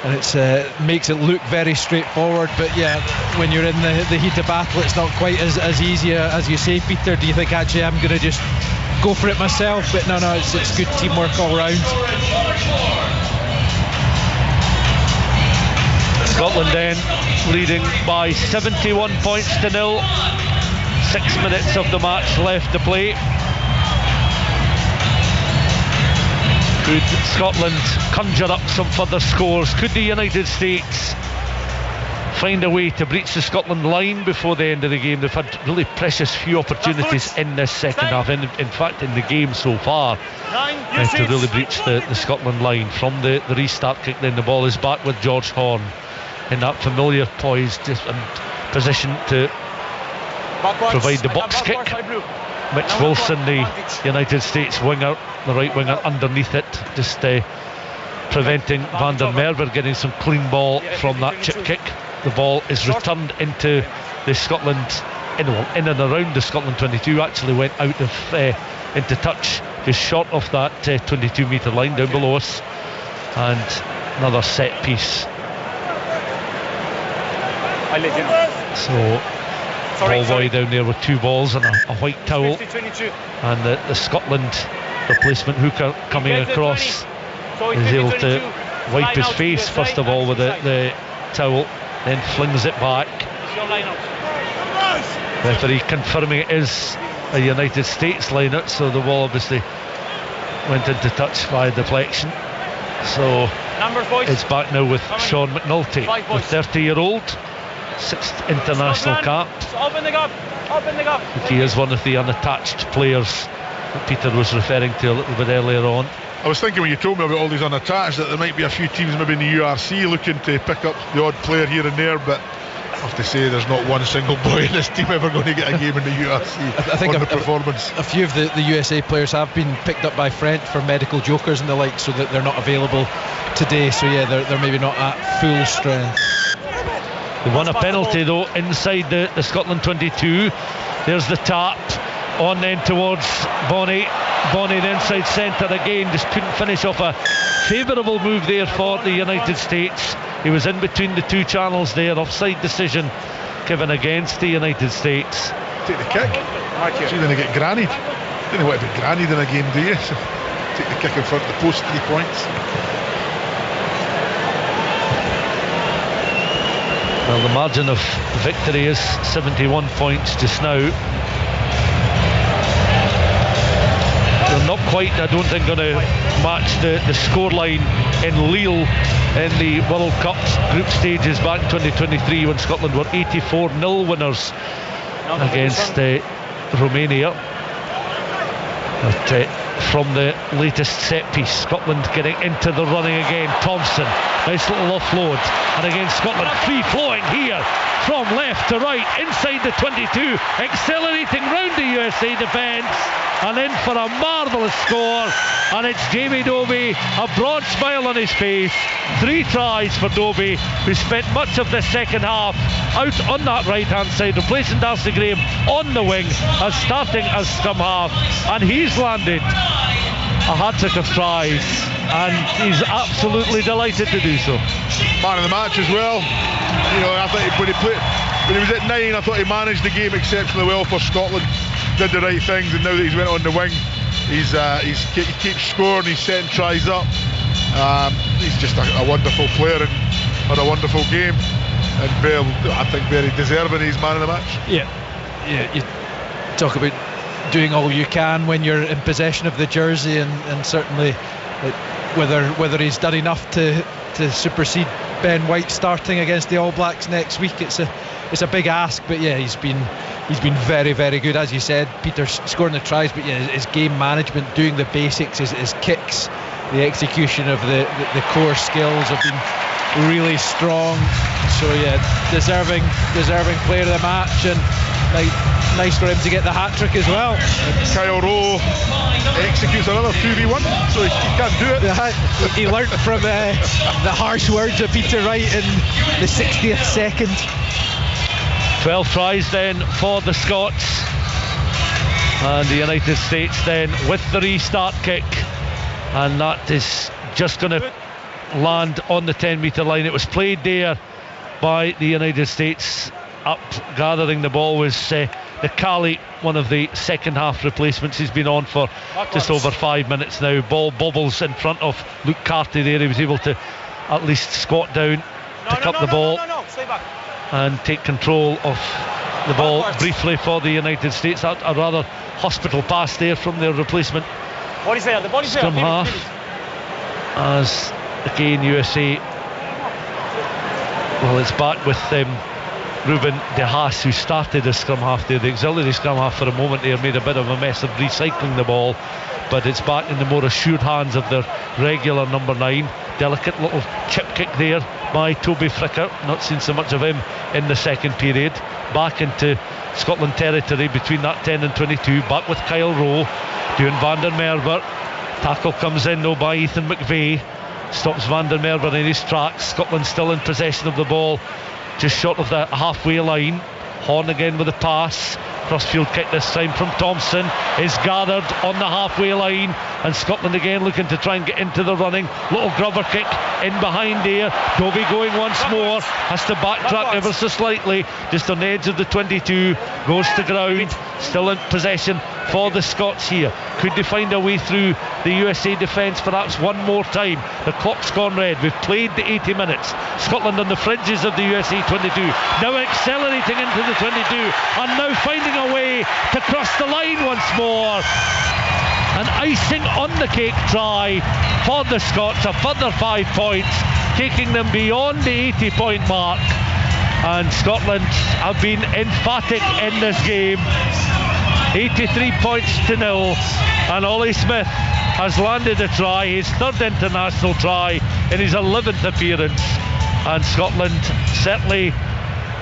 and it makes it look very straightforward. But yeah, when you're in the heat of battle, it's not quite as easy as you say. Peter, do you think actually I'm going to just go for it myself? But no, it's good teamwork all round. Scotland then leading by 71 points to 0. 6 minutes of the match left to play. Could Scotland conjure up some further scores? Could the United States find a way to breach the Scotland line before the end of the game? They've had really precious few opportunities in this second half, in fact in the game so far, to really breach the Scotland line. From the restart kick, then the ball is back with George Horn in that familiar poised position to provide the box kick. Mitch Wilson, the United States winger, the right winger, underneath it, just preventing Van der Merwe getting some clean ball from that chip kick. The ball is returned into the Scotland, in and around the Scotland 22. Actually went out of into touch, just short of that 22 metre line down below us, and another set piece. So ball boy down there with 2 balls and a white towel, and the Scotland replacement hooker coming across is able to wipe his face first of all with the towel, then flings it back. Referee confirming it is a United States line-out, so the ball obviously went into touch by deflection. So it's back now with Sean McNulty, the 30-year-old, 6th international cap. He is one of the unattached players that Peter was referring to a little bit earlier on. I was thinking when you told me about all these unattached that there might be a few teams maybe in the URC looking to pick up the odd player here and there, but I have to say there's not one single boy in this team ever going to get a game in the URC. I think on the performance. A few of the USA players have been picked up by French for medical jokers and the like, so that they're not available today. So yeah, they're maybe not at full strength. They won a penalty though inside the Scotland 22. There's the tap on then towards Bonney. Bonney the inside centre again, just couldn't finish off a favourable move there for the United States. He was in between the two channels there. Offside decision given against the United States. Take the kick. So you're going to get grannied. You don't want to be grannied in a game, do you? So take the kick in front of the post, 3 points. Well, the margin of victory is 71 points just now. They're not quite, I don't think, going to match the scoreline in Lille in the World Cup group stages back in 2023 when Scotland were 84-0 winners against Romania. But from the latest set piece, Scotland getting into the running again. Thompson, nice little offload, and again Scotland free flowing here from left to right inside the 22, accelerating round the USA defence and in for a marvellous score. And it's Jamie Dobie, a broad smile on his face. 3 tries for Dobie, who spent much of the second half out on that right hand side, replacing Darcy Graham on the wing as starting as scrum half, and he's landed a hat-trick of tries, and he's absolutely delighted to do so. Man of the match as well. You know, I think when he was at 9, I thought he managed the game exceptionally well for Scotland, did the right things, and now that he's went on the wing, he keeps scoring, he's setting tries up. He's just a wonderful player and had a wonderful game, and I think very deserving he's man of the match. Yeah, you talk about doing all you can when you're in possession of the jersey, and certainly whether he's done enough to supersede Ben White starting against the All Blacks next week, it's a big ask, but yeah, he's been very, very good, as you said, Peter, scoring the tries, but yeah, his game management, doing the basics, his kicks, the execution of the core skills have been really strong. So yeah, deserving player of the match, and nice for him to get the hat-trick as well. And Kyle Rowe executes another 2v1, so he can't do it. He learnt from the harsh words of Peter Wright in the 60th second. 12 tries then for the Scots, and the United States then with the restart kick, and that is just going to land on the 10-metre line. It was played there by the United States. Up gathering the ball was the Cali, one of the second half replacements. He's been on for just over 5 minutes now. Ball bobbles in front of Luke Carty there. He was able to at least squat down, pick up the ball and take control of the ball briefly for the United States. A rather hospital pass there from their replacement scrum half, as again USA, well, it's back with Ruben De Haas, who started as scrum half there. The auxiliary scrum half for a moment there made a bit of a mess of recycling the ball, but it's back in the more assured hands of their regular number 9. Delicate little chip kick there by Toby Fricker. Not seen so much of him in the second period. Back into Scotland territory between that 10 and 22. Back with Kyle Rowe doing Van der Merwe. Tackle comes in though by Ethan McVeigh. Stops Van der Merwe in his tracks. Scotland still in possession of the ball, just short of the halfway line. Horn again with a pass. Crossfield kick this time from Thompson is gathered on the halfway line, and Scotland again looking to try and get into the running. Little grubber kick in behind there. Dobie going once more, has to backtrack ever so slightly, just on the edge of the 22, goes to ground. Still in possession for the Scots here. Could they find a way through the USA defence perhaps one more time? The clock's gone red. We've played the 80 minutes. Scotland on the fringes of the USA 22, now accelerating into the 22, and now finding a way to cross the line once more. An icing on the cake try for the Scots, a further 5 points, taking them beyond the 80-point mark. And Scotland have been emphatic in this game. 83 points to 0. And Ollie Smith has landed a try, his third international try in his 11th appearance, and Scotland certainly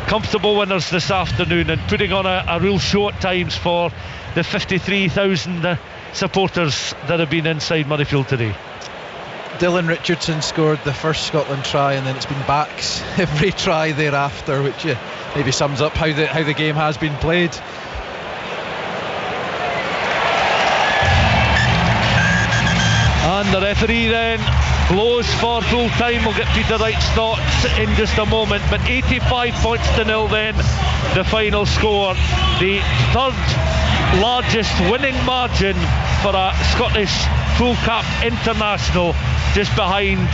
comfortable winners this afternoon and putting on a real show at times for the 53,000 supporters that have been inside Murrayfield today. Dylan Richardson scored the first Scotland try, and then it's been backs every try thereafter, which maybe sums up how the game has been played. And the referee then blows for full time. We'll get Peter Wright's thoughts in just a moment, but 85 points to nil then the final score. The third largest winning margin for a Scottish full cap international, just behind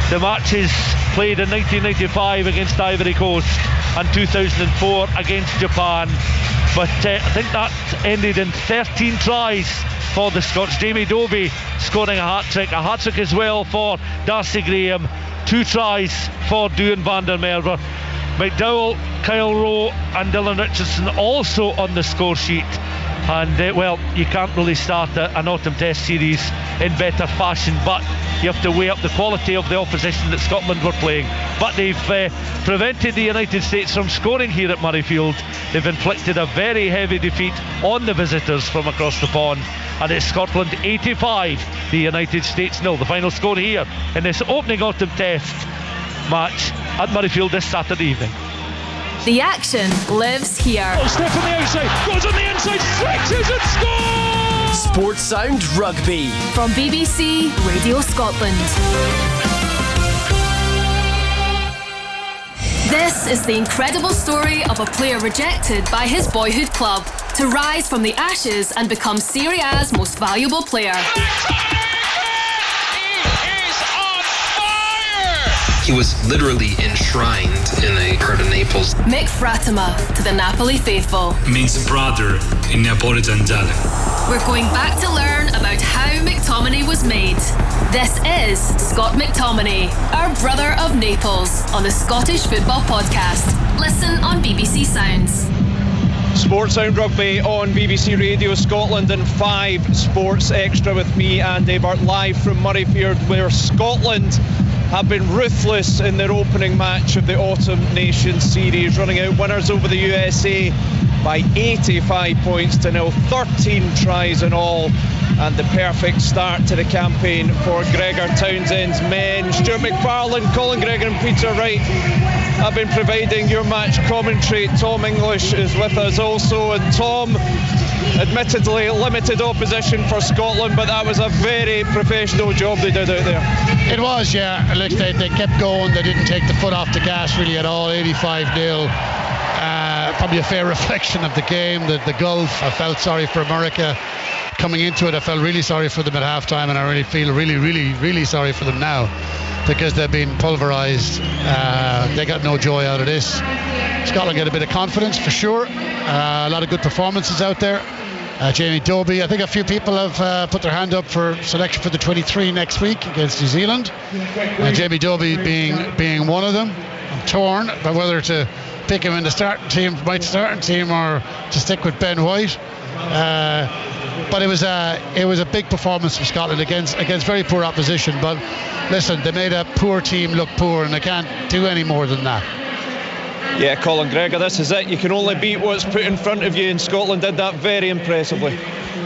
the matches played in 1995 against Ivory Coast and 2004 against Japan. But I think that ended in 13 tries for the Scots. Jamie Dobie scoring a hat-trick as well for Darcy Graham, 2 tries for Duan van der Merwe. McDowell, Kyle Rowe and Dylan Richardson also on the score sheet. And well, you can't really start an autumn test series in better fashion, but you have to weigh up the quality of the opposition that Scotland were playing. But they've prevented the United States from scoring here at Murrayfield. They've inflicted a very heavy defeat on the visitors from across the pond, and it's Scotland 85, the United States 0. The final score here in this opening autumn test match at Murrayfield this Saturday evening. The action lives here. Oh, step on the outside, goes on the inside, stretches and scores! Sports Sound Rugby From BBC Radio Scotland. This is the incredible story of a player rejected by his boyhood club to rise from the ashes and become Serie A's most valuable player. He was literally enshrined in a part of Naples. Mick Fratima to the Napoli faithful. Means brother in Neapolitan dialect. We're going back to learn about how McTominay was made. This is Scott McTominay, our brother of Naples, on the Scottish Football Podcast. Listen on BBC Sounds. Sports Sound Rugby on BBC Radio Scotland and 5 Sports Extra with me, Andy Burke, live from Murrayfield, where Scotland have been ruthless in their opening match of the Autumn Nations Series, running out winners over the USA by 85 points to nil, 13 tries in all, and the perfect start to the campaign for Gregor Townsend's men. Stuart McFarlane, Colin Gregor and Peter Wright have been providing your match commentary. Tom English is with us also, and Tom, admittedly limited opposition for Scotland, but that was a very professional job they did out there. It was, yeah. Look, they kept going. They didn't take the foot off the gas really at all. 85-0. Probably a fair reflection of the game, the gulf. I felt sorry for America coming into it. I felt really sorry for them at halftime, and I really feel really sorry for them now, because they've been pulverised. They got no joy out of this. Scotland get a bit of confidence for sure. A lot of good performances out there. Jamie Dobie, I think a few people have put their hand up for selection for the 23 next week against New Zealand. Jamie Dobie being one of them. I'm torn about whether to pick him in the starting team, or to stick with Ben White. But it was a big performance from Scotland against very poor opposition. But listen, they made a poor team look poor, and they can't do any more than that. Yeah, Colin Gregor, this is it. You can only beat what's put in front of you, and Scotland did that very impressively.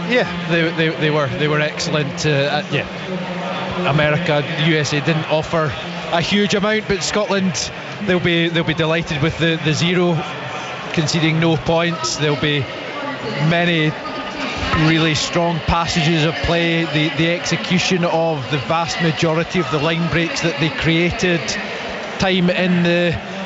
Yeah, they were excellent. America, the USA didn't offer a huge amount, but Scotland, they'll be delighted with the 0, conceding no points. There'll be many really strong passages of play. The execution of the vast majority of the line breaks that they created, time in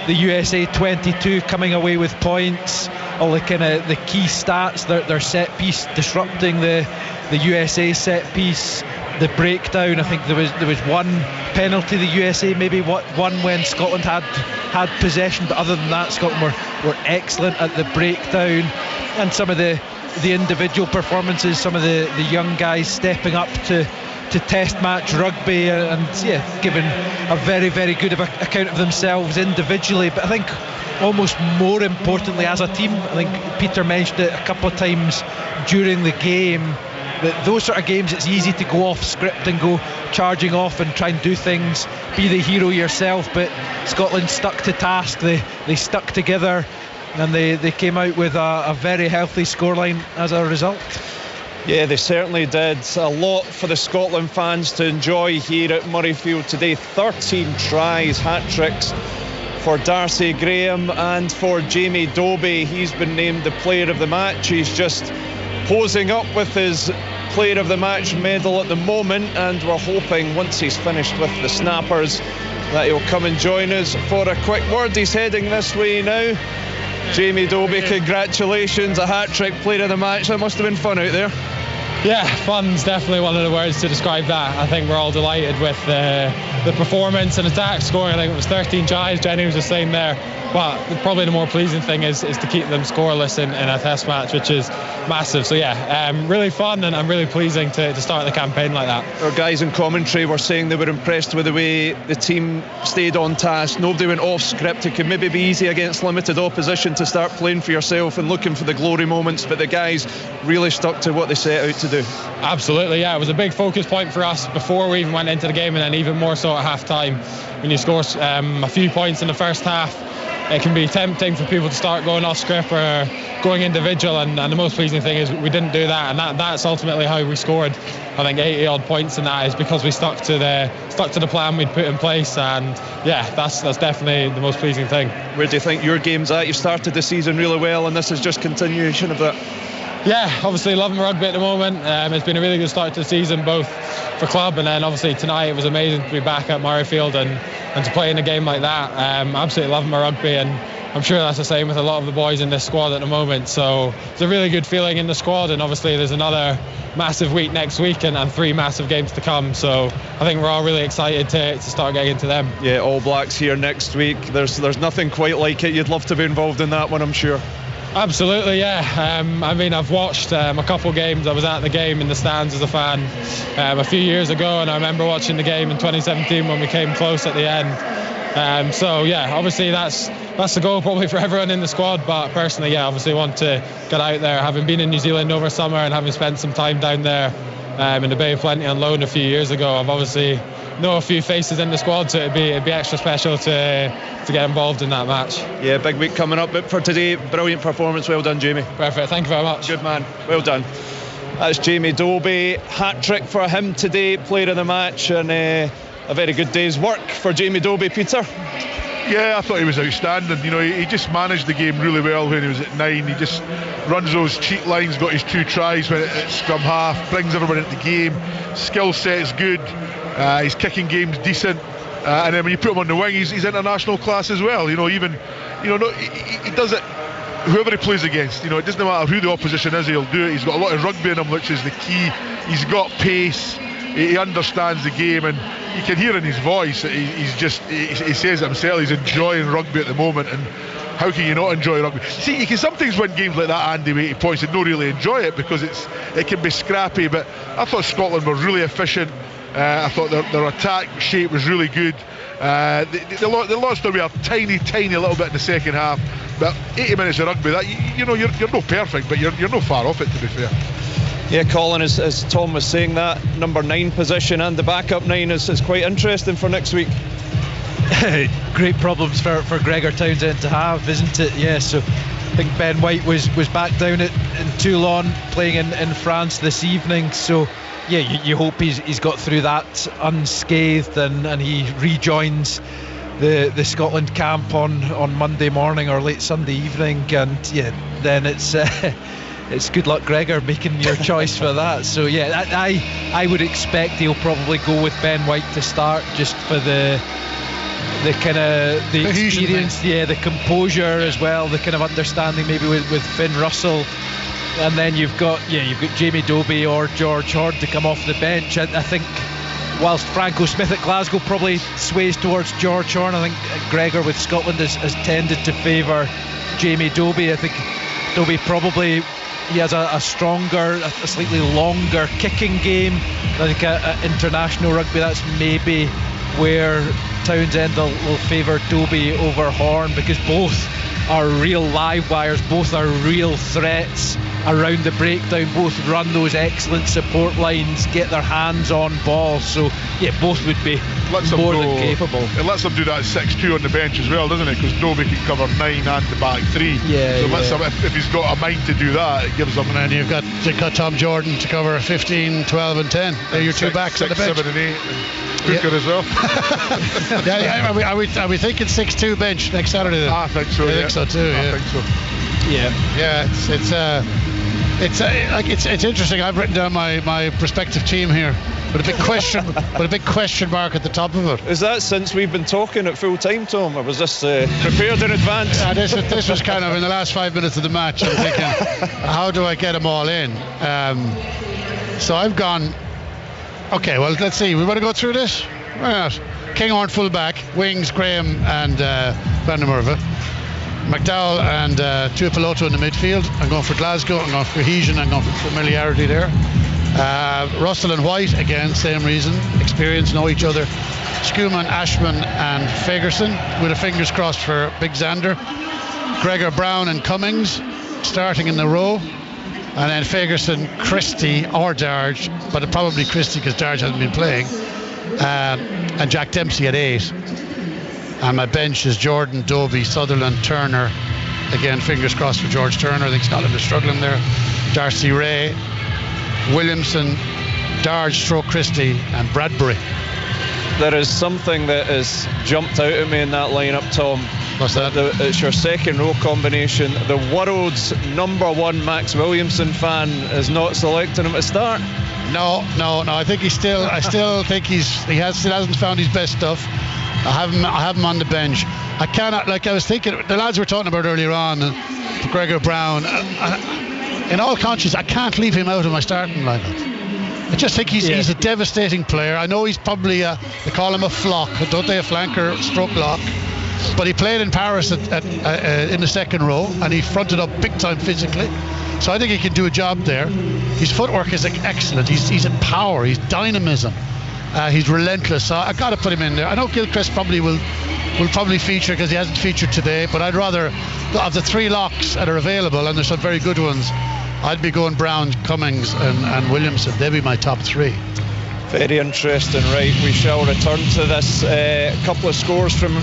the USA 22 coming away with points, all the kind of the key stats, their set piece disrupting the USA set piece, the breakdown. I think there was one penalty the USA maybe won when Scotland had possession, but other than that Scotland were excellent at the breakdown, and some of the individual performances, some of the young guys stepping up to test match rugby and giving a very, very good account of themselves individually, but I think almost more importantly as a team. I think Peter mentioned it a couple of times during the game, those sort of games, it's easy to go off script and go charging off and try and do things, be the hero yourself, but Scotland stuck to task. They stuck together, and they came out with a very healthy scoreline as a result. Yeah, they certainly did. A lot for the Scotland fans to enjoy here at Murrayfield today. 13 tries, hat-tricks for Darcy Graham and for Jamie Dobie. He's been named the player of the match. He's just posing up with his player of the match medal at the moment, and we're hoping once he's finished with the Snappers that he'll come and join us for a quick word. He's heading this way now. Jamie Dobie, congratulations, a hat-trick, player of the match. That must have been fun out there. Yeah, fun's definitely one of the words to describe that. I think we're all delighted with the performance and attack scoring. I think it was 13 tries, Jenny was just saying there. But probably the more pleasing thing is to keep them scoreless in a test match, which is massive. So yeah, really fun and really pleasing to start the campaign like that. Our guys in commentary were saying they were impressed with the way the team stayed on task. Nobody went off script. It could maybe be easy against limited opposition to start playing for yourself and looking for the glory moments, but the guys really stuck to what they set out to do. Absolutely, yeah. It was a big focus point for us before we even went into the game, and then even more so at half time. When you score a few points in the first half, it can be tempting for people to start going off script or going individual, and the most pleasing thing is we didn't do that, and that's ultimately how we scored. I think 80 odd points in that is because we stuck to the plan we'd put in place, and yeah, that's definitely the most pleasing thing. Where do you think your game's at? You've started the season really well, and this is just continuation of that. Yeah, obviously loving rugby at the moment. It's been a really good start to the season, both for club and then obviously tonight it was amazing to be back at Murrayfield and to play in a game like that. Absolutely loving my rugby, and I'm sure that's the same with a lot of the boys in this squad at the moment. So it's a really good feeling in the squad, and obviously there's another massive week next week and 3 massive games to come. So I think we're all really excited to start getting into them. Yeah, All Blacks here next week. There's nothing quite like it. You'd love to be involved in that one, I'm sure. Absolutely, yeah. I mean, I've watched a couple games. I was at the game in the stands as a fan a few years ago, and I remember watching the game in 2017 when we came close at the end. So yeah, obviously that's the goal probably for everyone in the squad, but personally, yeah, obviously want to get out there. Having been in New Zealand over summer and having spent some time down there in the Bay of Plenty on loan a few years ago, I've obviously know a few faces in the squad, so it'd be extra special to get involved in that match. Yeah, big week coming up, but for today, brilliant performance. Well done, Jamie. Perfect, thank you very much. Good man, well done. That's Jamie Dobie, hat-trick for him today, player of the match, and a very good day's work for Jamie Dobie. Peter? Yeah, I thought he was outstanding. You know, he just managed the game really well when he was at 9. He just runs those cheat lines, got his 2 tries when at scrum half, brings everyone into the game. Skill set is good. His kicking game's decent. And then when you put him on the wing, he's international class as well. You know, even, he does it. Whoever he plays against, it doesn't matter who the opposition is, he'll do it. He's got a lot of rugby in him, which is the key. He's got pace. He understands the game, and you can hear in his voice that he says it himself, he's enjoying rugby at the moment. And how can you not enjoy rugby? See, you can sometimes win games like that, Andy, with 80 points and not really enjoy it because it can be scrappy. But I thought Scotland were really efficient. I thought their attack shape was really good. They lost their way a tiny little bit in the second half, but 80 minutes of rugby, that you're not perfect, but you're not far off it, to be fair. Yeah, Colin, as Tom was saying, that number 9 position and the backup 9 is quite interesting for next week. Great problems for Gregor Townsend to have, isn't it? Yeah, so I think Ben White was back down in Toulon playing in France this evening, so yeah, you hope he's got through that unscathed and he rejoins the Scotland camp on Monday morning or late Sunday evening, and yeah, then it's good luck, Gregor, making your choice for that. So yeah, I would expect he'll probably go with Ben White to start, just for the kind of the experience, the composure as well, the kind of understanding maybe with Finn Russell. And then you've got Jamie Dobie or George Hord to come off the bench. I think whilst Franco Smith at Glasgow probably sways towards George Hord, I think Gregor with Scotland has tended to favour Jamie Dobie. I think Dobie probably, he has a stronger, a slightly longer kicking game. I think at international rugby, that's maybe where Townsend will favour Dobie over Horn, because both are real live wires, both are real threats around the breakdown. Both run those excellent support lines, get their hands on ball. So yeah, both would be more than capable. It lets them do that 6-2 on the bench as well, doesn't it? Because Dobie can cover 9 and the back 3. Yeah, so if he's got a mind to do that, it gives them. And then you've got Tom Jordan to cover 15, 12 and 10. They're your 2 backs on the bench. 6, 7 and 8. Hooker as well. Are we thinking 6-2 bench next Saturday then? I think so. I think so too. I think so. Yeah. It's interesting. I've written down my prospective team here, with a big question mark at the top of it. Is that since we've been talking at full time, Tom, or was this prepared in advance? This was kind of in the last 5 minutes of the match. I'm thinking, how do I get them all in? So I've gone. Okay, well, let's see. We want to go through this? Why not? Kinghorn fullback, wings Graham and Van der Merwe. McDowell and Tuipulotu in the midfield. I'm going for Glasgow. I'm going for cohesion. I'm going for familiarity there. Russell and White, again, same reason. Experience, know each other. Schumann, Ashman and Fagerson, with a fingers crossed for Big Xander. Gregor, Brown and Cummings starting in the row. And then Fagerson, Christie or Darge, but probably Christie because Darge hasn't been playing. And Jack Dempsey at 8. And my bench is Jordan, Dobie, Sutherland, Turner. Again, fingers crossed for George Turner. I think Scotland is struggling there. Darcy Ray, Williamson, Darge, Christie and Bradbury. There is something that has jumped out at me in that lineup, Tom. What's that? It's your second row combination. The world's #1 Max Williamson fan is not selecting him to start. No. I think I still think he hasn't found his best stuff. I have him on the bench. I cannot, like I was thinking, the lads were talking about earlier on, Gregor Brown. In all conscience, I can't leave him out of my starting lineup. I just think he's a devastating player. I know he's probably they call him a flock, don't they? A flanker, stroke lock. But he played in Paris in the second row, and he fronted up big time physically. So I think he can do a job there. His footwork is excellent. He's in power. He's dynamism. He's relentless. So I got to put him in there. I know Gilchrist probably will feature because he hasn't featured today. But I'd rather, of the 3 locks that are available, and there's some very good ones, I'd be going Brown, Cummings and Williamson. They'd be my top 3. Very interesting, right? We shall return to this. A couple of scores from,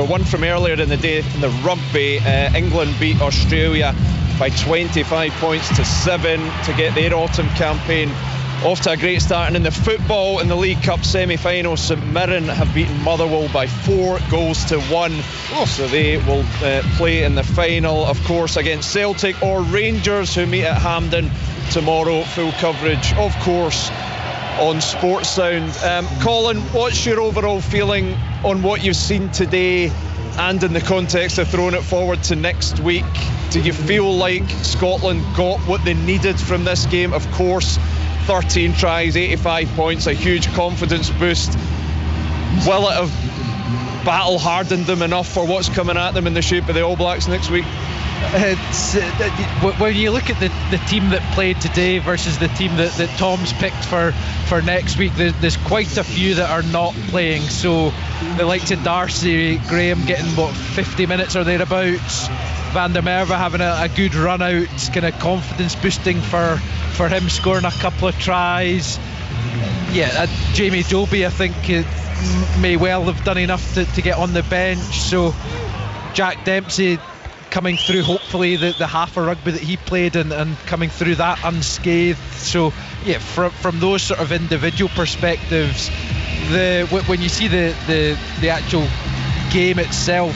one from earlier in the day in the rugby. England beat Australia by 25 points to 7 to get their autumn campaign off to a great start. And in the football, in the League Cup semi-final, St Mirren have beaten Motherwell by 4 goals to 1. So they will play in the final, of course, against Celtic or Rangers, who meet at Hampden tomorrow. Full coverage, of course, on Sports Sound. Colin, what's your overall feeling on what you've seen today, and in the context of throwing it forward to next week? Do you feel like Scotland got what they needed from this game? Of course, 13 tries, 85 points, a huge confidence boost. Will it have battle hardened them enough for what's coming at them in the shape of the All Blacks next week? When you look at the team that played today versus the team that Tom's picked for next week, there's quite a few that are not playing. So the likes of Darcy Graham getting 50 minutes or thereabouts, Van der Merwe having a good run out, kind of confidence boosting for him, scoring a couple of tries. Jamie Dobie, I think, may well have done enough to get on the bench. So Jack Dempsey coming through, hopefully the half of rugby that he played and coming through that unscathed. So from those sort of individual perspectives, when you see the actual game itself,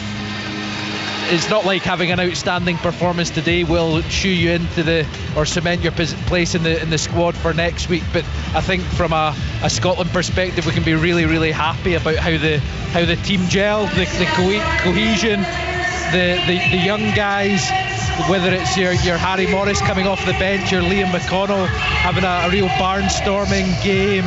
it's not like having an outstanding performance today will shoo you into or cement your place in the squad for next week. But I think from a Scotland perspective, we can be really, really happy about how the team gelled, the cohesion, the young guys, whether it's your Harry Morris coming off the bench, or Liam McConnell having a real barnstorming game.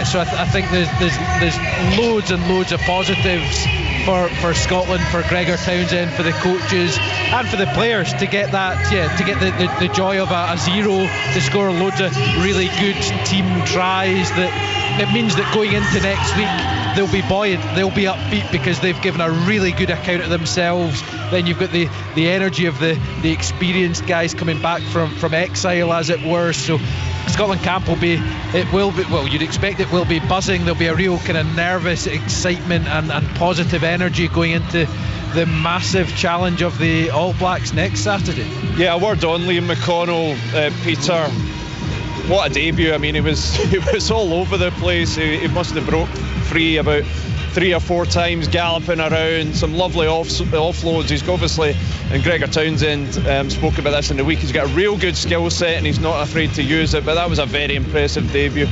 So I think there's loads and loads of positives for Scotland, for Gregor Townsend, for the coaches and for the players to get the joy of a 0, to score loads of really good team tries. That it means that going into next week they'll be buoyant, they'll be upbeat because they've given a really good account of themselves. Then you've got the energy of the experienced guys coming back from exile, as it were. So Scotland camp you'd expect it will be buzzing. There'll be a real kind of nervous excitement and positive energy going into the massive challenge of the All Blacks next Saturday. Yeah, a word on Liam McConnell, Peter. What a debut. I mean, he was all over the place. He must have broke free about 3 or 4 times, galloping around, some lovely offloads. He's obviously, and Gregor Townsend spoke about this in the week, he's got a real good skill set and he's not afraid to use it, but that was a very impressive debut.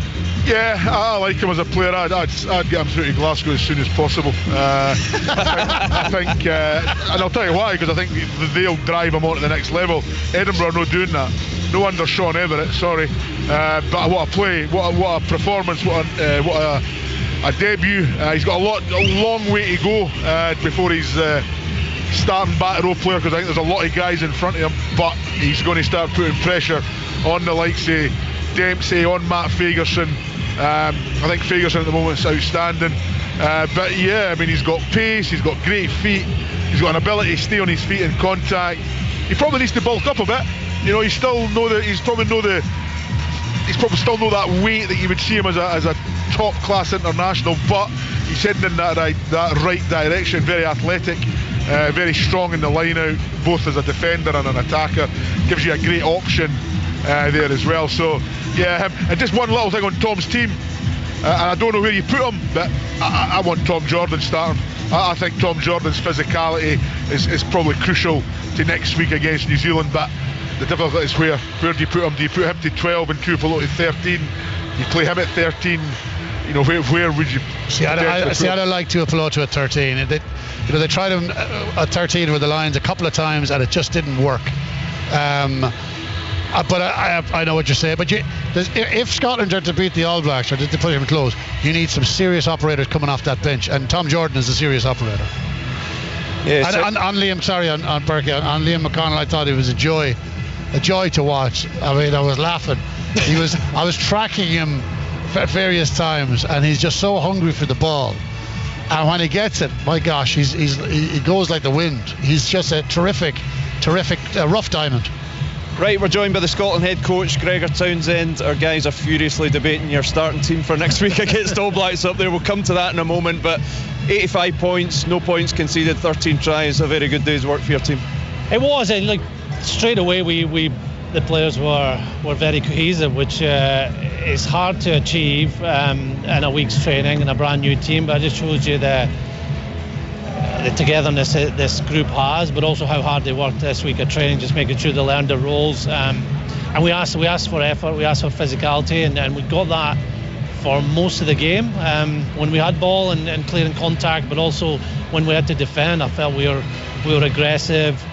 Yeah, I like him as a player. I'd get him through to Glasgow as soon as possible. I think, and I'll tell you why, because I think they'll drive him on to the next level. Edinburgh are not doing that. No under Sean Everett, sorry. But what a play, what a performance, what a debut. He's got a long way to go before he's starting back row player, because I think there's a lot of guys in front of him, but he's going to start putting pressure on the likes of Dempsey, on Matt Fagerson. I think Fagerson at the moment is outstanding, but yeah, I mean, he's got pace, he's got great feet, he's got an ability to stay on his feet in contact. He probably needs to bulk up a bit. You know, he's probably still know that weight that you would see him as a top class international, but he's heading in that right direction. Very athletic, very strong in the line out, both as a defender and an attacker. Gives you a great option there as well. So yeah, and just one little thing on Tom's team, and I don't know where you put him, but I want Tom Jordan starting. I think Tom Jordan's physicality is probably crucial to next week against New Zealand, but the difficulty is where do you put him? Do you put him to 12 and Tuipulotu to 13? You play him at 13. You know, where would you? I'd like Tuipulotu at 13. They tried him at 13 with the Lions a couple of times and it just didn't work. But I know what you're saying. But if Scotland are to beat the All Blacks or to put him close, you need some serious operators coming off that bench, and Tom Jordan is a serious operator. Yeah, on Liam McConnell, I thought he was a joy to watch. I mean, I was laughing. I was tracking him at various times, and he's just so hungry for the ball. And when he gets it, my gosh, he goes like the wind. He's just a terrific rough diamond. Right, we're joined by the Scotland head coach, Gregor Townsend. Our guys are furiously debating your starting team for next week against All Blacks up there. We'll come to that in a moment, but 85 points, no points conceded, 13 tries, a very good day's work for your team. It was, and like straight away the players were very cohesive, which is hard to achieve in a week's training in a brand new team, but it just shows you the togetherness this group has, but also how hard they worked this week at training, just making sure they learned their roles. And we asked for effort, we asked for physicality, and we got that for most of the game when we had ball and clearing contact, but also when we had to defend. I felt we were aggressive.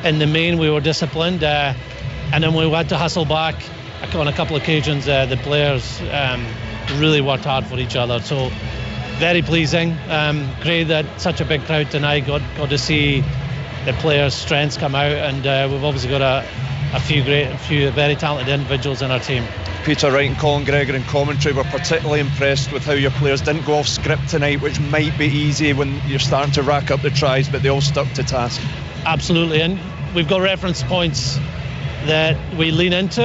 In the main, we were disciplined, and then we had to hustle back on a couple of occasions. The players really worked hard for each other, so very pleasing. Great that such a big crowd tonight got to see the players' strengths come out, and we've obviously got a few very talented individuals in our team. Peter Wright and Colin Gregor in commentary were particularly impressed with how your players didn't go off script tonight, which might be easy when you're starting to rack up the tries, but they all stuck to task. Absolutely, and we've got reference points that we lean into.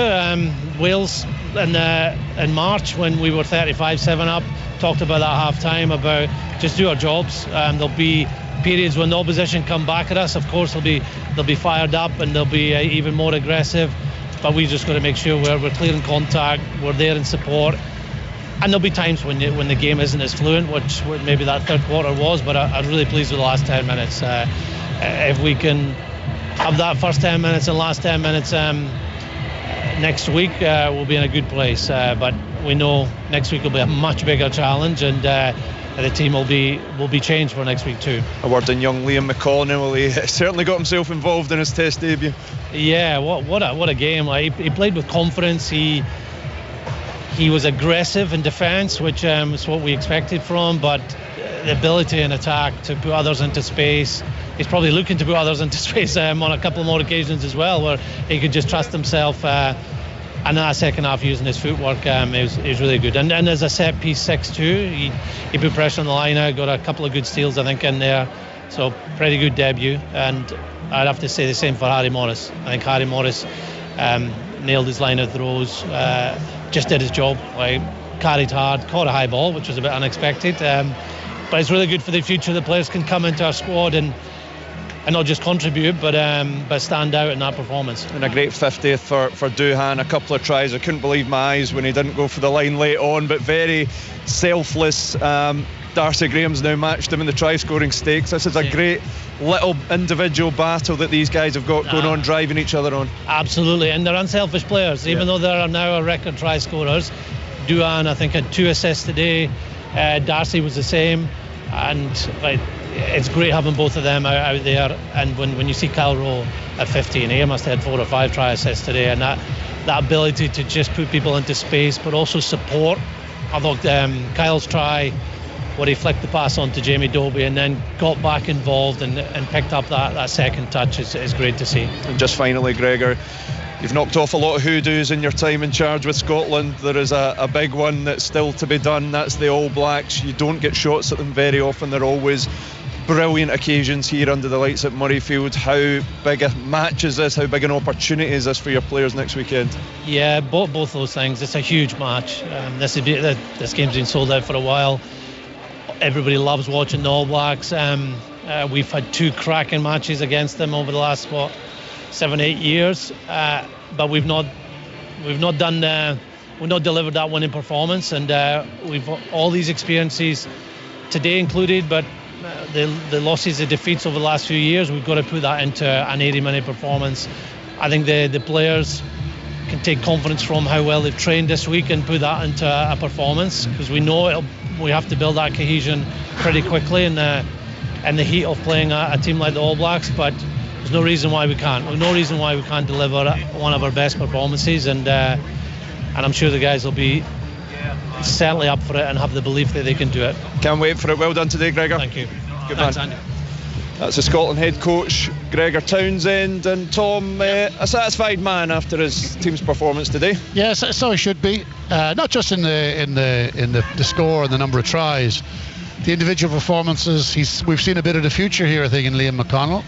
Wales in March, when we were 35-7 up, talked about that half time, about just do our jobs. There'll be periods when the opposition come back at us. Of course they'll be fired up and they'll be even more aggressive, but we just got to make sure we're clearing contact, we're there in support. And there'll be times when the game isn't as fluent, which maybe that third quarter was, but I'm really pleased with the last 10 minutes. If we can have that first 10 minutes and last 10 minutes next week, we'll be in a good place. But we know next week will be a much bigger challenge, and the team will be changed for next week too. A word on young Liam McConnell. He certainly got himself involved in his Test debut. Yeah, what a game! He played with confidence. He was aggressive in defence, which is what we expected from him, but the ability in attack to put others into space. He's probably looking to put others into space on a couple more occasions as well, where he could just trust himself And that second half, using his footwork, it was really good. And as a set piece 6-2, he put pressure on the line out, got a couple of good steals, I think, in there. So pretty good debut. And I'd have to say the same for Harry Morris. I think Harry Morris nailed his line of throws, just did his job. Like, carried hard, caught a high ball, which was a bit unexpected. But it's really good for the future. The players can come into our squad and not just contribute, but stand out in that performance. And a great 50th for Duhan. A couple of tries. I couldn't believe my eyes when he didn't go for the line late on, but very selfless. Darcy Graham's now matched him in the try-scoring stakes. This is a great little individual battle that these guys have got going on, driving each other on. Absolutely, and they're unselfish players. Even though there are now a record try-scorers, Duhan, I think, had 2 assists today. Darcy was the same, and it's great having both of them out there. And when you see Kyle Rowe at 15, he must have had 4 or 5 try assists today, and that ability to just put people into space but also support. I thought Kyle's try, where he flicked the pass on to Jamie Dobie and then got back involved and picked up that second touch is great to see. And just finally, Gregor, you've knocked off a lot of hoodoos in your time in charge with Scotland. There is a big one that's still to be done. That's the All Blacks. You don't get shots at them very often. They're always brilliant occasions here under the lights at Murrayfield. How big a match is this? How big an opportunity is this for your players next weekend? Yeah, both those things. It's a huge match. This game's been sold out for a while. Everybody loves watching the All Blacks. We've had 2 cracking matches against them over the last 7-8 years, but we've not delivered that winning performance, and we've all these experiences today included, but the losses, the defeats over the last few years, we've got to put that into an 80-minute performance. I think the players can take confidence from how well they've trained this week and put that into a performance, because we know we have to build that cohesion pretty quickly in the heat of playing a team like the All Blacks, but there's no reason why we can't. There's no reason why we can't deliver one of our best performances, and I'm sure the guys will be certainly up for it and have the belief that they can do it. Can't wait for it. Well done today, Gregor. Thank you. Good Thanks, man. Andy. That's the Scotland head coach, Gregor Townsend. And Tom, a satisfied man after his team's performance today? Yes, so he should be. Not just in the score and the number of tries, the individual performances. We've seen a bit of the future here, I think, in Liam McConnell.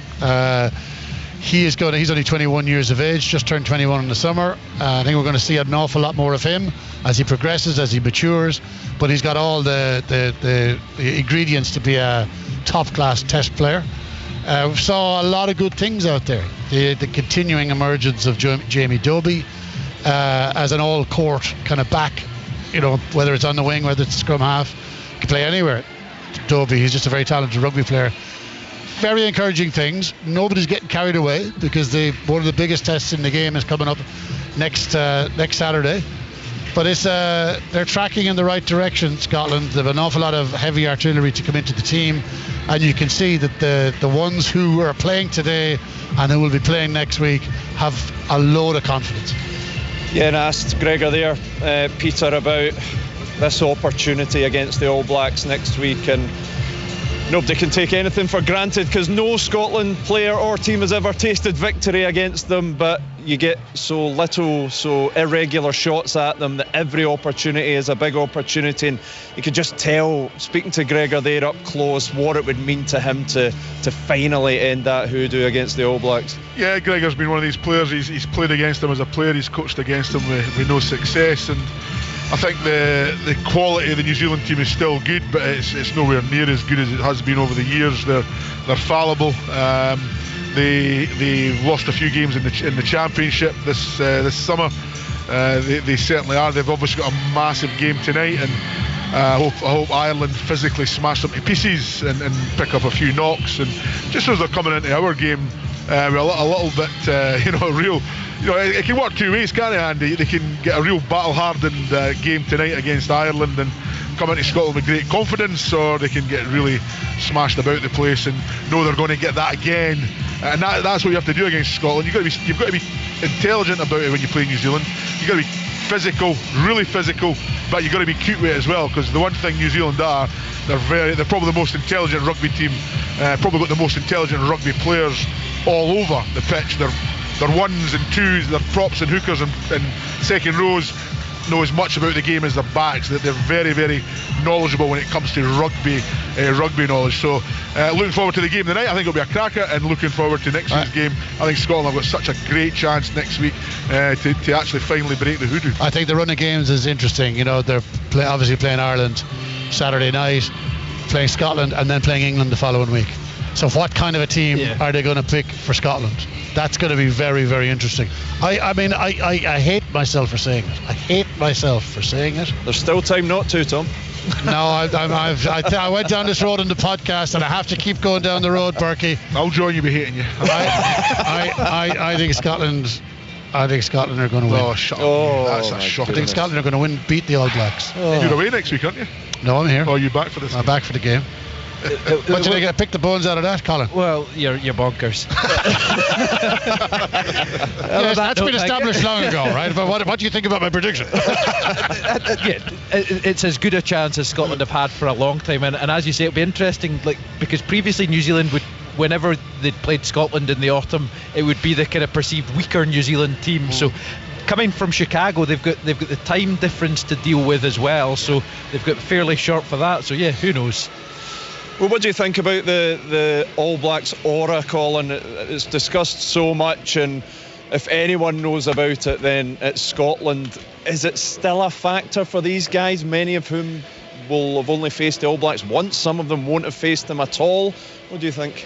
He's only 21 years of age, just turned 21 in the summer. I think we're going to see an awful lot more of him as he progresses, as he matures. But he's got all the ingredients to be a top-class test player. We saw a lot of good things out there. The continuing emergence of Jamie Dobie as an all-court kind of back, whether it's on the wing, whether it's scrum half, can play anywhere. Dobie, he's just a very talented rugby player. Very encouraging things. Nobody's getting carried away, because one of the biggest tests in the game is coming up next Saturday. But they're tracking in the right direction, Scotland. They have an awful lot of heavy artillery to come into the team, and you can see that the ones who are playing today and who will be playing next week have a load of confidence. Yeah, and I asked Gregor there, Peter, about this opportunity against the All Blacks next week, and nobody can take anything for granted, because no Scotland player or team has ever tasted victory against them, but you get so irregular shots at them that every opportunity is a big opportunity. And you could just tell, speaking to Gregor there up close, what it would mean to him to finally end that hoodoo against the All Blacks. Yeah, Gregor's been one of these players. He's played against them as a player, he's coached against them with no success, and I think the quality of the New Zealand team is still good, but it's nowhere near as good as it has been over the years. They're fallible. They lost a few games in the championship this summer. They certainly are. They've obviously got a massive game tonight, and I hope Ireland physically smash them to pieces and pick up a few knocks. And just as they're coming into our game, we're a little bit, real. It can work two ways, can't it, Andy? They can get a real battle-hardened game tonight against Ireland and come into Scotland with great confidence, or they can get really smashed about the place and know they're going to get that again. And that's what you have to do against Scotland. You've got to be intelligent about it when you play New Zealand. You've got to be physical, really physical, but you've got to be cute with it as well, because the one thing New Zealand are, they're probably the most intelligent rugby team, probably got the most intelligent rugby players all over the pitch. They're their ones and twos, their props and hookers and second rows know as much about the game as their backs. That they're very, very knowledgeable when it comes to rugby knowledge. So looking forward to the game tonight. I think it'll be a cracker, and looking forward to next week's game. I think Scotland have got such a great chance next week to actually finally break the hoodoo. I think the run of games is interesting. You know, they're obviously playing Ireland Saturday night, playing Scotland, and then playing England the following week. So what kind of a team are they going to pick for Scotland? That's going to be very, very interesting. I mean, I hate myself for saying it. There's still time not to, Tom. No, I went down this road in the podcast, and I have to keep going down the road, Berkey. I'll join you, be hating you. I think Scotland are going to win. Oh, shut up. That's a shock. I think Scotland are going to win, beat the All Blacks. You're away next week, aren't you? No, I'm here. Oh, are you back for this? I'm back for the game. What did I get? Pick the bones out of that, Colin? Well, you're bonkers. Yes, that's been established long ago, right? But what do you think about my prediction? It's as good a chance as Scotland have had for a long time, and as you say, it'll be interesting, because previously New Zealand would, whenever they'd played Scotland in the autumn, it would be the kind of perceived weaker New Zealand team. So coming from Chicago, they've got the time difference to deal with as well, so they've got fairly short for that. So yeah, who knows? Well, what do you think about the All Blacks aura, Colin? It's discussed so much, and if anyone knows about it, then it's Scotland. Is it still a factor for these guys, many of whom will have only faced the All Blacks once? Some of them won't have faced them at all. What do you think?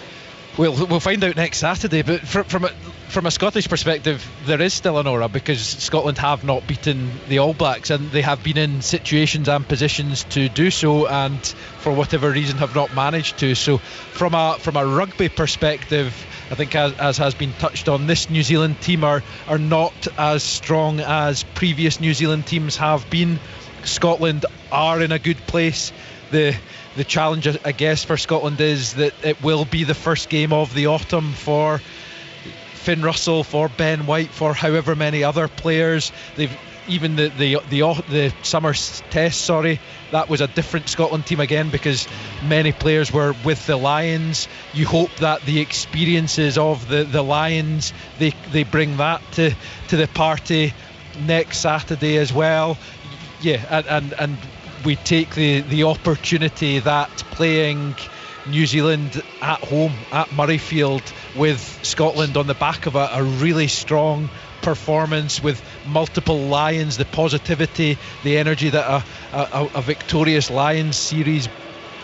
We'll find out next Saturday, but from a Scottish perspective, there is still an aura, because Scotland have not beaten the All Blacks, and they have been in situations and positions to do so, and for whatever reason have not managed to. So from a rugby perspective, I think as has been touched on, this New Zealand team are not as strong as previous New Zealand teams have been. Scotland are in a good place. The challenge, I guess, for Scotland is that it will be the first game of the autumn for Finn Russell, for Ben White, for however many other players. They've even the summer test, that was a different Scotland team again, because many players were with the Lions. You hope that the experiences of the Lions, they bring that to the party next Saturday as well. Yeah, and we take the opportunity that playing New Zealand at home at Murrayfield with Scotland on the back of a really strong performance with multiple Lions, the positivity, the energy that a victorious Lions series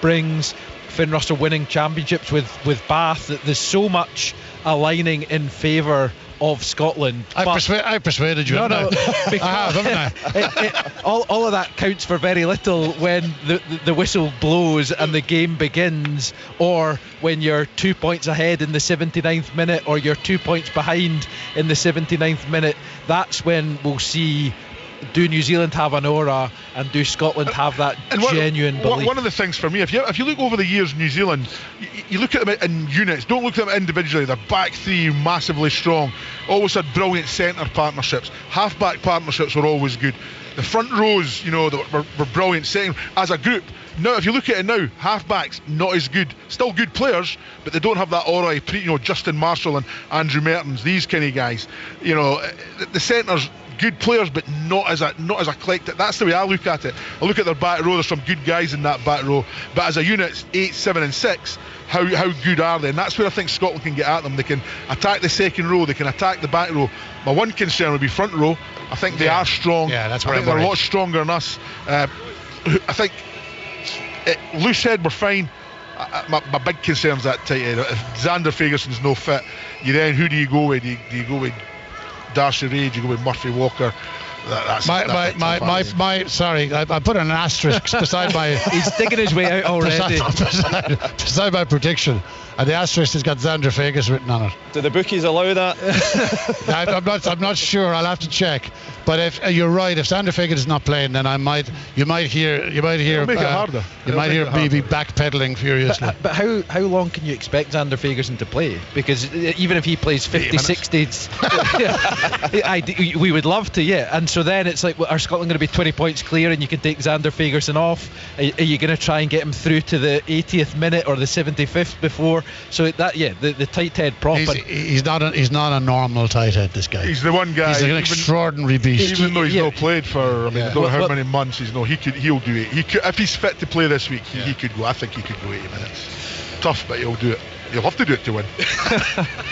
brings, Finn Russell winning championships with Bath, that there's so much aligning in favour of Scotland. I persuaded you. No, I have, haven't I? all of that counts for very little when the whistle blows and the game begins, or when you're 2 points ahead in the 79th minute, or you're 2 points behind in the 79th minute. That's when we'll see, do New Zealand have an aura, and do Scotland have that genuine belief? One of the things for me, if you look over the years, New Zealand, you look at them in units, don't look at them individually. Their back three massively strong, always had brilliant centre partnerships, half-back partnerships were always good, the front rows, were brilliant setting as a group. Now, if you look at it now, half-backs not as good, still good players, but they don't have that aura. Justin Marshall and Andrew Mertens, these kind of guys. The centres, good players, but not as a collective. That's the way I look at it. I look at their back row. There's some good guys in that back row, but as a unit, 8, 7 and 6, how good are they? And that's where I think Scotland can get at them. They can attack the second row, they can attack the back row. My one concern would be front row. I think they are strong. Yeah, that's where I think they're a lot stronger than us. I think loose head we're fine. My big concern's that tight head. If Xander Ferguson's no fit, who do you go with? Do you go with Darcy Ray? Do you go with Murphy Walker? Sorry, I put an asterisk beside my. He's digging his way out already. beside my prediction, and the asterisk has got Xander Ferguson written on it. Do the bookies allow that? I'm not sure. I'll have to check. But if you're right, if Xander Ferguson is not playing, then you might hear make it harder. You might hear me backpedaling furiously. But how long can you expect Xander Ferguson to play? Because even if he plays 50, 60, we would love to, yeah. And So then it's like, well, are Scotland going to be 20 points clear and you can take Xander Fagerson off? Are you going to try and get him through to the 80th minute or the 75th before? So that, the tight head prop. He's not a normal tight head, this guy. He's the one guy. He's an extraordinary beast. Even though he's not played for, I don't know how many months. He'll do it. He could, if he's fit to play this week, he could go. I think he could go 80 minutes. Tough, but he'll do it. You'll have to do it to win.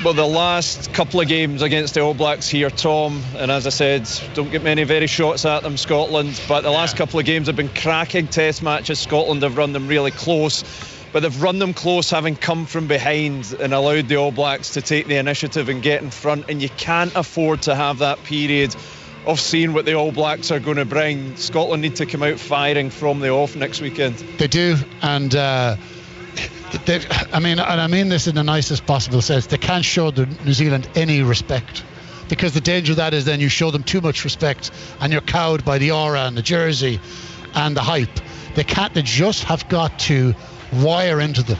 Well, the last couple of games against the All Blacks here, Tom, and as I said, don't get many very shots at them, Scotland, but the last couple of games have been cracking test matches. Scotland have run them really close, but they've run them close having come from behind and allowed the All Blacks to take the initiative and get in front, and you can't afford to have that period of seeing what the All Blacks are going to bring. Scotland need to come out firing from the off next weekend. They do, and I mean this in the nicest possible sense. They can't show New Zealand any respect, because the danger of that is then you show them too much respect and you're cowed by the aura and the jersey and the hype. They can't. They just have got to wire into them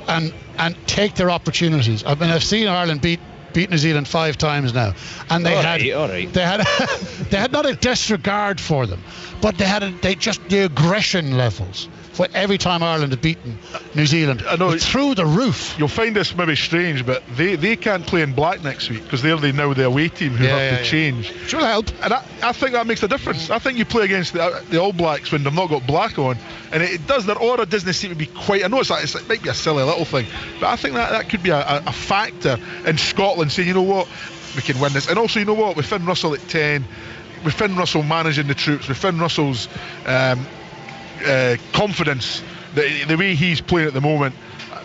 and take their opportunities. I mean, I've seen Ireland beat New Zealand 5 times now, and they had not a disregard for them, but they had the aggression levels for every time Ireland had beaten New Zealand. I know, through the roof. You'll find this maybe strange, but they can't play in black next week because they're now the away team who have to change. Sure help. And I think that makes a difference. I think you play against the All Blacks when they've not got black on, and their aura doesn't seem to be quite. I know it might be a silly little thing, but I think that could be a factor in Scotland saying, you know what, we can win this. And also, you know what, with Finn Russell at 10, with Finn Russell managing the troops, with Finn Russell's confidence, the way he's playing at the moment,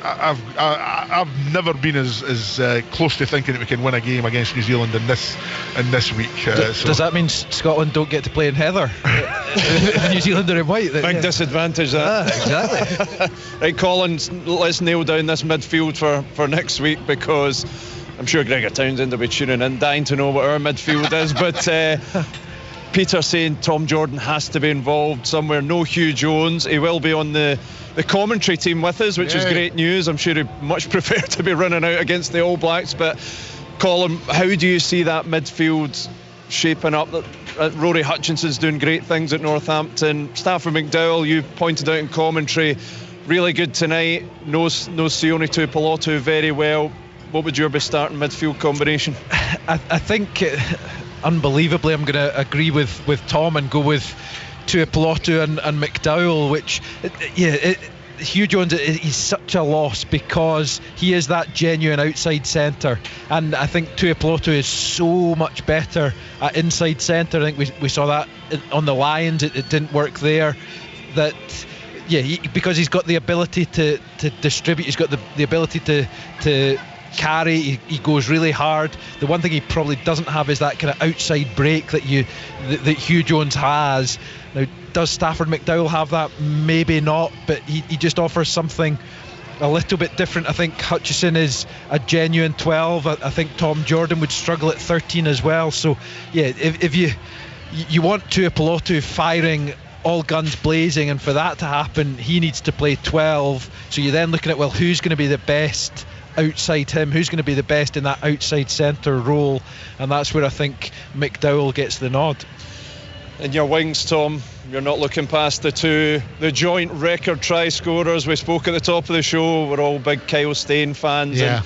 I've never been as close to thinking that we can win a game against New Zealand in this week. Does that mean Scotland don't get to play in heather? New Zealand are in white. Big disadvantage that. Exactly. Right, Colin, let's nail down this midfield for next week, because I'm sure Gregor Townsend will be tuning in, dying to know what our midfield is, but Peter saying Tom Jordan has to be involved somewhere. No Hugh Jones. He will be on the commentary team with us, which is great news. I'm sure he'd much prefer to be running out against the All Blacks. But Colin, how do you see that midfield shaping up? Rory Hutchinson's doing great things at Northampton. Stafford McDowell, you pointed out in commentary, really good tonight. Knows Sione Tuipulotu very well. What would your be starting midfield combination? I think unbelievably I'm going to agree with Tom and go with Tuipulotu and McDowell, which Hugh Jones, he's such a loss because he is that genuine outside centre, and I think Tuipulotu is so much better at inside centre. I think we saw that on the Lions. It didn't work there. That because he's got the ability to distribute, he's got the ability to carry, he goes really hard. The one thing he probably doesn't have is that kind of outside break that Hugh Jones has. Now, does Stafford McDowell have that? Maybe not, but he just offers something a little bit different. I think Hutchison is a genuine 12. I think Tom Jordan would struggle at 13 as well. So if you want Tuipulotu firing all guns blazing, and for that to happen he needs to play 12. So you're then looking at, well, who's going to be the best outside him, who's going to be the best in that outside centre role, and that's where I think McDowell gets the nod. In your wings, Tom, you're not looking past the joint record try scorers. We spoke at the top of the show, we're all big Kyle Steyn fans, and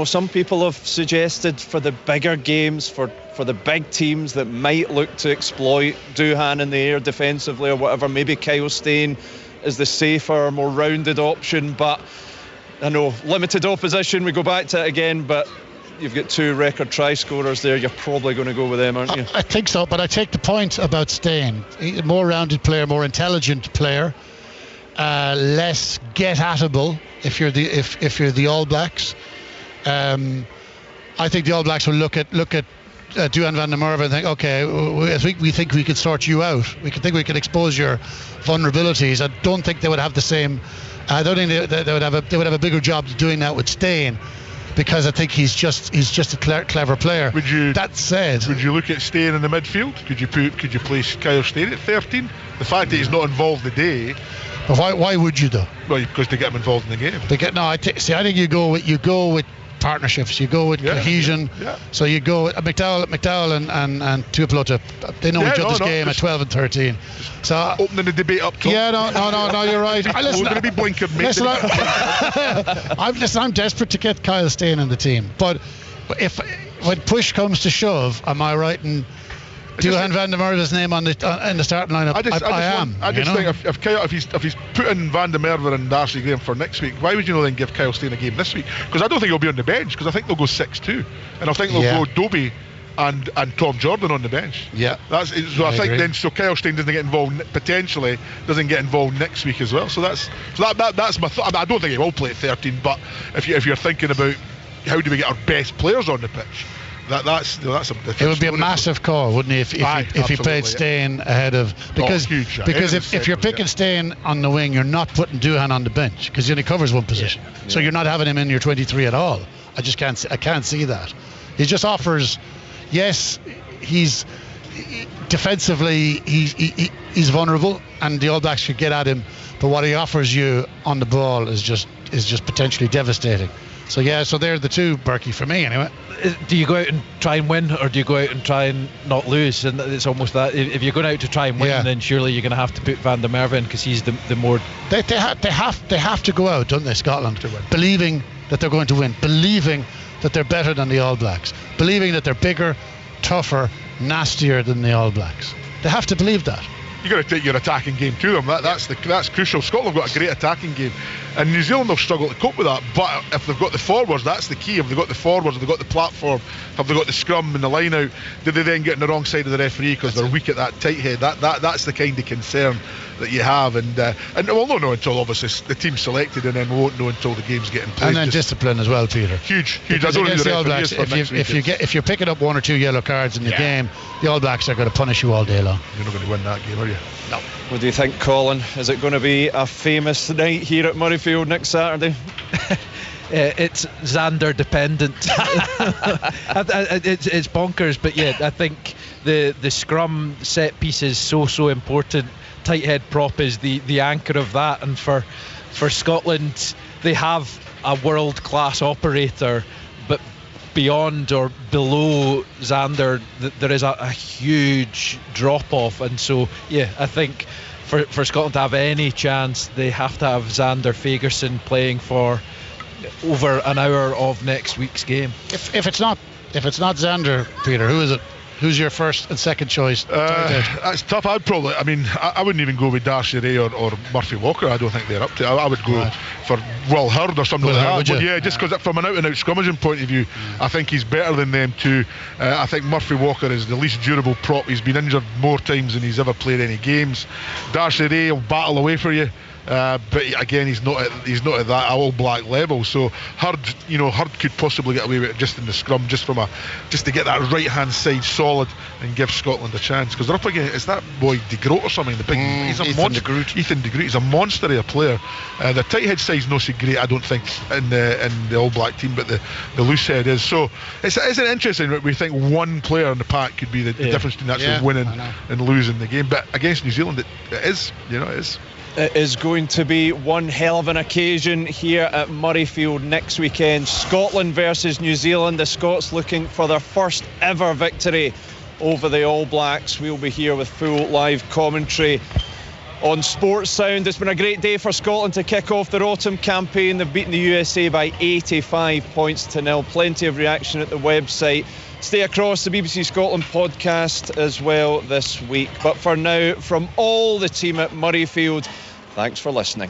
some people have suggested for the bigger games, for the big teams that might look to exploit Duhan in the air defensively or whatever, maybe Kyle Steyn is the safer, more rounded option. But I know, limited opposition, we go back to it again, but you've got 2 record try scorers there. You're probably going to go with them, aren't you? I think so, but I take the point about Steyn. More rounded player, more intelligent player, less get-atable if you're the All Blacks. I think the All Blacks will look at Duhan van der Merwe and think, okay, we think we can sort you out. We think we can expose your vulnerabilities. I don't think they would have the same. I don't think they would have a bigger job doing that with Steyn, because I think he's just a clever player. That said, would you look at Steyn in the midfield? Could you place Kyle Steyn at 13? The fact that he's not involved today. But why would you though? Well, because they get him involved in the game. I think you go with partnerships. You go with cohesion. Yeah. So you go McDowell and Tuipulotu. They know each other's game at 12 and 13. So opening the debate up top. Yeah, no, you're right. We're going to be blinkered, mate. Listen, I'm desperate to get Kyle Steyn in the team, but when push comes to shove, am I writing Duhan van der Merwe's name in the starting lineup? I just think if he's putting Van der Merwe and Darcy Graham for next week, why would you then give Kyle Steyn a game this week? Because I don't think he'll be on the bench, because I think they'll go 6-2, and I think they'll go Dobie and Tom Jordan on the bench. Yeah. I think then Kyle Steyn doesn't get involved, potentially doesn't get involved next week as well. So that's my thought. I don't think he will play at 13, but if you're thinking about how do we get our best players on the pitch, that's it would be a massive call, wouldn't it, if he played Steyn ahead of, because if you're picking Steyn on the wing, you're not putting Duhan on the bench because he only covers one position. Yeah. So you're not having him in your 23 at all. I can't see that. He just offers. Yes, he's defensively he's vulnerable, and the All Blacks should get at him. But what he offers you on the ball is just potentially devastating. So they're the two, Berkey, for me anyway. Do you go out and try and win, or do you go out and try and not lose? And it's almost that. If you're going out to try and win, then surely you're going to have to put Van der Merwe in because he's the more. They have to go out, don't they, Scotland, believing that they're going to win, believing that they're better than the All Blacks, believing that they're bigger, tougher, nastier than the All Blacks. They have to believe that. You've got to take your attacking game to them. That's crucial. Scotland have got a great attacking game, and New Zealand will struggle to cope with that. But if they've got the forwards, that's the key. If they've got the forwards, if they've got the platform, have they got the scrum and the line out, did they then get on the wrong side of the referee because they're weak at that tight head? That's the kind of concern that you have, and we'll not know until obviously the team's selected, and then we won't know until the game's getting played. And then discipline as well, Peter. Huge. Because against the All Blacks, if you're picking up one or two yellow cards in the game, the All Blacks are going to punish you all day long. You're not going to win that game, are you? No. What do you think, Colin? Is it going to be a famous night here at Murrayfield next Saturday? It's Xander dependent. It's bonkers, but I think the scrum set piece is so important. Tight head prop is the anchor of that, and for Scotland, they have a world class operator, but beyond or below Xander there is a huge drop off, and so I think for Scotland to have any chance, they have to have Xander Fagerson playing for over an hour of next week's game. If it's not Xander, Peter, who is it? Who's your first and second choice? That's tough. I wouldn't even go with Darcy Ray or Murphy Walker. I don't think they're up to it. I would go for Will Hurd or something like that. But just because from an out-and-out scrummaging point of view, I think he's better than them too. I think Murphy Walker is the least durable prop. He's been injured more times than he's ever played any games. Darcy Ray will battle away for you. But again, he's not at that All Black level. So Hurd could possibly get away with it just in the scrum, just to get that right hand side solid and give Scotland a chance, because they're up against, is that boy De Groot or something? The big, he's a monster. Ethan De Groot. He's a monster of a player. The tight head side's not so great, I don't think, in the All Black team, but the loose head is. So it's interesting that we think one player in the pack could be the difference between actually winning and losing the game. But against New Zealand, it is. It is. It is going to be one hell of an occasion here at Murrayfield next weekend. Scotland versus New Zealand. The Scots looking for their first ever victory over the All Blacks. We'll be here with full live commentary on Sports Sound. It's been a great day for Scotland to kick off their autumn campaign. They've beaten the USA by 85 points to 0. Plenty of reaction at the website. Stay across the BBC Scotland podcast as well this week. But for now, from all the team at Murrayfield, thanks for listening.